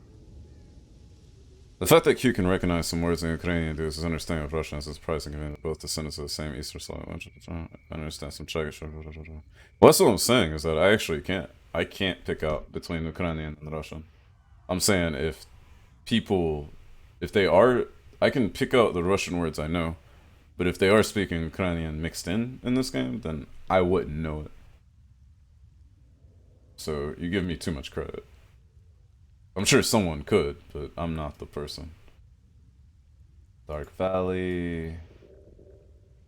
The fact that Q can recognize some words in Ukrainian dude is understanding of Russian is surprising given that both descendants of the same Eastern Slav language. I understand some Czech. Well, that's what I'm saying, is that I actually can't. I can't pick out between Ukrainian and Russian. I'm saying if people, if they are, I can pick out the Russian words I know, but if they are speaking Ukrainian mixed in this game, then I wouldn't know it. So you give me too much credit. I'm sure someone could, but I'm not the person. Dark Valley.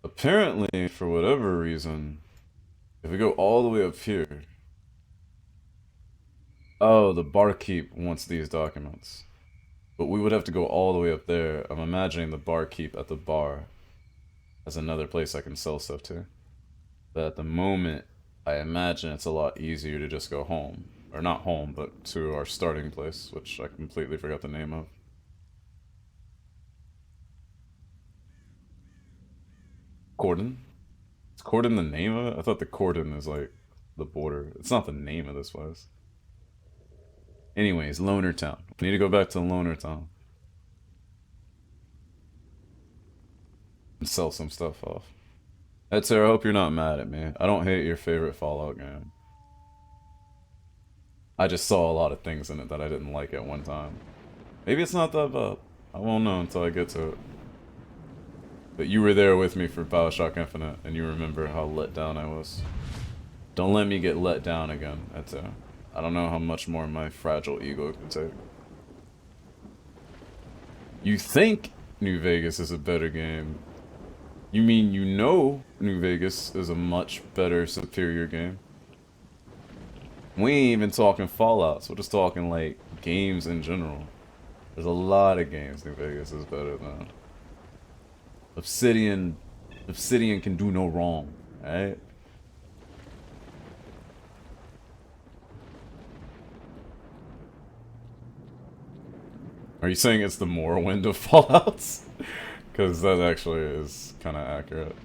Apparently, for whatever reason, if we go all the way up here... Oh, the barkeep wants these documents. But we would have to go all the way up there. I'm imagining the barkeep at the bar as another place I can sell stuff to. But at the moment, I imagine it's a lot easier to just go home. Or not home, but to our starting place, which I completely forgot the name of. Cordon? Is Cordon the name of it? I thought the Cordon is like the border. It's not the name of this place. Anyways, Loner Town. We need to go back to Loner Town. and sell some stuff off. S.T.A.L.K.E.R, I hope you're not mad at me. I don't hate your favorite Fallout game. I just saw a lot of things in it that I didn't like at one time. Maybe it's not that bad. I won't know until I get to it. But you were there with me for Bioshock Infinite, and you remember how let down I was. Don't let me get let down again, S.T.A.L.K.E.R. I don't know how much more my fragile ego can take. You think New Vegas is a better game. You mean you know New Vegas is a much better, superior game? We ain't even talking Fallouts, we're just talking, like, games in general. There's a lot of games New Vegas is better than. Obsidian can do no wrong, right? Are you saying it's the Morrowind of Fallouts? Because that actually is kind of accurate.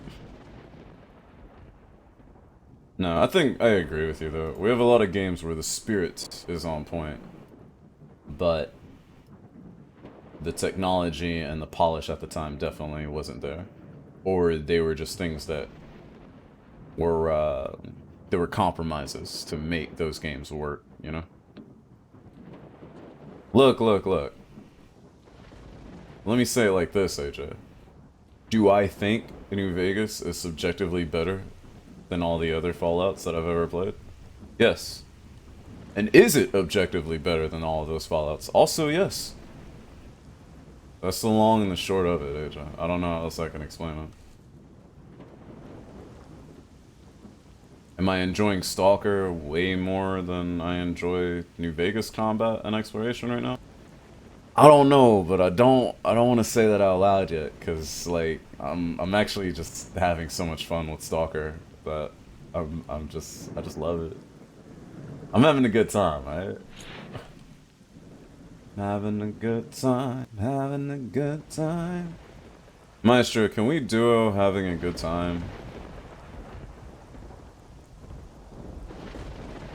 No, I think I agree with you though. We have a lot of games where the spirit is on point, but the technology and the polish at the time definitely wasn't there. Or they were just things that were, there were compromises to make those games work, you know? Look. Let me say it like this, AJ. Do I think New Vegas is subjectively better than all the other Fallouts that I've ever played? Yes. And is it objectively better than all of those Fallouts? Also, yes. That's the long and the short of it, AJ. I don't know how else I can explain it. Am I enjoying S.T.A.L.K.E.R way more than I enjoy New Vegas combat and exploration right now? I don't know, but I don't want to say that out loud yet, cause like I'm actually just having so much fun with S.T.A.L.K.E.R that I just love it. I'm having a good time, right? Having a good time. Maestro, can we duo having a good time?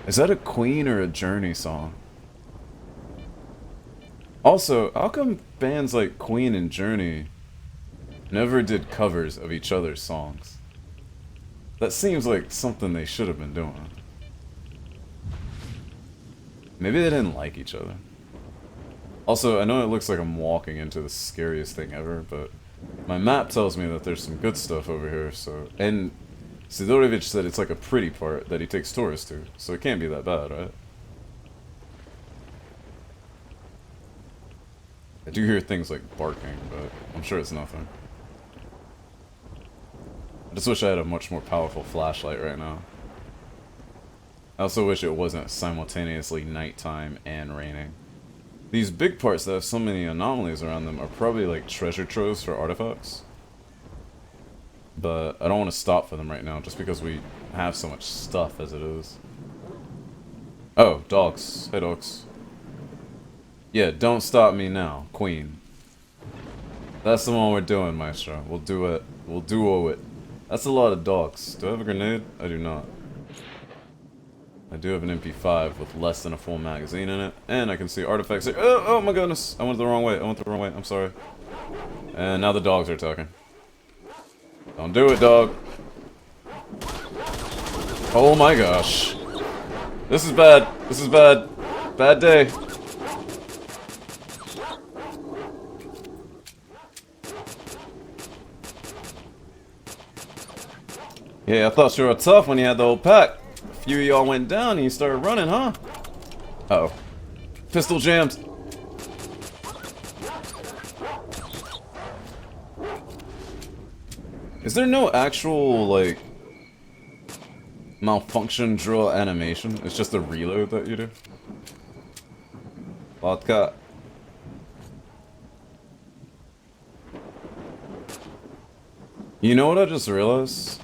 Is that a Queen or a Journey song? Also, how come bands like Queen and Journey never did covers of each other's songs? That seems like something they should have been doing. Maybe they didn't like each other. Also, I know it looks like I'm walking into the scariest thing ever, but my map tells me that there's some good stuff over here, so... And Sidorevich said it's like a pretty part that he takes tourists to, so it can't be that bad, right? I do hear things like barking, but I'm sure it's nothing. I just wish I had a much more powerful flashlight right now. I also wish it wasn't simultaneously nighttime and raining. These big parts that have so many anomalies around them are probably like treasure troves for artifacts. But I don't want to stop for them right now just because we have so much stuff as it is. Oh, dogs. Hey, dogs. Yeah, don't stop me now, Queen. That's the one we're doing, Maestro. We'll do it. We'll duo it. That's a lot of dogs. Do I have a grenade? I do not. I do have an MP5 with less than a full magazine in it, and I can see artifacts here. Oh my goodness! I went the wrong way. I'm sorry. And now the dogs are attacking. Don't do it, dog. Oh my gosh. This is bad. Bad day. Yeah, I thought you were tough when you had the whole pack. A few of y'all went down and you started running, huh? Uh-oh. Pistol jammed. Is there no actual, like, malfunction drill animation? It's just a reload that you do? Vodka. You know what I just realized?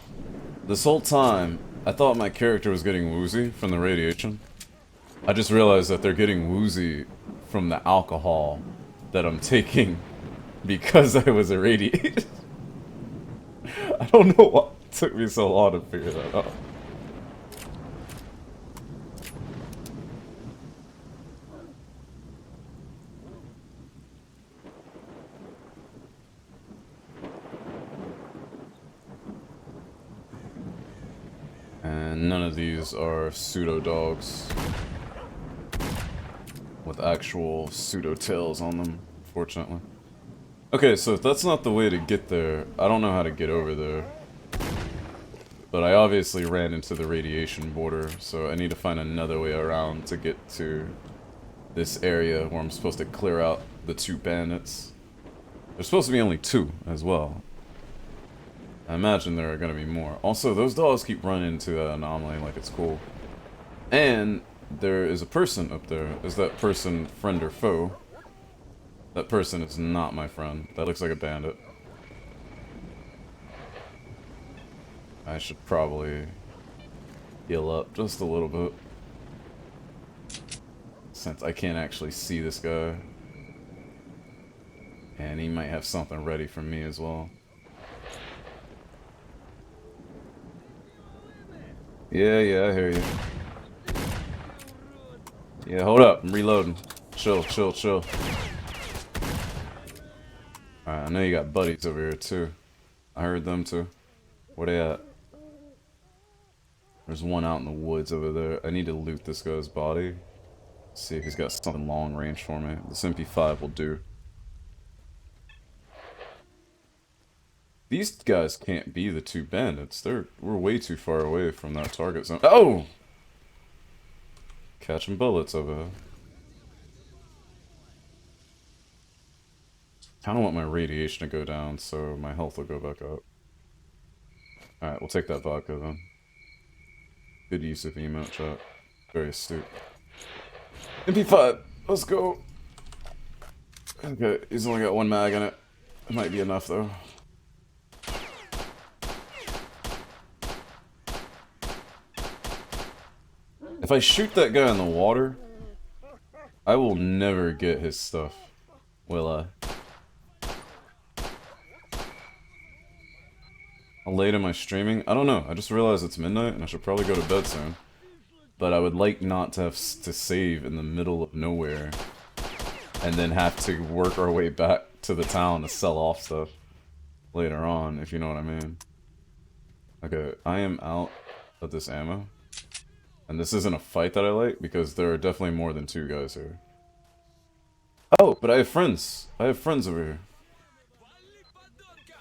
This whole time, I thought my character was getting woozy from the radiation. I just realized that they're getting woozy from the alcohol that I'm taking because I was irradiated. I don't know what took me so long to figure that out. of these are pseudo dogs with actual pseudo tails on them, unfortunately. Okay, so if that's not the way to get there, I don't know how to get over there. But I obviously ran into the radiation border, so I need to find another way around to get to this area where I'm supposed to clear out the 2 bandits. There's supposed to be only 2 as well. I imagine there are going to be more. Also, those dogs keep running into that anomaly like it's cool. And there is a person up there. Is that person friend or foe? That person is not my friend. That looks like a bandit. I should probably heal up just a little bit. Since I can't actually see this guy. And he might have something ready for me as well. Yeah, I hear you. Yeah, hold up. I'm reloading. Chill. Alright, I know you got buddies over here too. I heard them too. Where they at? There's one out in the woods over there. I need to loot this guy's body. See if he's got something long range for me. This MP5 will do. These guys can't be the 2 bandits. We're way too far away from that target zone. Oh! Catching bullets over there. Kinda want my radiation to go down so my health will go back up. Alright, we'll take that vodka then. Good use of emote chat. Very astute. MP5! Let's go! Okay, he's only got 1 mag in it. It might be enough though. If I shoot that guy in the water, I will never get his stuff. Will I? How late am I streaming? I don't know. I just realized it's midnight and I should probably go to bed soon. But I would like not to have to save in the middle of nowhere. And then have to work our way back to the town to sell off stuff later on, if you know what I mean. Okay, I am out of this ammo. And this isn't a fight that I like, because there are definitely more than 2 guys here. Oh, but I have friends. I have friends over here.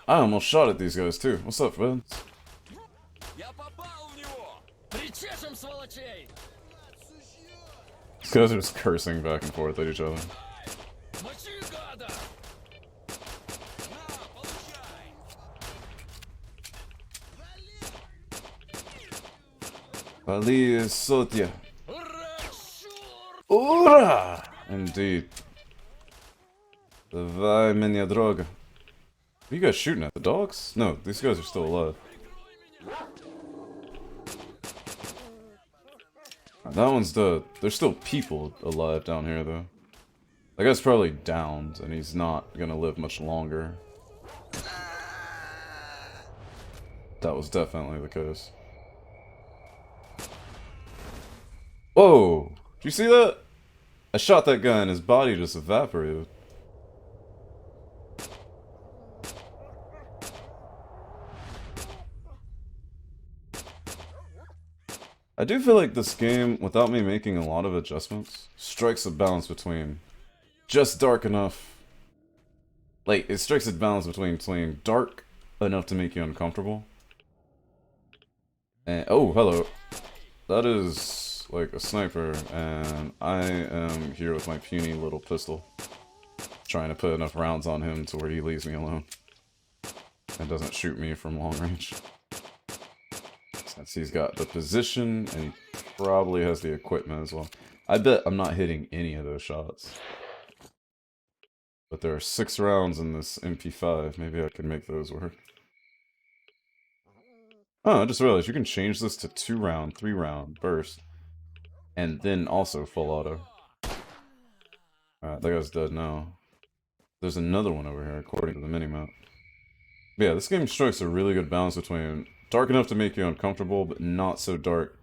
I almost shot at these guys too. What's up, man? These guys are just cursing back and forth at each other. Ali Sotya. Ура! Indeed. Давай меня droga. What are you guys shooting at? The dogs? No, these guys are still alive. That one's dead. There's still people alive down here, though. That guy's probably downed, and he's not gonna live much longer. That was definitely the case. Whoa! Did you see that? I shot that guy and his body just evaporated. I do feel like this game, without me making a lot of adjustments, strikes a balance between just dark enough. Like, it strikes a balance between dark enough to make you uncomfortable. And, oh, hello. That is like a sniper, and I am here with my puny little pistol. Trying to put enough rounds on him to where he leaves me alone. And doesn't shoot me from long range. Since he's got the position, and he probably has the equipment as well. I bet I'm not hitting any of those shots. But there are 6 rounds in this MP5. Maybe I can make those work. Oh, I just realized you can change this to 2 round, 3 round burst. And then also full auto. Alright, that guy's dead now. There's another one over here, according to the minimap. But yeah, this game strikes a really good balance between dark enough to make you uncomfortable, but not so dark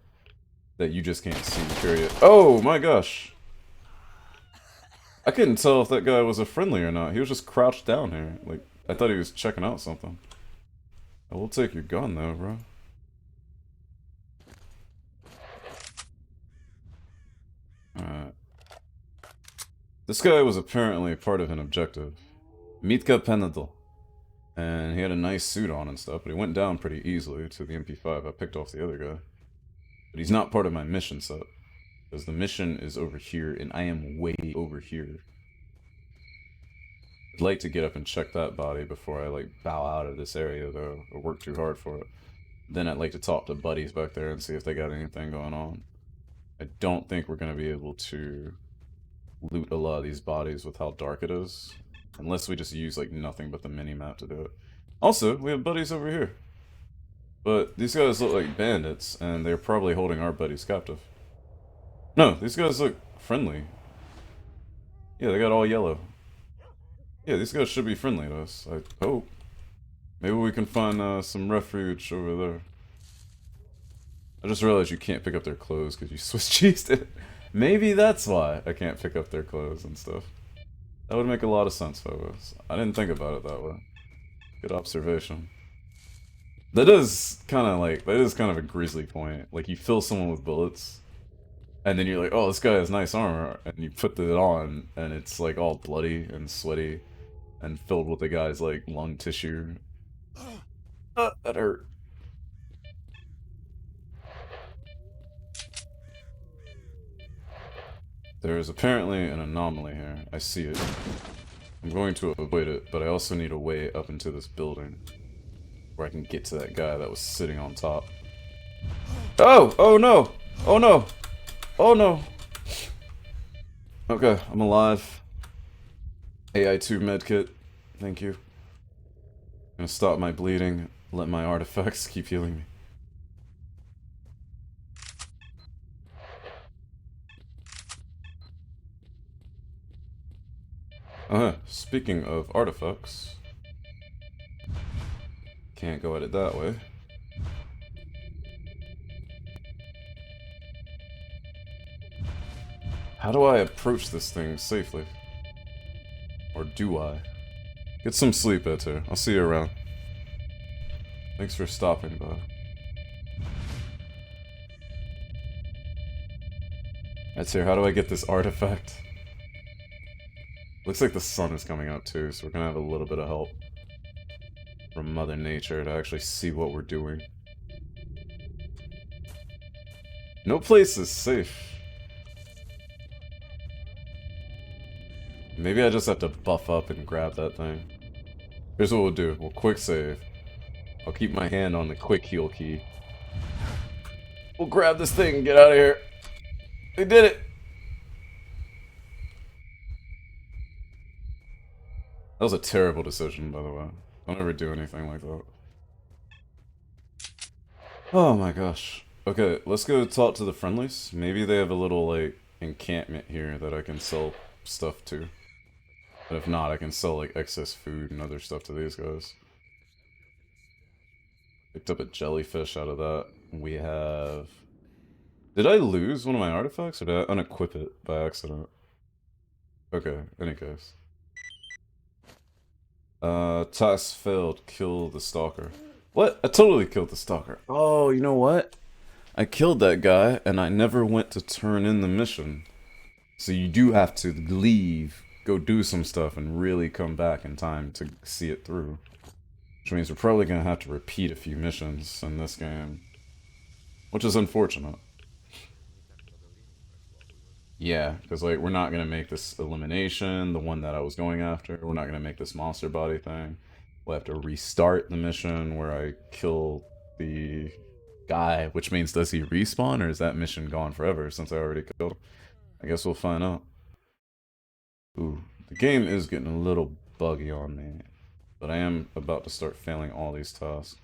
that you just can't see, period. Oh my gosh! I couldn't tell if that guy was a friendly or not. He was just crouched down here. Like, I thought he was checking out something. I will take your gun though, bro. This guy was apparently part of an objective. Mitka Penadol. And he had a nice suit on and stuff, but he went down pretty easily to the MP5. I picked off the other guy. But he's not part of my mission set. Because the mission is over here, and I am way over here. I'd like to get up and check that body before I, like, bow out of this area, though, or work too hard for it. Then I'd like to talk to buddies back there and see if they got anything going on. I don't think we're going to be able to loot a lot of these bodies with how dark it is. Unless we just use, like, nothing but the mini-map to do it. Also, we have buddies over here. But these guys look like bandits, and they're probably holding our buddies captive. No, these guys look friendly. Yeah, they got all yellow. Yeah, these guys should be friendly to us, I hope. Maybe we can find some refuge over there. I just realized you can't pick up their clothes because you Swiss cheesed it. Maybe that's why I can't pick up their clothes and stuff. That would make a lot of sense, folks. I didn't think about it that way. Good observation. That is kind of a grisly point. Like, you fill someone with bullets, and then you're like, oh, this guy has nice armor, and you put it on, and it's, like, all bloody and sweaty, and filled with the guy's, like, lung tissue. That hurt. There is apparently an anomaly here. I see it. I'm going to avoid it, but I also need a way up into this building where I can get to that guy that was sitting on top. Oh! Oh no! Oh no! Oh no! Okay, I'm alive. AI2 medkit. Thank you. I'm gonna stop my bleeding, let my artifacts keep healing me. Speaking of artifacts, can't go at it that way. How do I approach this thing safely? Or do I? Get some sleep, Eter. I'll see you around. Thanks for stopping by. Eter, how do I get this artifact? Looks like the sun is coming out too, so we're gonna have a little bit of help from Mother Nature to actually see what we're doing. No place is safe. Maybe I just have to buff up and grab that thing. Here's what we'll do. We'll quick save. I'll keep my hand on the quick heal key. We'll grab this thing and get out of here. We did it! That was a terrible decision, by the way. Don't ever do anything like that. Oh my gosh. Okay, let's go talk to the friendlies. Maybe they have a little, like, encampment here that I can sell stuff to. But if not, I can sell, like, excess food and other stuff to these guys. Picked up a jellyfish out of that. We have... Did I lose one of my artifacts, or did I unequip it by accident? Okay, any case. Task failed. Kill the stalker. What? I totally killed the stalker. Oh, you know what? I killed that guy, and I never went to turn in the mission. So you do have to leave, go do some stuff, and really come back in time to see it through. Which means we're probably going to have to repeat a few missions in this game. Which is unfortunate. Yeah, because like we're not going to make this elimination, the one that I was going after. We're not going to make this monster body thing. We'll have to restart the mission where I kill the guy, which means does he respawn or is that mission gone forever since I already killed him? I guess we'll find out. Ooh, the game is getting a little buggy on me, but I am about to start failing all these tasks.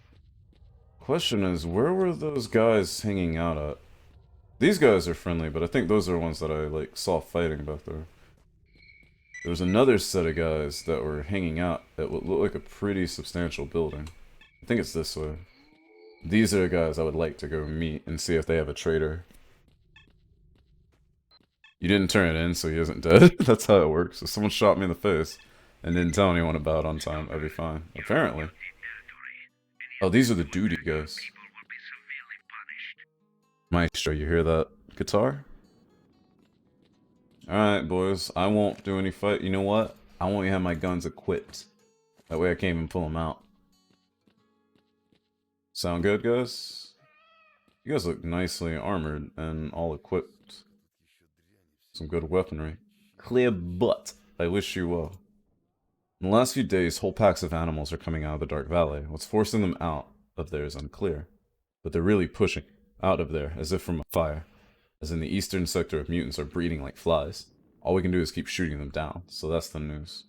Question is, where were those guys hanging out at? These guys are friendly, but I think those are ones that I like saw fighting back there. There was another set of guys that were hanging out at what looked like a pretty substantial building. I think it's this way. These are the guys I would like to go meet and see if they have a trader. You didn't turn it in, so he isn't dead. That's how it works. If someone shot me in the face and didn't tell anyone about it on time, I'd be fine. Apparently. Oh, these are the duty guys. Maestro, you hear that guitar? Alright, boys. I won't do any fight. You know what? I won't even have my guns equipped. That way I can't even pull them out. Sound good, guys? You guys look nicely armored and all equipped. Some good weaponry. Clear butt. I wish you well. In the last few days, whole packs of animals are coming out of the Dark Valley. What's forcing them out of there is unclear. But they're really pushing out of there, as if from a fire. As in the eastern sector of mutants are breeding like flies. All we can do is keep shooting them down. So that's the news.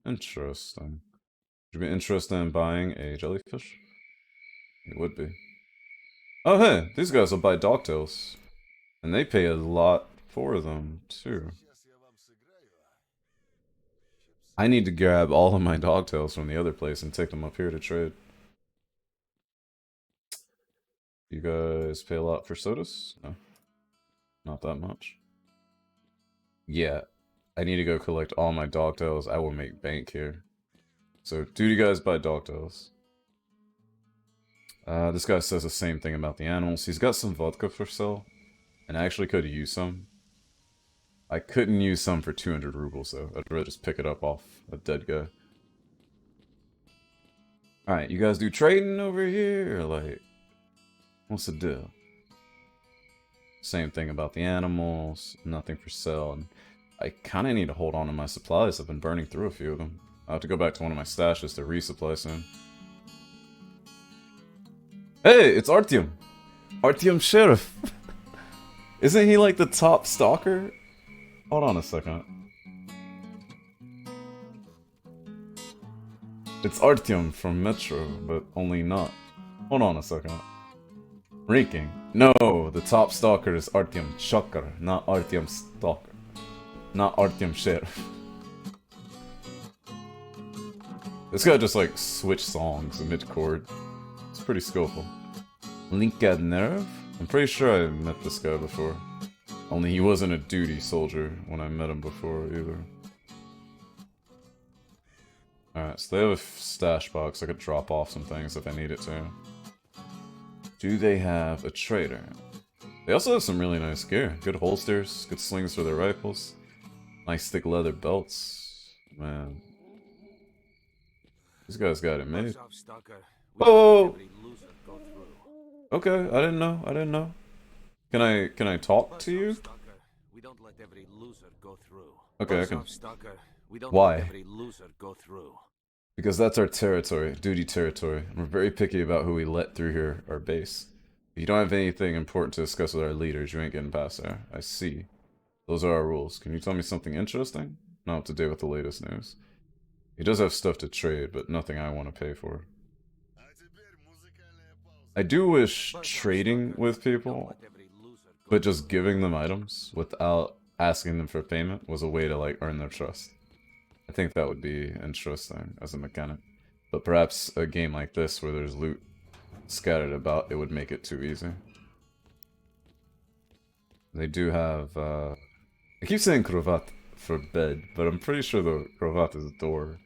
Interesting. Would you be interested in buying a jellyfish? It would be. Oh hey, these guys will buy dogtails. And they pay a lot for them, too. I need to grab all of my dogtails from the other place and take them up here to trade. You guys pay a lot for sodas? No. Not that much. Yeah. I need to go collect all my dogtails. I will make bank here. So, do you guys buy dogtails? This guy says the same thing about the animals. He's got some vodka for sale. And I actually could use some. I couldn't use some for 200 rubles though. I'd rather just pick it up off a dead guy. Alright, you guys do trading over here? Or like, what's the deal? Same thing about the animals. Nothing for sale. And I kind of need to hold on to my supplies. I've been burning through a few of them. I'll have to go back to one of my stashes to resupply soon. Hey, it's Artyom! Artyom Sheriff! Isn't he like the top stalker? Hold on a second. It's Artyom from Metro, but only not. Hold on a second. Ranking. No, the top stalker is Artyom Chokar, not Artyom Stalker. Not Artyom Sheriff. This guy just like switched songs mid-chord. It's pretty skillful. Linkad Nerv? I'm pretty sure I met this guy before. Only he wasn't a duty soldier when I met him before either. Alright, so they have a stash box. I could drop off some things if I needed to. Do they have a trader? They also have some really nice gear. Good holsters, good slings for their rifles. Nice thick leather belts. Man. These guys got it made. Whoa! Okay, I didn't know. Can I talk to you? We don't let every loser go through. Okay, I can. We don't Why? let every loser go through. Because that's our territory, duty territory. And we're very picky about who we let through here, our base. If you don't have anything important to discuss with our leaders, you ain't getting past there. I see. Those are our rules. Can you tell me something interesting? Not up to date with the latest news. He does have stuff to trade, but nothing I want to pay for. I do wish trading with people, but just giving them items without asking them for payment was a way to like earn their trust. I think that would be interesting as a mechanic. But perhaps a game like this where there's loot scattered about, it would make it too easy. They do have, I keep saying cravat for bed, but I'm pretty sure the cravat is door.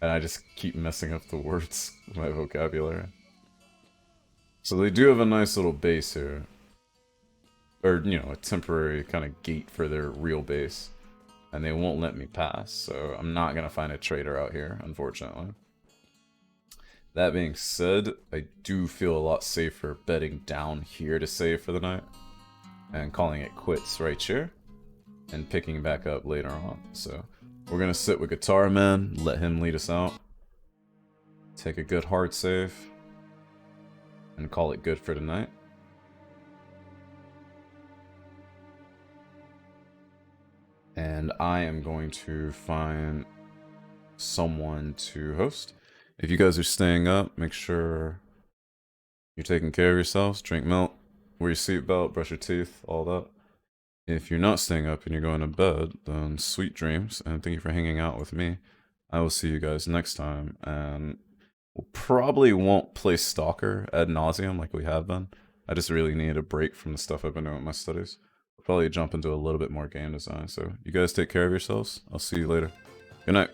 And I just keep messing up the words with my vocabulary. So they do have a nice little base here. Or, you know, a temporary kind of gate for their real base. And they won't let me pass, so I'm not going to find a trader out here, unfortunately. That being said, I do feel a lot safer bedding down here to save for the night. And calling it quits right here. And picking back up later on. So, we're going to sit with Guitar Man, let him lead us out. Take a good hard save. And call it good for tonight. And I am going to find someone to host. If you guys are staying up, make sure you're taking care of yourselves. Drink milk, wear your seatbelt, brush your teeth, all that. If you're not staying up and you're going to bed, then sweet dreams. And thank you for hanging out with me. I will see you guys next time. And we'll probably won't play Stalker ad nauseum like we have been. I just really need a break from the stuff I've been doing with my studies. I'll probably jump into a little bit more game design. So you guys take care of yourselves. I'll see you later. Good night.